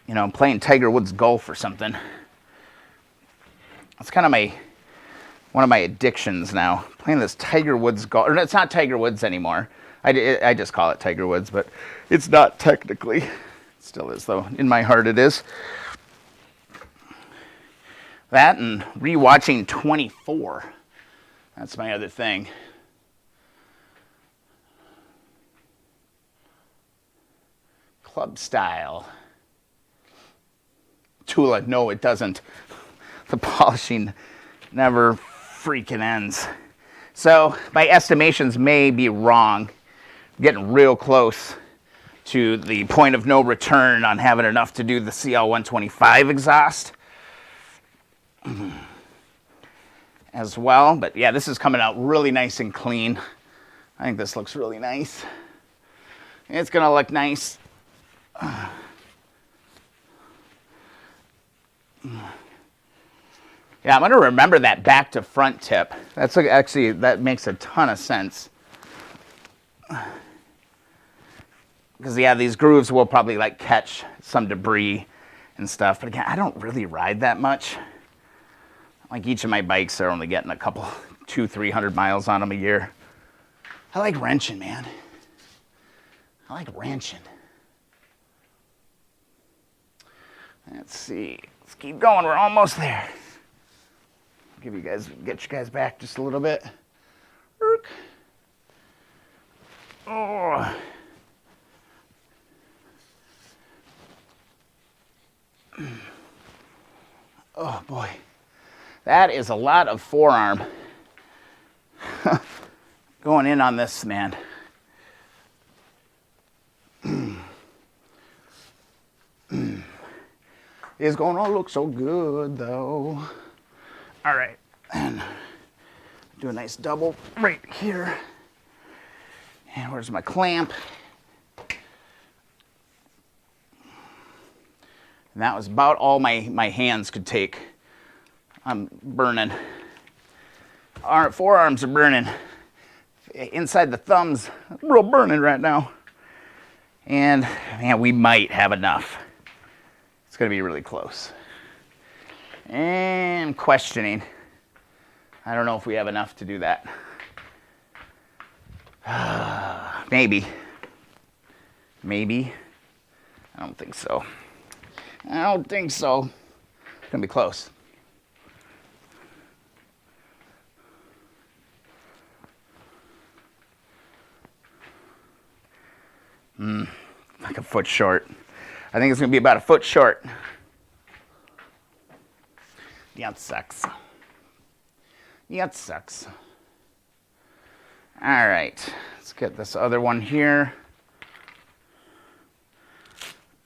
you know, playing Tiger Woods golf or something. It's kind of one of my addictions now, playing this Tiger Woods golf. Or it's not Tiger Woods anymore. I just call it Tiger Woods, but it's not technically. It still is, though. In my heart, it is. That and rewatching 24. That's my other thing. Club style. Tula, no, it doesn't. The polishing never freaking ends. So my estimations may be wrong. I'm getting real close to the point of no return on having enough to do the CL125 exhaust as well. But yeah, this is coming out really nice and clean. I think this looks really nice. It's gonna look nice. Yeah, I'm going to remember that back to front tip. That's actually, that makes a ton of sense. Because, yeah, these grooves will probably, like, catch some debris and stuff. But, again, I don't really ride that much. Like, each of my bikes are only getting a couple, 200-300 miles on them a year. I like wrenching, man. I like wrenching. Let's see. Let's keep going. We're almost there. Get you guys back just a little bit. Oh. Oh boy. That is a lot of forearm going in on this, man. It's gonna look so good though. All right, and do a nice double right here. And where's my clamp? And that was about all my hands could take. I'm burning. Our forearms are burning. Inside the thumbs, real burning right now. And man, we might have enough. It's gonna be really close. And questioning. I don't know if we have enough to do that. Maybe. Maybe. I don't think so. I don't think so. It's gonna be close. Like a foot short. I think it's gonna be about a foot short. Yeah, it sucks. Yeah, it sucks. All right, let's get this other one here.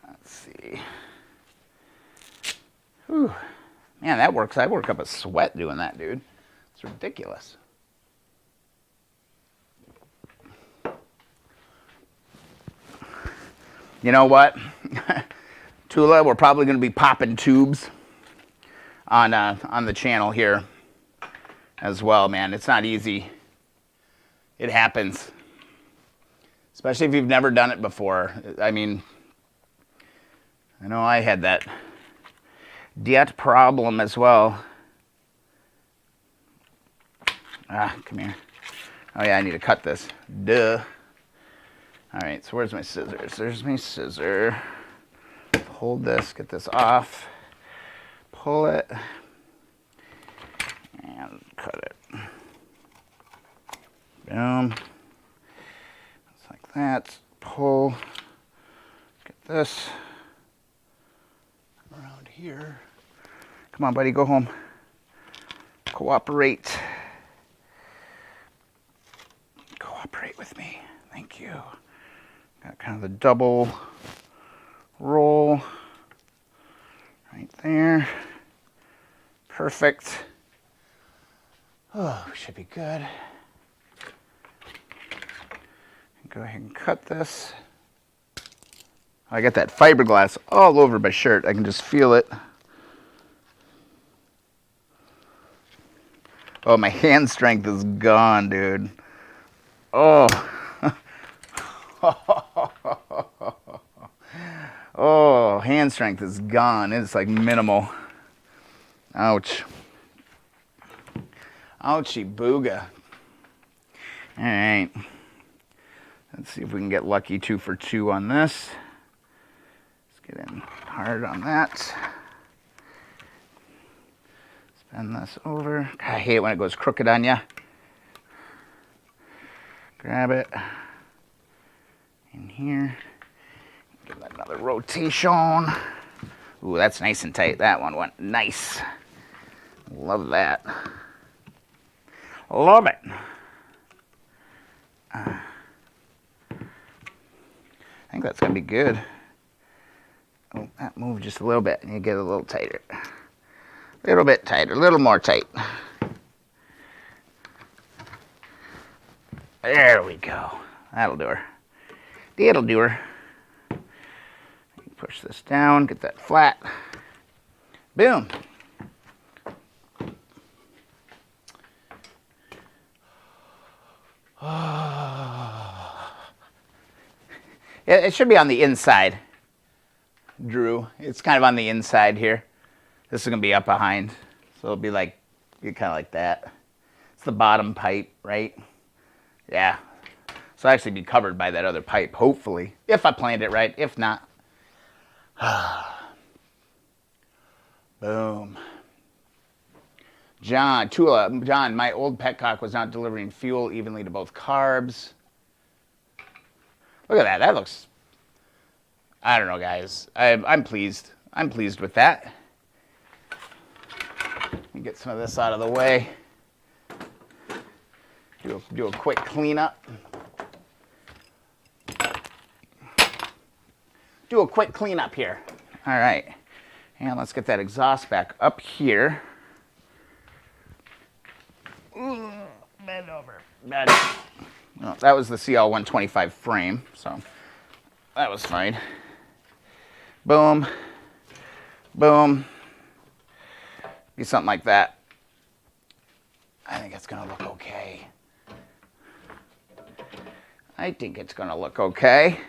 Let's see. Whew. Man, that works. I work up a sweat doing that, dude. It's ridiculous. You know what? Tula, we're probably going to be popping tubes on the channel here as well, man. It's not easy. It happens. Especially if you've never done it before. I mean, I know I had that problem as well. Come here. Oh yeah, I need to cut this. Duh. All right, so where's my scissors? There's my scissor. Hold this, get this off. Pull it. And cut it. Boom. Just like that. Pull. Get this. Around here. Come on, buddy, go home. Cooperate. Cooperate with me. Thank you. Got kind of the double roll right there. Perfect. Oh, should be good. Go ahead and cut this. I got that fiberglass all over my shirt. I can just feel it. Oh, my hand strength is gone, dude. Oh. Oh, hand strength is gone. It's like minimal. Ouch. Ouchie booga. All right. Let's see if we can get lucky 2 for 2 on this. Let's get in hard on that. Spin this over. I hate it when it goes crooked on you. Grab it. In here. Give that another rotation. Ooh, that's nice and tight. That one went nice. Love that. Love it. I think that's gonna be good. Oh, that moved just a little bit. You get a little tighter. A little bit tighter, a little more tight. There we go. That'll do her. That'll do her. Push this down, get that flat. Boom. It should be on the inside, Drew. It's kind of on the inside here. This is going to be up behind. So it'll be kind of like that. It's the bottom pipe, right? Yeah. So it'll actually be covered by that other pipe, hopefully. If I planned it right. If not. Boom. John, my old petcock was not delivering fuel evenly to both carbs. Look at that. That looks, I don't know, guys. I'm pleased. I'm pleased with that. Let me get some of this out of the way. Do a quick cleanup. Do a quick cleanup here. All right. And let's get that exhaust back up here. Ooh, bend over. Bend. Well, that was the CL125 frame, so that was fine. Boom. Boom. Be something like that. I think it's gonna look okay. I think it's gonna look okay.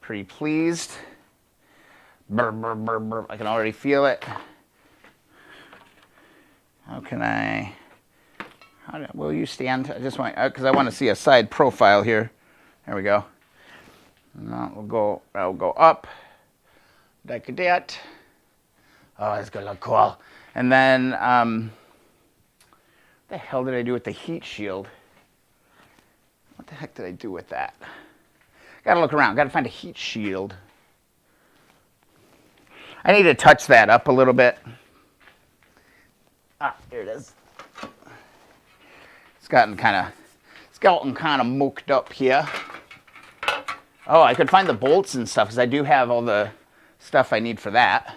Pretty pleased. Brr, brr, brr, brr. I can already feel it. How can I? Will you stand? I just want, because I want to see a side profile here. There we go. Now I'll go up. Like that. Oh, it's gonna look cool. And then, what the hell did I do with the heat shield? What the heck did I do with that? Gotta look around. Gotta find a heat shield. I need to touch that up a little bit. Ah, here it is. It's gotten kind skeleton kind of mooked up here. Oh, I could find the bolts and stuff because I do have all the stuff I need for that.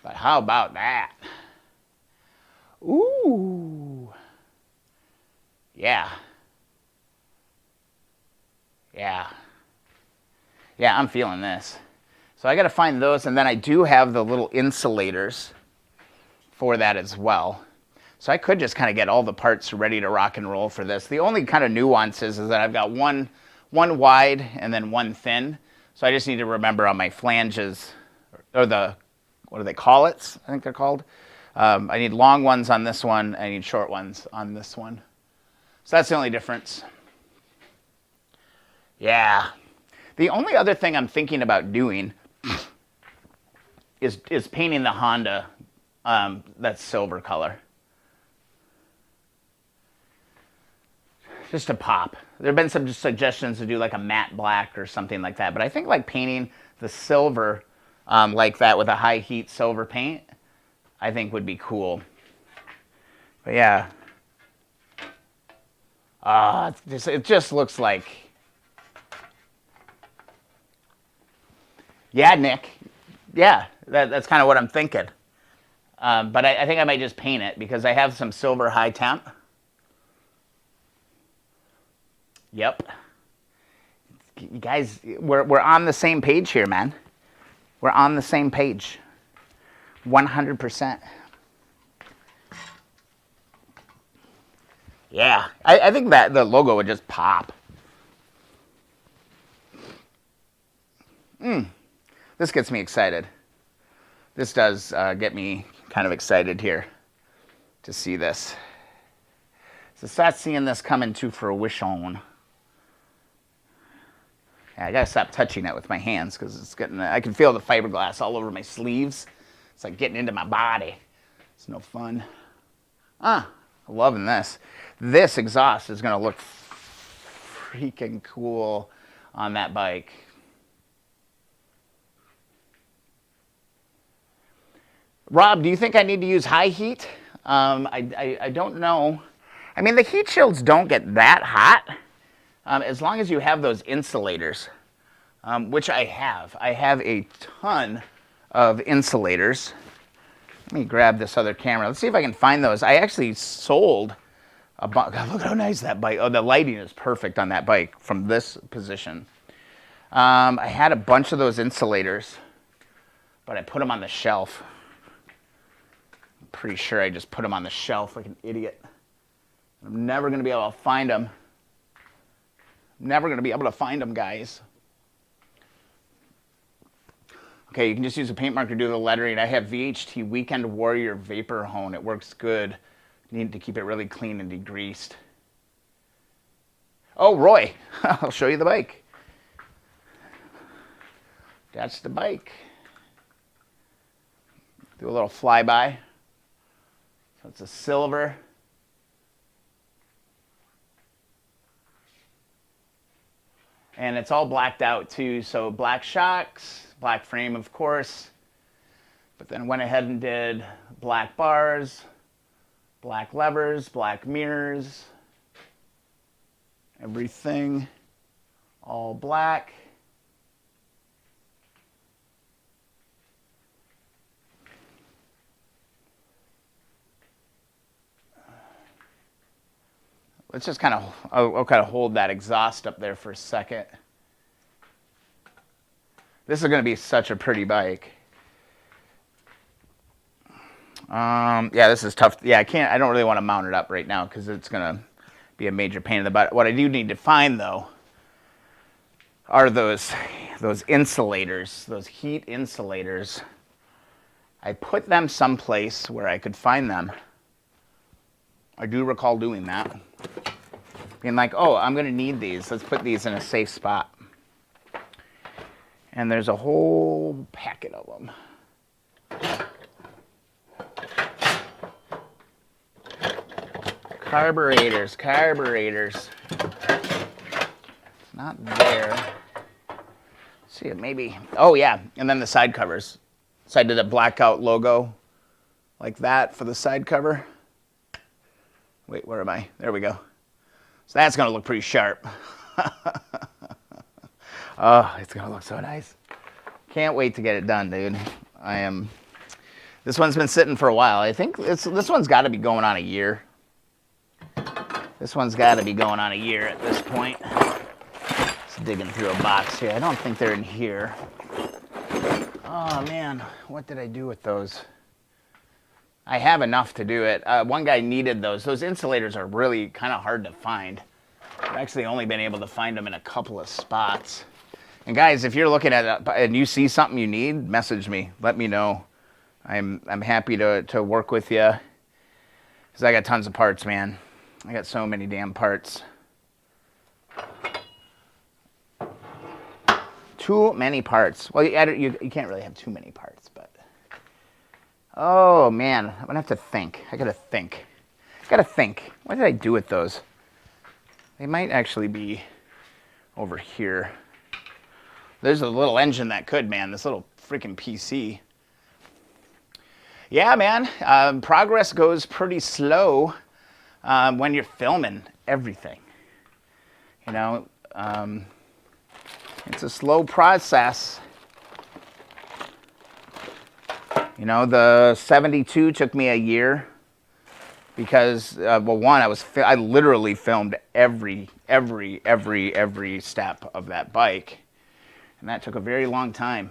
But how about that? Ooh. Yeah. Yeah. Yeah, I'm feeling this. So I got to find those, and then I do have the little insulators for that as well. So I could just kind of get all the parts ready to rock and roll for this. The only kind of nuance is that I've got one wide and then one thin. So I just need to remember on my flanges, or the, what do they call it? I think they're called. I need long ones on this one. I need short ones on this one. So that's the only difference. Yeah. The only other thing I'm thinking about doing is painting the Honda that silver color. Just to pop. There have been some suggestions to do like a matte black or something like that, but I think like painting the silver like that with a high heat silver paint, I think would be cool. But yeah. It just looks like... Yeah, Nick. Yeah, that's kind of what I'm thinking. But I think I might just paint it because I have some silver high temp. Yep. You guys, we're on the same page here, man. We're on the same page. 100%. Yeah, I think that the logo would just pop. This gets me excited. This does get me kind of excited here to see this. So start seeing this coming to fruition. Yeah, I gotta stop touching it with my hands because it's getting. I can feel the fiberglass all over my sleeves. It's like getting into my body. It's no fun. Loving this. This exhaust is gonna look freaking cool on that bike. Rob, do you think I need to use high heat? I don't know. I mean, the heat shields don't get that hot as long as you have those insulators, which I have. I have a ton of insulators. Let me grab this other camera. Let's see if I can find those. I actually sold a bunch. God, look how nice that bike. Oh, the lighting is perfect on that bike from this position. I had a bunch of those insulators, but I put them on the shelf. I'm pretty sure I just put them on the shelf like an idiot. I'm never going to be able to find them. Never going to be able to find them, guys. Okay, you can just use a paint marker to do the lettering. I have VHT Weekend Warrior Vapor Hone. It works good. Need to keep it really clean and degreased. Oh, Roy, I'll show you the bike. That's the bike. Do a little flyby. So it's a silver. And it's all blacked out too, so black shocks, black frame of course, but then went ahead and did black bars, black levers, black mirrors, everything all black. Let's just kind of, I'll kind of hold that exhaust up there for a second. This is going to be such a pretty bike. Yeah, this is tough. Yeah, I don't really want to mount it up right now because it's going to be a major pain in the butt. What I do need to find though are those insulators, those heat insulators. I put them someplace where I could find them. I do recall doing that. Being like, oh, I'm going to need these. Let's put these in a safe spot. And there's a whole packet of them. Carburetors. It's not there. Let's see it maybe. Oh, yeah. And then the side covers. So I did a blackout logo like that for the side cover. Wait, where am I? There we go. So that's going to look pretty sharp. Oh, it's going to look so nice. Can't wait to get it done, dude. This one's been sitting for a while. I think this one's got to be going on a year. This one's got to be going on a year at this point. Just digging through a box here. I don't think they're in here. Oh, man. What did I do with those? I have enough to do it. One guy needed those. Those insulators are really kind of hard to find. I've actually only been able to find them in a couple of spots. And guys, if you're looking at it and you see something you need, message me. Let me know. I'm happy to work with you. Because I got tons of parts, man. I got so many damn parts. Too many parts. Well, you can't really have too many parts, but... Oh, man. I'm going to have to think. I got to think. What did I do with those? They might actually be over here. There's a little engine that could, man. This little freaking PC. Yeah, man. Progress goes pretty slow when you're filming everything. You know, it's a slow process. You know, the 72 took me a year because, well, one, I literally filmed every step of that bike, and that took a very long time.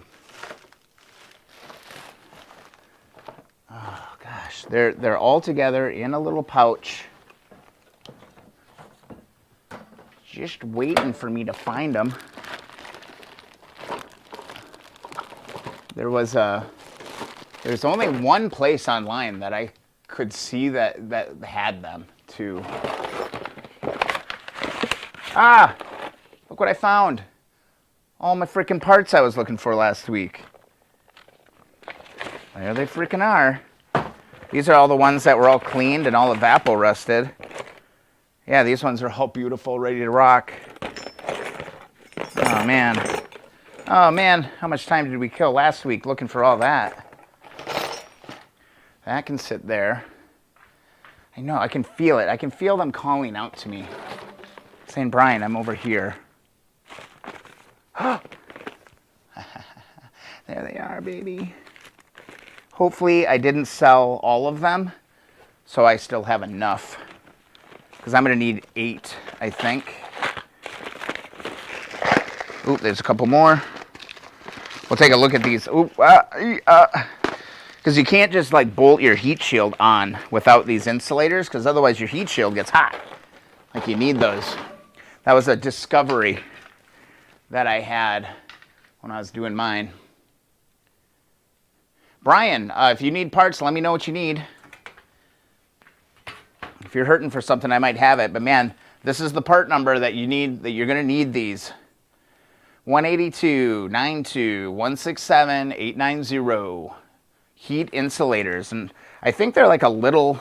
Oh gosh, they're all together in a little pouch, just waiting for me to find them. There's only one place online that I could see that had them too. Ah, look what I found. All my freaking parts I was looking for last week. There they freaking are. These are all the ones that were all cleaned and all evapor rusted. Yeah, these ones are all beautiful, ready to rock. Oh man. Oh man, how much time did we kill last week looking for all that? That can sit there. I know, I can feel it. I can feel them calling out to me. Saying, Brian, I'm over here. There they are, baby. Hopefully I didn't sell all of them, so I still have enough. Because I'm going to need 8, I think. Oop, there's a couple more. We'll take a look at these. Oop, because you can't just like bolt your heat shield on without these insulators, because otherwise your heat shield gets hot. Like, you need those. That was a discovery that I had when I was doing mine. Brian, if you need parts, let me know what you need. If you're hurting for something, I might have it. But man, this is the part number that you need, that you're going to need these. 182-92-167-890. Heat insulators. And I think they're like a little,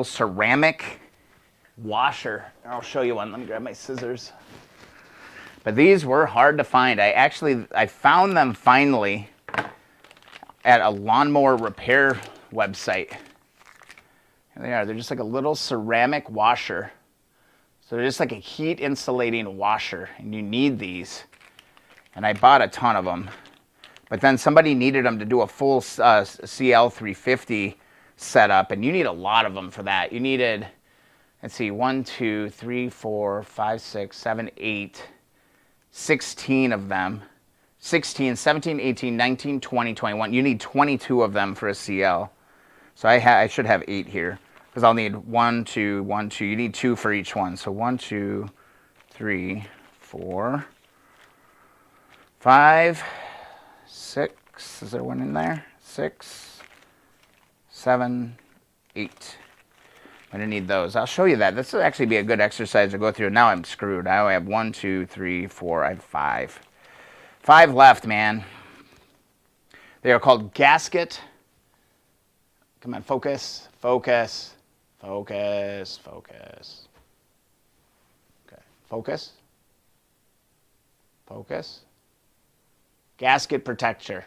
ceramic washer. I'll show you one. Let me grab my scissors. But these were hard to find. I found them finally at a lawnmower repair website. Here they are. They're just like a little ceramic washer. So they're just like a heat insulating washer, and you need these. And I bought a ton of them. But then somebody needed them to do a full CL350 setup, and you need a lot of them for that. You needed, let's see, 1, 2, 3, 4, 5, 6, 7, 8, 16 of them. 16, 17, 18, 19, 20, 21. You need 22 of them for a CL. So I should have 8 here, because I'll need 1, 2, 1, 2. You need 2 for each one. So 1, 2, 3, 4, 5, 6. Is there one in there? 6, 7, 8. I'm going to need those. I'll show you that. This will actually be a good exercise to go through. Now I'm screwed. Now I have 1, 2, 3, 4. I have 5. 5 left, man. They are called gasket. Come on, focus, focus, focus, focus. Okay, focus, focus. Gasket protector.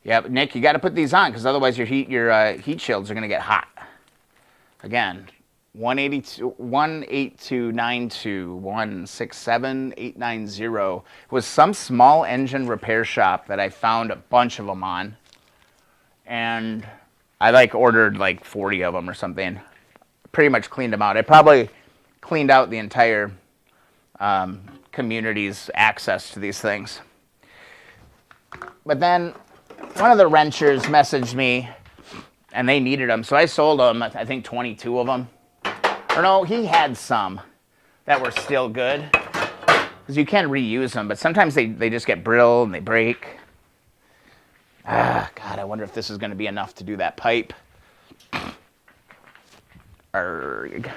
Yep, Nick, you got to put these on, because otherwise your heat shields are going to get hot. Again, 18292167890 was some small engine repair shop that I found a bunch of them on, and I like ordered like 40 of them or something. Pretty much cleaned them out. I probably cleaned out the entire community's access to these things. But then one of the wrenchers messaged me, and they needed them, so I sold them. I think 22 of them. Or no, he had some that were still good, because you can reuse them, but sometimes they just get brittle and they break. God, I wonder if this is going to be enough to do that pipe. Arrgh.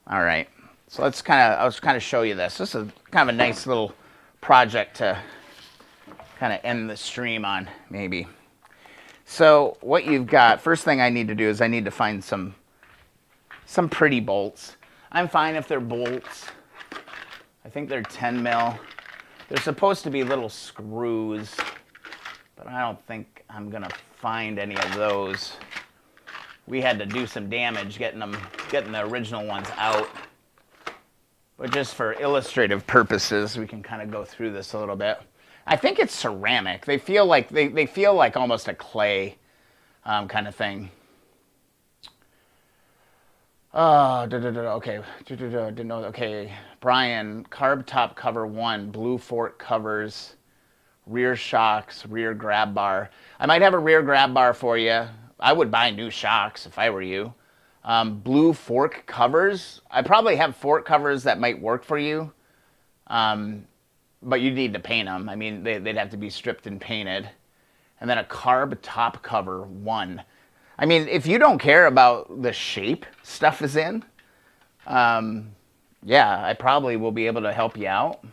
All right, so let's I was kind of show you this. This is kind of a nice little project to kind of end the stream on, maybe. So what you've got, first thing I need to do is I need to find some pretty bolts. I'm fine if they're bolts. I think they're 10 mil. They're supposed to be little screws, but I don't think I'm gonna find any of those. We had to do some damage getting the original ones out. But just for illustrative purposes, we can kind of go through this a little bit. I think it's ceramic. They feel like they feel like almost a clay kind of thing. Okay. Didn't know. Okay, Brian, carb top cover 1, blue fork covers, rear shocks, rear grab bar. I might have a rear grab bar for you. I would buy new shocks if I were you. Blue fork covers. I probably have fork covers that might work for you, but you need to paint them. I mean, they'd have to be stripped and painted. And then a carb top cover 1. I mean, if you don't care about the shape stuff is in, yeah, I probably will be able to help you out.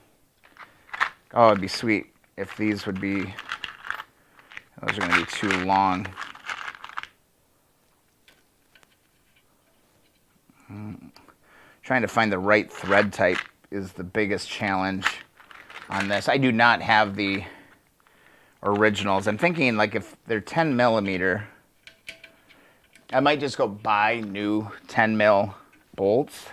Oh, it'd be sweet if these would be, those are going to be too long. Trying to find the right thread type is the biggest challenge on this. I do not have the originals. I'm thinking like if they're 10 millimeter, I might just go buy new 10 mil bolts.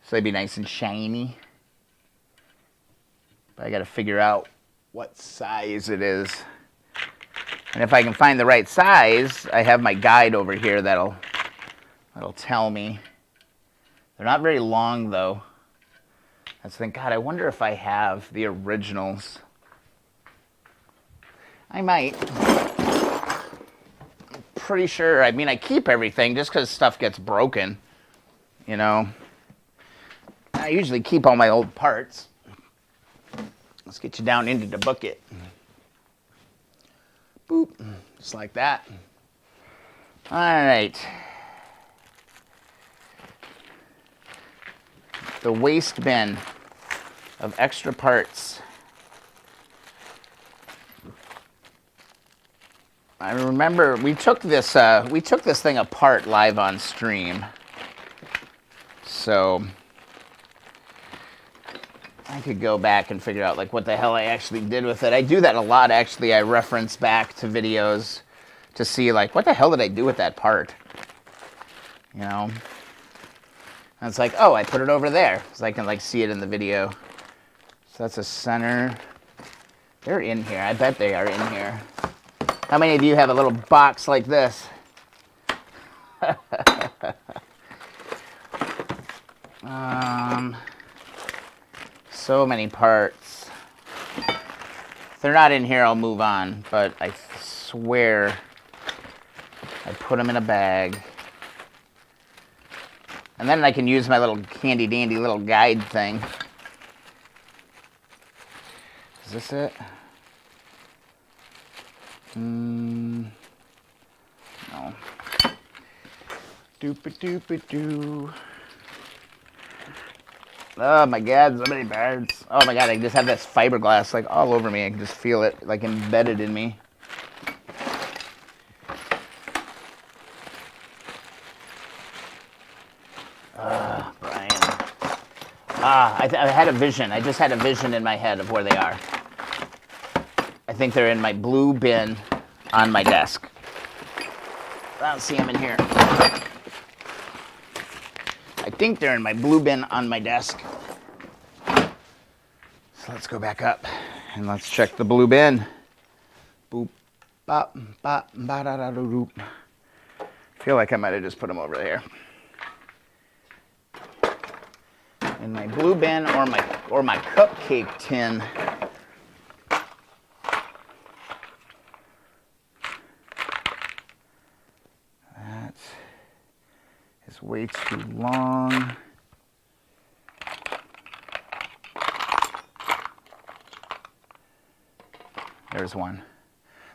So they'd be nice and shiny. But I got to figure out what size it is. And if I can find the right size, I have my guide over here that'll tell me. They're not very long though. I was thinking, God, I wonder if I have the originals. I might. I'm pretty sure. I mean, I keep everything just because stuff gets broken, you know. I usually keep all my old parts. Let's get you down into the bucket. Boop, just like that. All right. The waste bin of extra parts. I remember we took this thing apart live on stream. So I could go back and figure out like what the hell I actually did with it. I do that a lot actually. I reference back to videos to see like what the hell did I do with that part? You know? And it's like, oh, I put it over there. So I can like see it in the video. So that's a center. They're in here. I bet they are in here. How many of you have a little box like this? So many parts. If they're not in here, I'll move on. But I swear I put them in a bag. And then I can use my little handy dandy little guide thing. Is this it? No. Doop-a-doop-a-doo. Oh my God, so many birds. Oh my God, I just have this fiberglass like all over me. I can just feel it like embedded in me. Brian. I had a vision. I just had a vision in my head of where they are. I think they're in my blue bin on my desk. I don't see them in here. I think they're in my blue bin on my desk. So let's go back up and let's check the blue bin. Boop, bop, bop, ba da da doop. I feel like I might have just put them over there. In my blue bin or my cupcake tin. That is way too long. There's one.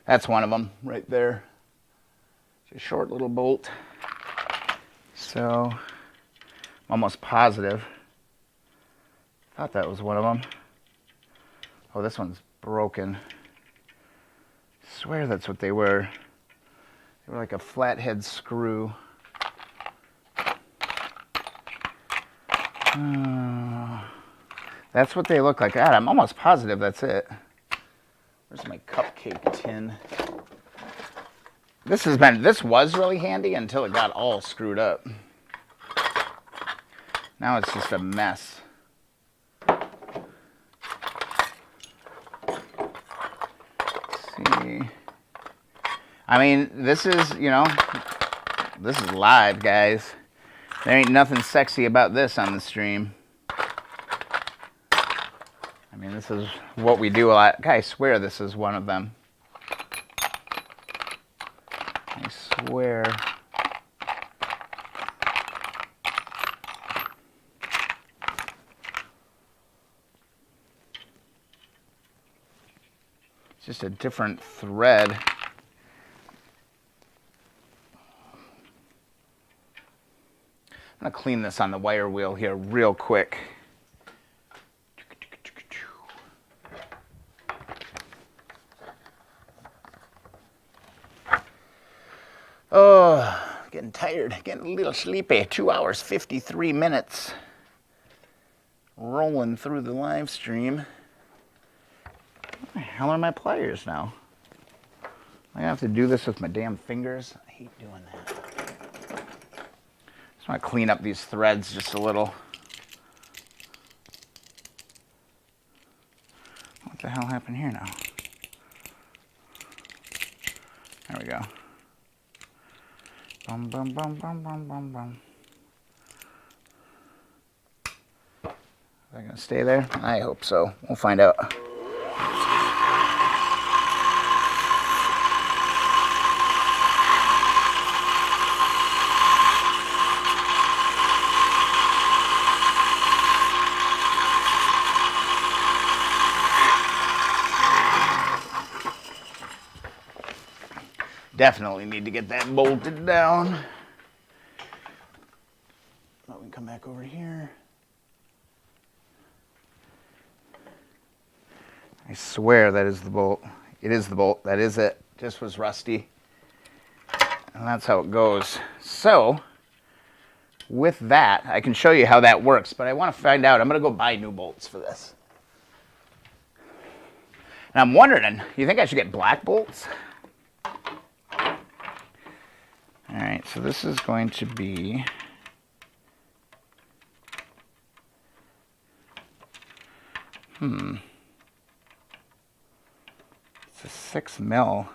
That's one of them right there. It's a short little bolt. So I'm almost positive. Thought that was one of them. Oh, this one's broken. I swear that's what they were. They were like a flathead screw. That's what they look like. God, I'm almost positive that's it. Where's my cupcake tin? This was really handy until it got all screwed up. Now it's just a mess. Let's see. I mean, this is, this is live, guys. There ain't nothing sexy about this on the stream. I mean, this is what we do a lot. I swear this is one of them. I swear. It's just a different thread. I'm going to clean this on the wire wheel here real quick. Oh, getting tired, getting a little sleepy. 2 hours, 53 minutes. Rolling through the live stream. Where the hell are my pliers now? I have to do this with my damn fingers. I hate doing that. Just want to clean up these threads just a little. What the hell happened here now? There we go. Bum, bum, bum, bum, bum, bum, bum. Is that going to stay there? I hope so. We'll find out. Definitely need to get that bolted down. Oh, we can come back over here. I swear that is the bolt. It is the bolt. That is it. Just was rusty. And that's how it goes. So, with that, I can show you how that works, but I want to find out. I'm going to go buy new bolts for this. And I'm wondering, you think I should get black bolts? All right, so this is going to be it's a 6 mil.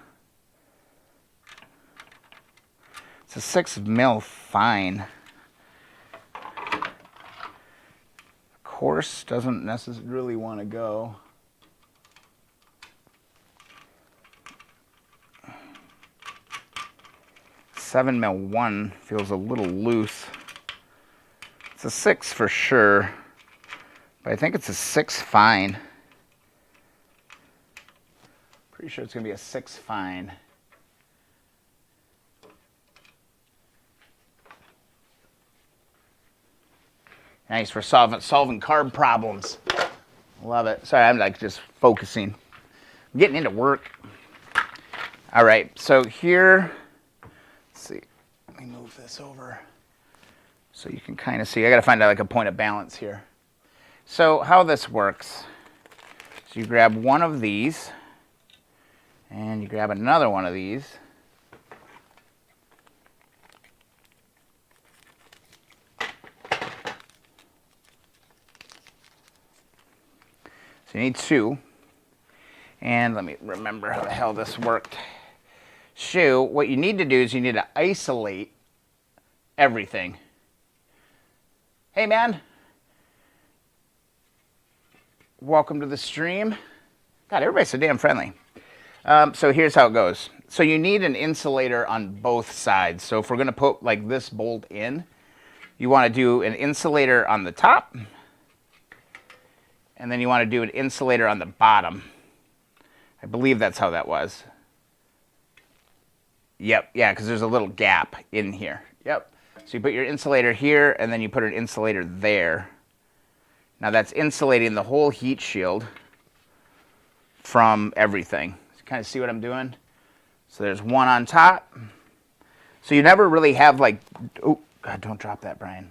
It's a 6 mil fine. Coarse doesn't necessarily want to go. 7 mil 1 feels a little loose. It's a 6 for sure, but I think it's a 6 fine. Pretty sure it's going to be a 6 fine. Nice for solving carb problems. Love it. Sorry, I'm like just focusing. I'm getting into work. All right, so here. See, let me move this over so you can kind of see. I got to find out like a point of balance here. So how this works, so you grab one of these and you grab another one of these So you need 2. And let me remember how the hell this worked. Shoe, what you need to do is you need to isolate everything. Hey, man. Welcome to the stream. God, everybody's so damn friendly. So here's how it goes. So you need an insulator on both sides. So if we're going to put like this bolt in, you want to do an insulator on the top, and then you want to do an insulator on the bottom. I believe that's how that was. Yep, yeah, because there's a little gap in here. Yep. So you put your insulator here, and then you put an insulator there. Now that's insulating the whole heat shield from everything. So kind of see what I'm doing? So there's one on top. So you never really have like, oh, God, don't drop that, Brian.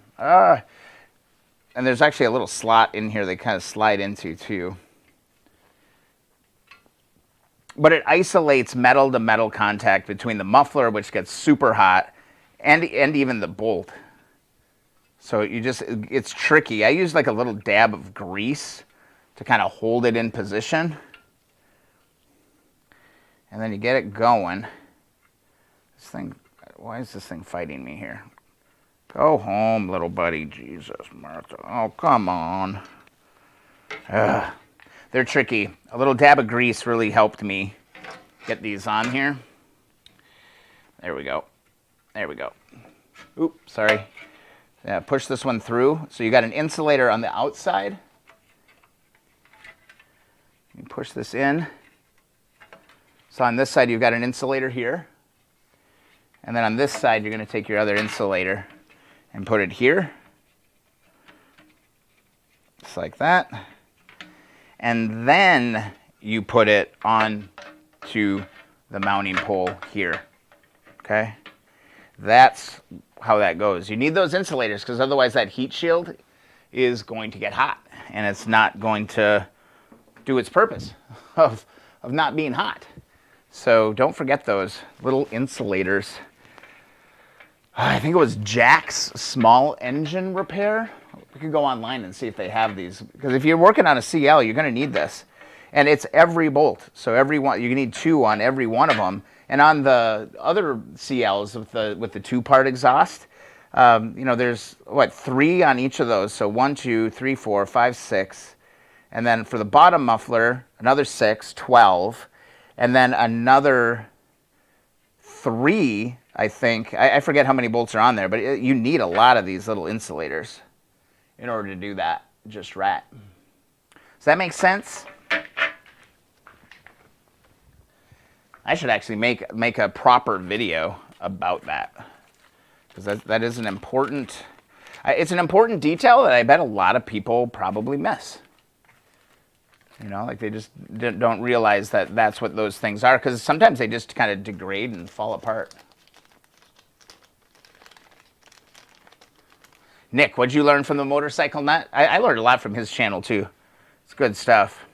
And there's actually a little slot in here they kind of slide into too. But it isolates metal to metal contact between the muffler, which gets super hot, and even the bolt. So it's tricky. I use like a little dab of grease to kind of hold it in position. And then you get it going. This thing, why is this thing fighting me here? Go home, little buddy. Jesus, Martha. Oh, come on. Ugh. They're tricky. A little dab of grease really helped me get these on here. There we go. There we go. Oops, sorry. Yeah, push this one through. So you got an insulator on the outside. You push this in. So on this side, you've got an insulator here. And then on this side, you're going to take your other insulator and put it here. Just like that. And then you put it on to the mounting pole here. Okay? That's how that goes. You need those insulators because otherwise that heat shield is going to get hot and it's not going to do its purpose of not being hot. So don't forget those little insulators. I think it was Jack's Small Engine Repair. We could go online and see if they have these. Because if you're working on a CL, you're going to need this. And it's every bolt. So every one, you need 2 on every one of them. And on the other CLs with the 2-part exhaust, there's 3 on each of those. So 1, 2, 3, 4, 5, 6. And then for the bottom muffler, another 6, 12. And then another 3, I think. I forget how many bolts are on there, but you need a lot of these little insulators in order to do that just right. Does that make sense? I should actually make a proper video about that, because that is an important, it's an important detail that I bet a lot of people probably miss. Like they just don't realize that that's what those things are, because sometimes they just kind of degrade and fall apart. Nick, what'd you learn from the motorcycle nut? I learned a lot from his channel too. It's good stuff.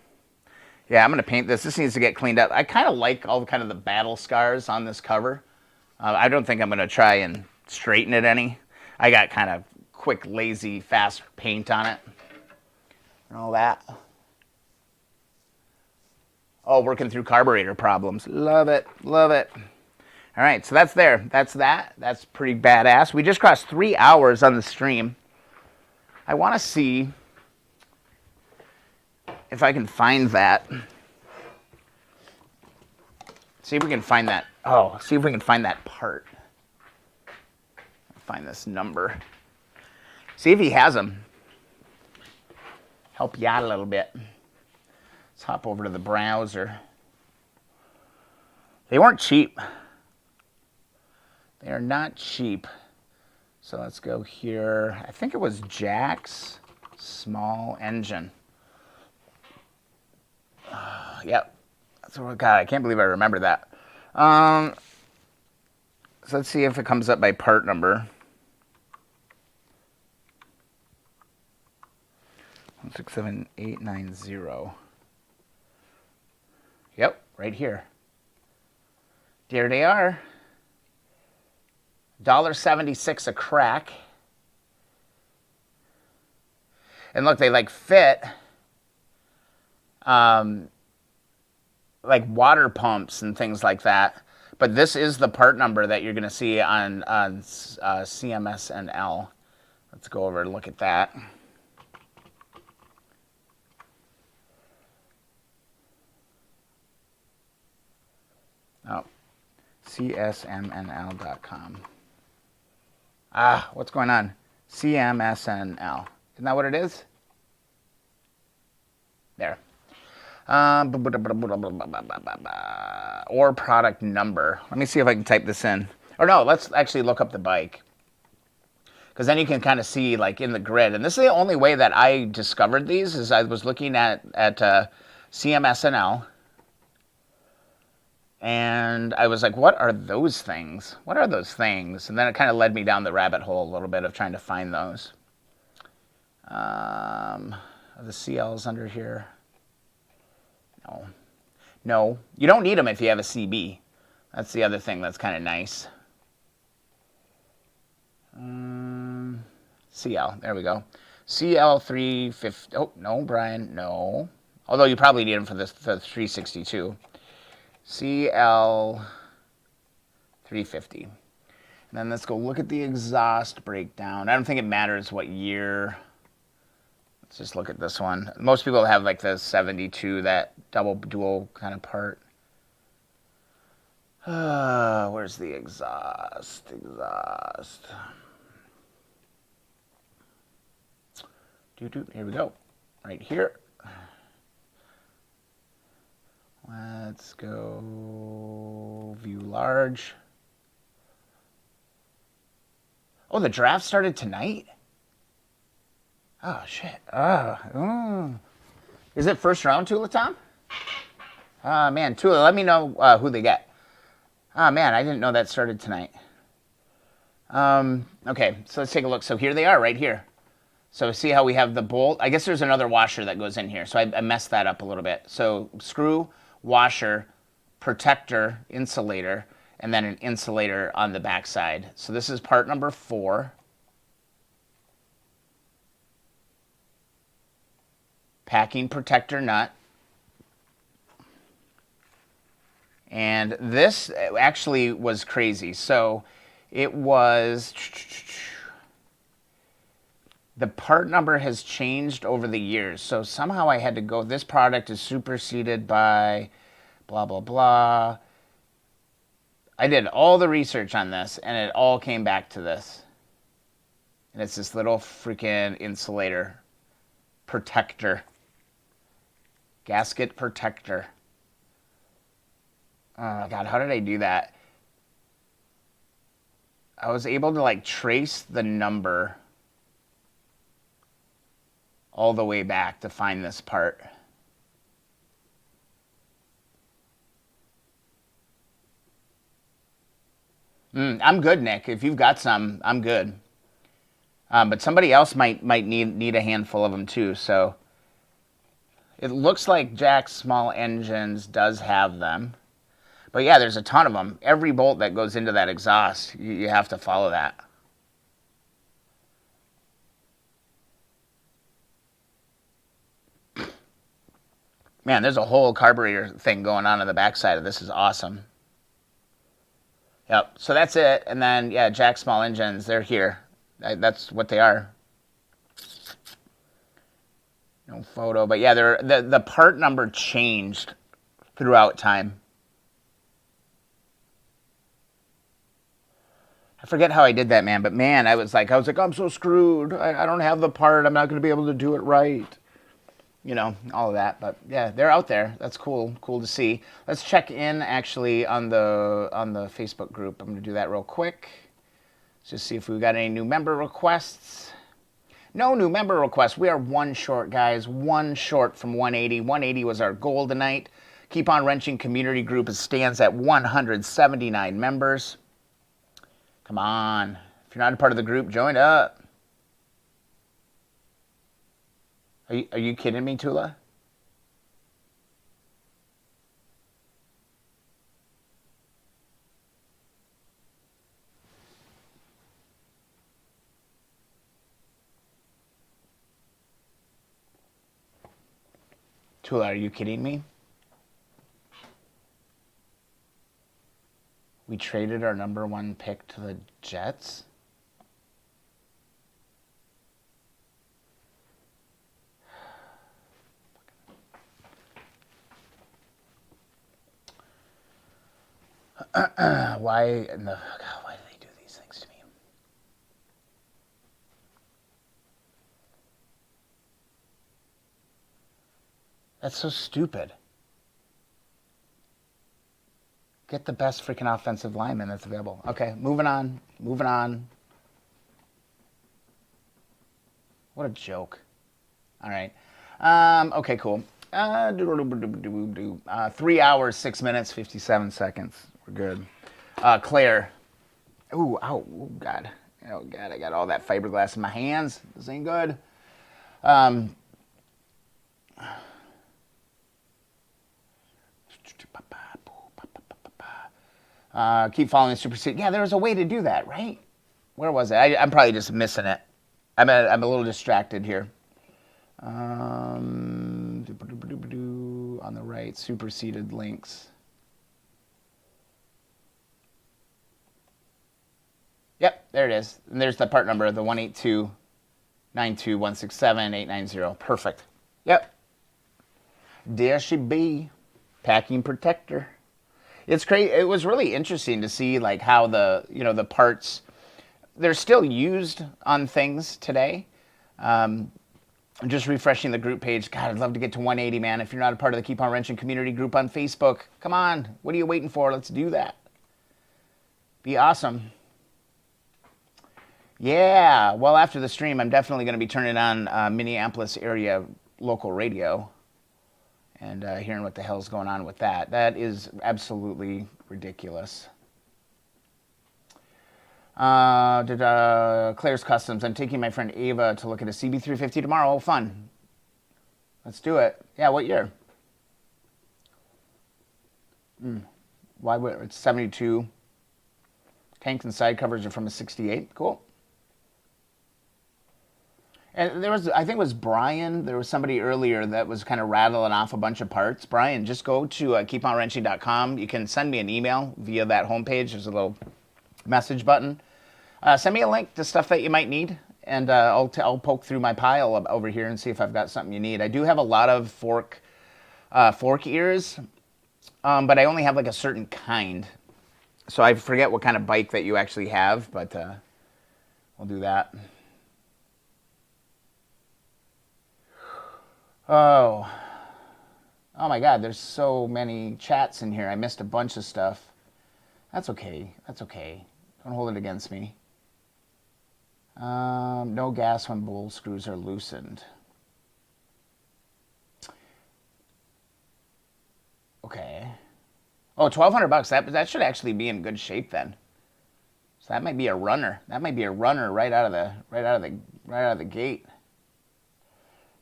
Yeah, I'm going to paint this. This needs to get cleaned up. I kind of like all the battle scars on this cover. I don't think I'm going to try and straighten it any. I got kind of quick, lazy, fast paint on it. And all that. Oh, working through carburetor problems. Love it. Love it. All right, so that's there. That's that. That's pretty badass. We just crossed 3 hours on the stream. I want to see if I can find that. See if we can find that. Oh, see if we can find that part. Find this number. See if he has them. Help you out a little bit. Let's hop over to the browser. They weren't cheap. They are not cheap. So let's go here. I think it was Jack's Small Engine. Yep. That's what, God, I can't believe I remember that. So let's see if it comes up by part number. 167890. Yep, right here. There they are. $1.76 a crack. And look, they fit like water pumps and things like that. But this is the part number that you're going to see on CMSNL. Let's go over and look at that. Oh, CSMNL.com. Ah, what's going on? CMSNL. Isn't that what it is? There. Or product number. Let me see if I can type this in. Or no, let's actually look up the bike. Because then you can kind of see like in the grid. And this is the only way that I discovered these is I was looking at CMSNL. And I was like, what are those things? What are those things? And then it kind of led me down the rabbit hole a little bit of trying to find those. Are the CLs under here? No. No. You don't need them if you have a CB. That's the other thing that's kind of nice. CL. There we go. CL350. Oh, no, Brian. No. Although you probably need them for the 362. CL350. And then let's go look at the exhaust breakdown. I don't think it matters what year. Let's just look at this one. Most people have like the 72, that double dual kind of part. Where's the exhaust? Here we go. Right here. Let's go view large. Oh, the draft started tonight? Oh, shit. Is it first round, Tula Tom? Man, Tula, let me know who they get. Man, I didn't know that started tonight. Okay, so let's take a look. So here they are, right here. So see how we have the bolt? I guess there's another washer that goes in here. So I messed that up a little bit. So screw, washer, protector, insulator, and then an insulator on the back side. So this is part number 4. Packing protector nut. And this actually was crazy. So it was... The part number has changed over the years. So somehow I had to go, this product is superseded by blah, blah, blah. I did all the research on this, and it all came back to this. And it's this little freaking insulator protector. Gasket protector. Oh, my God, how did I do that? I was able to, like, trace the number all the way back to find this part. I'm good, Nick. If you've got some, I'm good. But somebody else might need a handful of them too. So it looks like Jack's Small Engines does have them. But yeah, there's a ton of them. Every bolt that goes into that exhaust, you have to follow that. Man, there's a whole carburetor thing going on the backside of this. Is awesome. Yep, so that's it. And then, yeah, Jack Small Engines, they're here. That's what they are. No photo, but yeah, the part number changed throughout time. I forget how I did that, man, but man, I was like, I'm so screwed. I don't have the part. I'm not going to be able to do it right. You know, all of that. But yeah, they're out there. That's cool. Cool to see. Let's check in actually on the Facebook group. I'm going to do that real quick. Just see if we've got any new member requests. No new member requests. We are one short, guys. One short from 180. 180 was our goal tonight. Keep on Wrenching community group stands at 179 members. Come on. If you're not a part of the group, join up. Are you kidding me, Tula? Tula, are you kidding me? We traded our number 1 pick to the Jets? Why do they do these things to me? That's so stupid. Get the best freaking offensive lineman that's available. Okay, moving on. What a joke. All right. Okay, cool. 3 hours, 6 minutes, 57 seconds. We're good. Claire. Ooh, ow, oh, God. Oh, God, I got all that fiberglass in my hands. This ain't good. Keep following Supersede. Yeah, there was a way to do that, right? Where was it? I'm probably just missing it. I'm a little distracted here. On the right, superseded links. Yep, there it is. And there's the part number, the 182-92167-890. Perfect. Yep. There she be. Packing protector. It's crazy. It was really interesting to see like how the parts, they're still used on things today. I'm just refreshing the group page. God, I'd love to get to 180, man. If you're not a part of the Keep on Wrenching community group on Facebook, come on. What are you waiting for? Let's do that. Be awesome. Yeah. Well, after the stream, I'm definitely going to be turning on Minneapolis area local radio and hearing what the hell's going on with that. That is absolutely ridiculous. Claire's Customs. I'm taking my friend Ava to look at a CB350 tomorrow. Oh, fun. Let's do it. Yeah, what year? Why would it's 72. Tanks and side covers are from a 68. Cool. And there was, I think it was Brian, there was somebody earlier that was kind of rattling off a bunch of parts. Brian, just go to keeponwrenching.com. You can send me an email via that homepage. There's a little message button. Send me a link to stuff that you might need, and I'll poke through my pile over here and see if I've got something you need. I do have a lot of fork ears, but I only have like a certain kind. So I forget what kind of bike that you actually have, but we'll do that. Oh my God, there's so many chats in here. I missed a bunch of stuff. That's okay. Don't hold it against me. No gas when bowl screws are loosened. Okay. Oh, $1,200. That should actually be in good shape then. So that might be a runner. That might be a runner right out of the gate.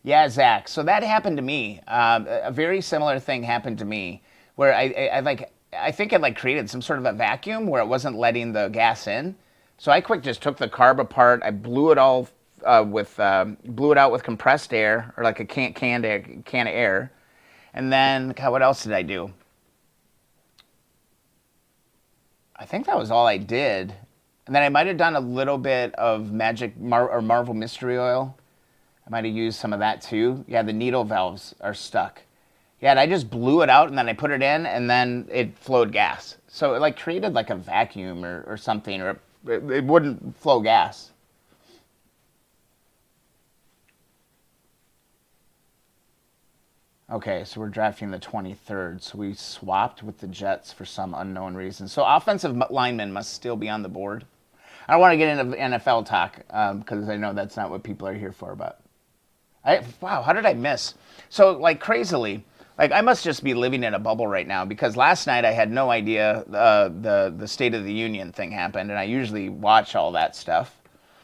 Yeah, Zach. So that happened to me. A very similar thing happened to me, where I think it like created some sort of a vacuum where it wasn't letting the gas in. So I just took the carb apart. I blew it all blew it out with compressed air, or like a can of air. And then, God, what else did I do? I think that was all I did. And then I might have done a little bit of Marvel Mystery Oil. I might have used some of that too. Yeah, the needle valves are stuck. Yeah, and I just blew it out and then I put it in and then it flowed gas. So it like created like a vacuum or something, or it wouldn't flow gas. Okay, so we're drafting the 23rd. So we swapped with the Jets for some unknown reason. So offensive linemen must still be on the board. I don't want to get into NFL talk because I know that's not what people are here for, but wow, how did I miss? So, like, crazily, like, I must just be living in a bubble right now, because last night I had no idea the State of the Union thing happened, and I usually watch all that stuff.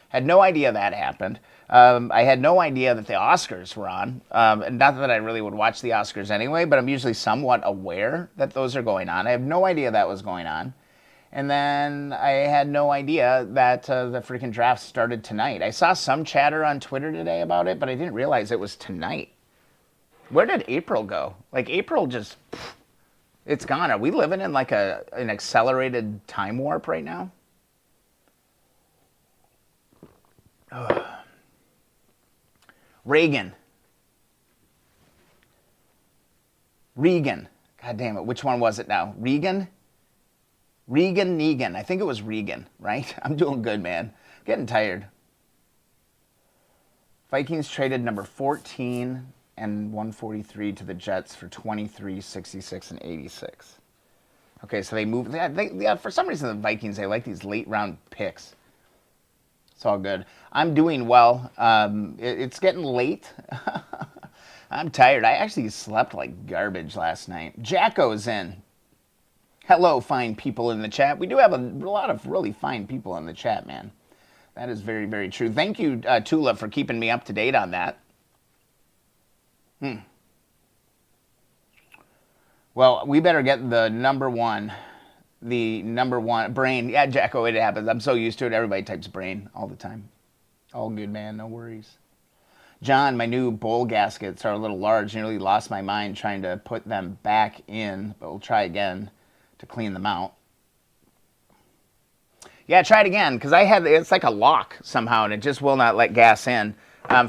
Had no idea that happened. I had no idea that the Oscars were on. And not that I really would watch the Oscars anyway, but I'm usually somewhat aware that those are going on. I have no idea that was going on. And then I had no idea that the freaking draft started tonight. I saw some chatter on Twitter today about it, but I didn't realize it was tonight. Where did April go? Like April just, it's gone. Are we living in like an accelerated time warp right now? Ugh. Reagan. God damn it. Which one was it now? Regan, Negan. I think it was Regan, right? I'm doing good, man. Getting tired. Vikings traded number 14 and 143 to the Jets for 23, 66, and 86. Okay, so they moved. For some reason, the Vikings, they like these late round picks. It's all good. I'm doing well. It's getting late. I'm tired. I actually slept like garbage last night. Jacko's in. Hello, fine people in the chat. We do have a lot of really fine people in the chat, man. That is very, very true. Thank you, Tula, for keeping me up to date on that. Well, we better get the number one brain. Yeah, Jacko, it happens. I'm so used to it. Everybody types brain all the time. All good, man. No worries. John, my new bowl gaskets are a little large. Nearly lost my mind trying to put them back in, but we'll try again to clean them out. Yeah, try it again, because it's like a lock somehow, and it just will not let gas in.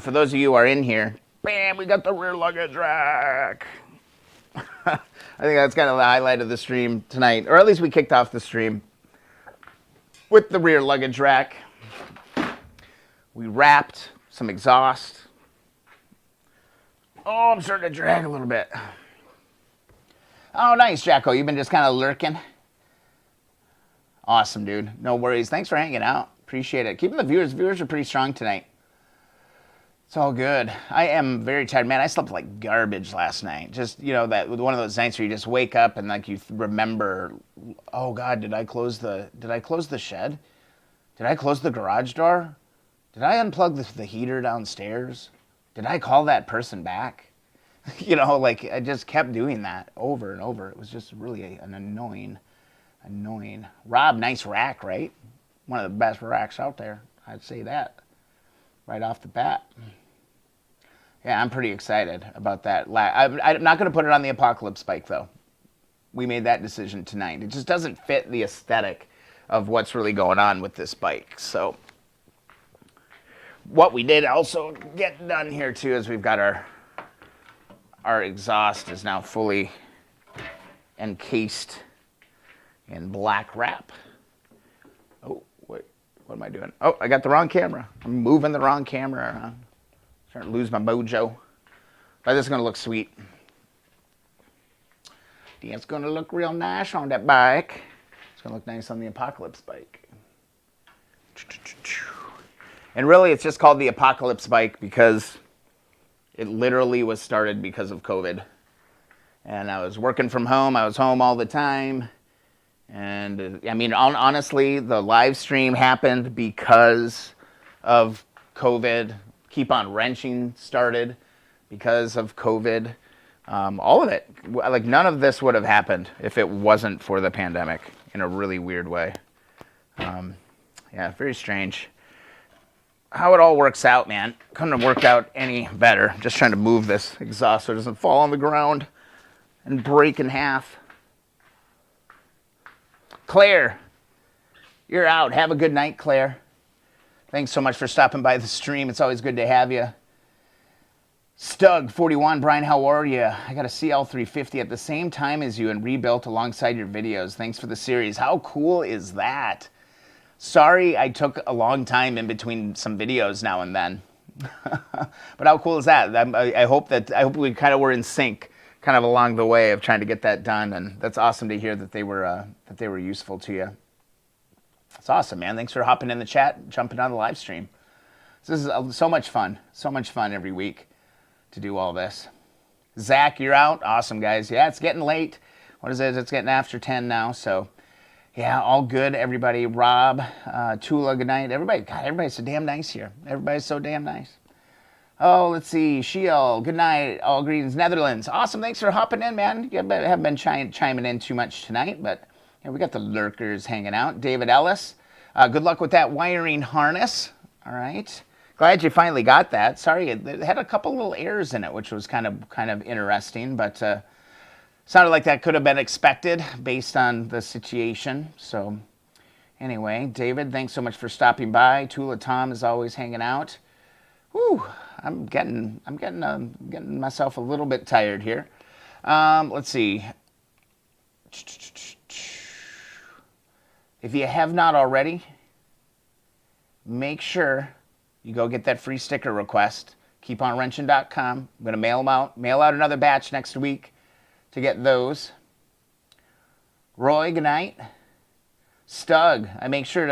For those of you who are in here, bam, we got the rear luggage rack. I think that's kind of the highlight of the stream tonight, or at least we kicked off the stream with the rear luggage rack. We wrapped some exhaust. Oh, I'm starting to drag a little bit. Oh, nice, Jacko. You've been just kind of lurking. Awesome, dude. No worries. Thanks for hanging out. Appreciate it. Keeping the viewers are pretty strong tonight. It's all good. I am very tired, man. I slept like garbage last night. Just, that one of those nights where you just wake up and like you remember, oh God, did I close the shed? Did I close the garage door? Did I unplug the heater downstairs? Did I call that person back? Like I just kept doing that over and over. It was just really an annoying. Rob, nice rack, right? One of the best racks out there. I'd say that right off the bat. Yeah, I'm pretty excited about that. I'm not going to put it on the Apocalypse bike, though. We made that decision tonight. It just doesn't fit the aesthetic of what's really going on with this bike. So what we did also get done here, too, is we've got our exhaust is now fully encased in black wrap. Oh, wait, what am I doing? Oh, I got the wrong camera. I'm moving the wrong camera around. Starting to lose my mojo. But this is going to look sweet. It's going to look real nice on that bike. It's going to look nice on the Apocalypse bike. And really, it's just called the Apocalypse bike because it literally was started because of COVID. And I was working from home. I was home all the time. And I mean, honestly, the live stream happened because of COVID. Keep on Wrenching started because of COVID. All of it. Like, none of this would have happened if it wasn't for the pandemic in a really weird way. Yeah, very strange. How it all works out, man. Couldn't have worked out any better. Just trying to move this exhaust so it doesn't fall on the ground and break in half. Claire, you're out. Have a good night, Claire. Thanks so much for stopping by the stream. It's always good to have you. Stug41, Brian, how are you? I got a CL350 at the same time as you and rebuilt alongside your videos. Thanks for the series. How cool is that? Sorry I took a long time in between some videos now and then. But how cool is that? I hope we kind of were in sync kind of along the way of trying to get that done, and that's awesome to hear that they were useful to you. It's awesome, man. Thanks for hopping in the chat, jumping on the live stream. This is so much fun every week to do all this. Zach, you're out. Awesome, guys. Yeah, it's getting late. What is it? It's getting after 10 now, so yeah, all good, everybody. Rob, Tula, good night. Everybody, God, everybody's so damn nice here. Everybody's so damn nice. Oh, let's see. Shiel, good night. All greetings, Netherlands. Awesome, thanks for hopping in, man. You haven't been chiming in too much tonight, but yeah, we got the lurkers hanging out. David Ellis, good luck with that wiring harness. All right. Glad you finally got that. Sorry, it had a couple little errors in it, which was kind of interesting, but sounded like that could have been expected based on the situation. So anyway, David, thanks so much for stopping by. Tula Tom is always hanging out. Whew, I'm getting myself a little bit tired here. Let's see. If you have not already, make sure you go get that free sticker request. KeepOnWrenching.com. I'm going to mail them out. Mail out another batch next week to get those. Roy, good night. Stug, I make sure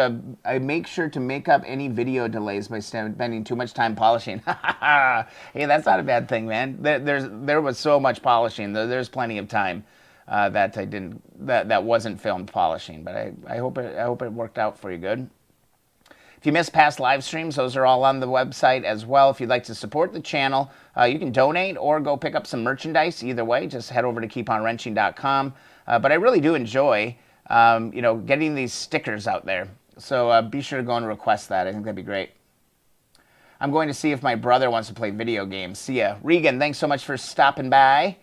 to make up any video delays by spending too much time polishing. Hey, that's not a bad thing, man. There was so much polishing. There's plenty of time that wasn't filmed polishing. But I hope it worked out for you good. If you missed past live streams, those are all on the website as well. If you'd like to support the channel, you can donate or go pick up some merchandise. Either way, just head over to KeepOnWrenching.com. But I really do enjoy, getting these stickers out there. So be sure to go and request that. I think that'd be great. I'm going to see if my brother wants to play video games. See ya. Regan, thanks so much for stopping by.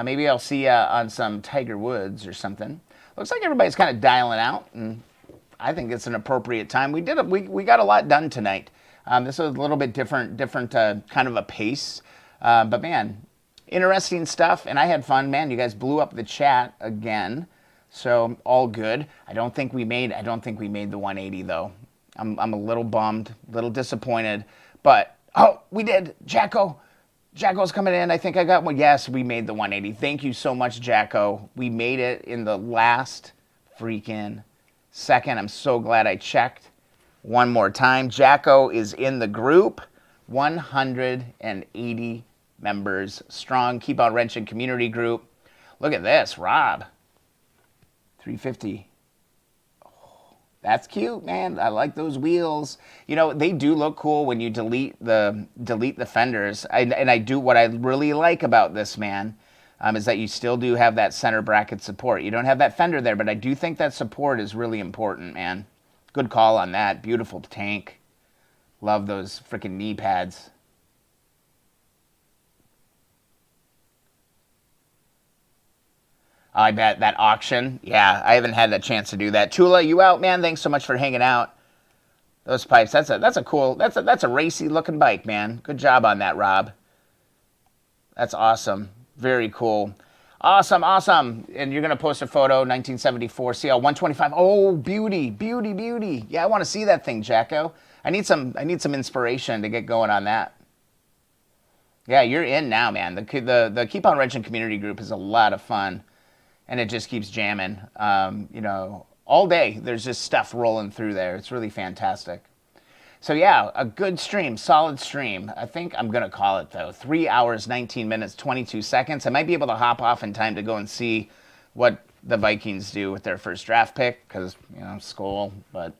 Maybe I'll see ya on some Tiger Woods or something. Looks like everybody's kind of dialing out, and I think it's an appropriate time. We got a lot done tonight. This was a little bit different kind of a pace. But man, interesting stuff, and I had fun. Man, you guys blew up the chat again, so all good. I don't think we made the 180 though. I'm a little bummed, a little disappointed. But we did. Jacko's coming in. I think I got one. Yes, we made the 180. Thank you so much, Jacko. We made it in the last freaking second. I'm so glad I checked one more time. Jacko is in the group. 180 members strong. Keep On Wrenching community group. Look at this, Rob. 350. Oh, that's cute, man. I like those wheels. They do look cool when you delete the fenders. And I do, what I really like about this, man, is that you still do have that center bracket support. You don't have that fender there, but I do think that support is really important, man. Good call on that. Beautiful tank. Love those freaking knee pads. I bet that auction. Yeah, I haven't had a chance to do that. Tula, you out, man? Thanks so much for hanging out. Those pipes. That's a cool. That's a racy looking bike, man. Good job on that, Rob. That's awesome. Very cool. Awesome. And you're going to post a photo, 1974 CL 125. Oh, beauty. Yeah, I want to see that thing, Jacko. I need some inspiration to get going on that. Yeah, you're in now, man. The Keep On Wrenching community group is a lot of fun, and it just keeps jamming. All day there's just stuff rolling through there. It's really fantastic. So yeah, a good stream, solid stream. I think I'm going to call it, though. 3 hours, 19 minutes, 22 seconds. I might be able to hop off in time to go and see what the Vikings do with their first draft pick, because, Skol, but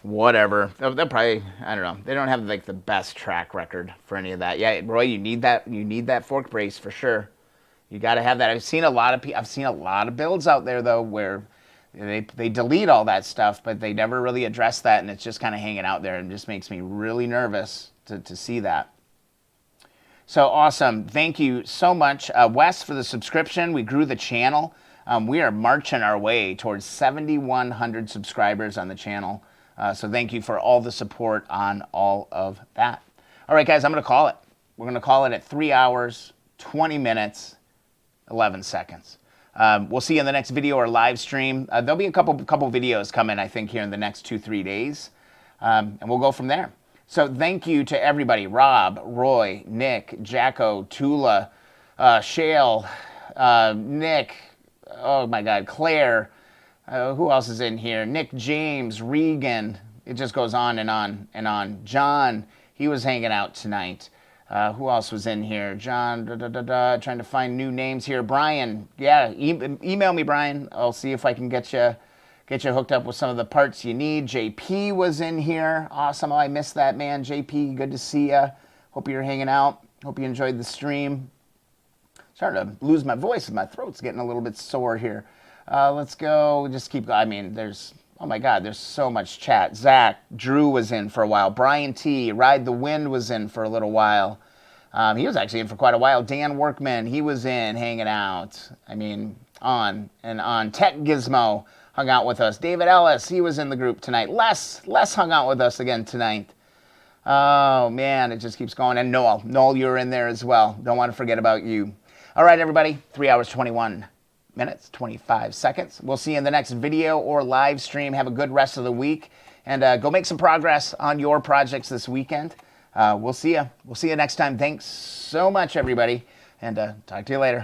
whatever. They'll probably, I don't know. They don't have, the best track record for any of that. Yeah, Roy, you need that fork brace for sure. You got to have that. I've seen a lot of builds out there, though, where they delete all that stuff, but they never really address that, and it's just kind of hanging out there, and just makes me really nervous to see that. So awesome. Thank you so much, Wes, for the subscription. We grew the channel. We are marching our way towards 7,100 subscribers on the channel. So thank you for all the support on all of that. All right, guys, I'm going to call it. We're going to call it at 3 hours, 20 minutes, 11 seconds. We'll see you in the next video or live stream. There'll be a couple videos coming, I think, here in the next 2-3 days. And we'll go from there. So thank you to everybody. Rob, Roy, Nick, Jacko, Tula, Shale, Nick, oh my God, Claire. Who else is in here? Nick James, Regan. It just goes on and on and on. John, he was hanging out tonight. Who else was in here? John, trying to find new names here. Brian, yeah, email me, Brian. I'll see if I can get you hooked up with some of the parts you need. JP was in here. Awesome. Oh, I missed that, man. JP, good to see you. Hope you're hanging out. Hope you enjoyed the stream. Starting to lose my voice. My throat's getting a little bit sore here. Let's go. Just keep going. I mean, there's Oh my God, there's so much chat. Zach, Drew was in for a while. Brian T, Ride the Wind was in for a little while. He was actually in for quite a while. Dan Workman, he was in, hanging out. I mean, on and on. Tech Gizmo hung out with us. David Ellis, he was in the group tonight. Les hung out with us again tonight. Oh, man, it just keeps going. And Noel, you're in there as well. Don't want to forget about you. All right, everybody, 3 hours, 21 minutes, 25 seconds. We'll see you in the next video or live stream. Have a good rest of the week. And go make some progress on your projects this weekend. We'll see you. We'll see you next time. Thanks so much, everybody. And talk to you later.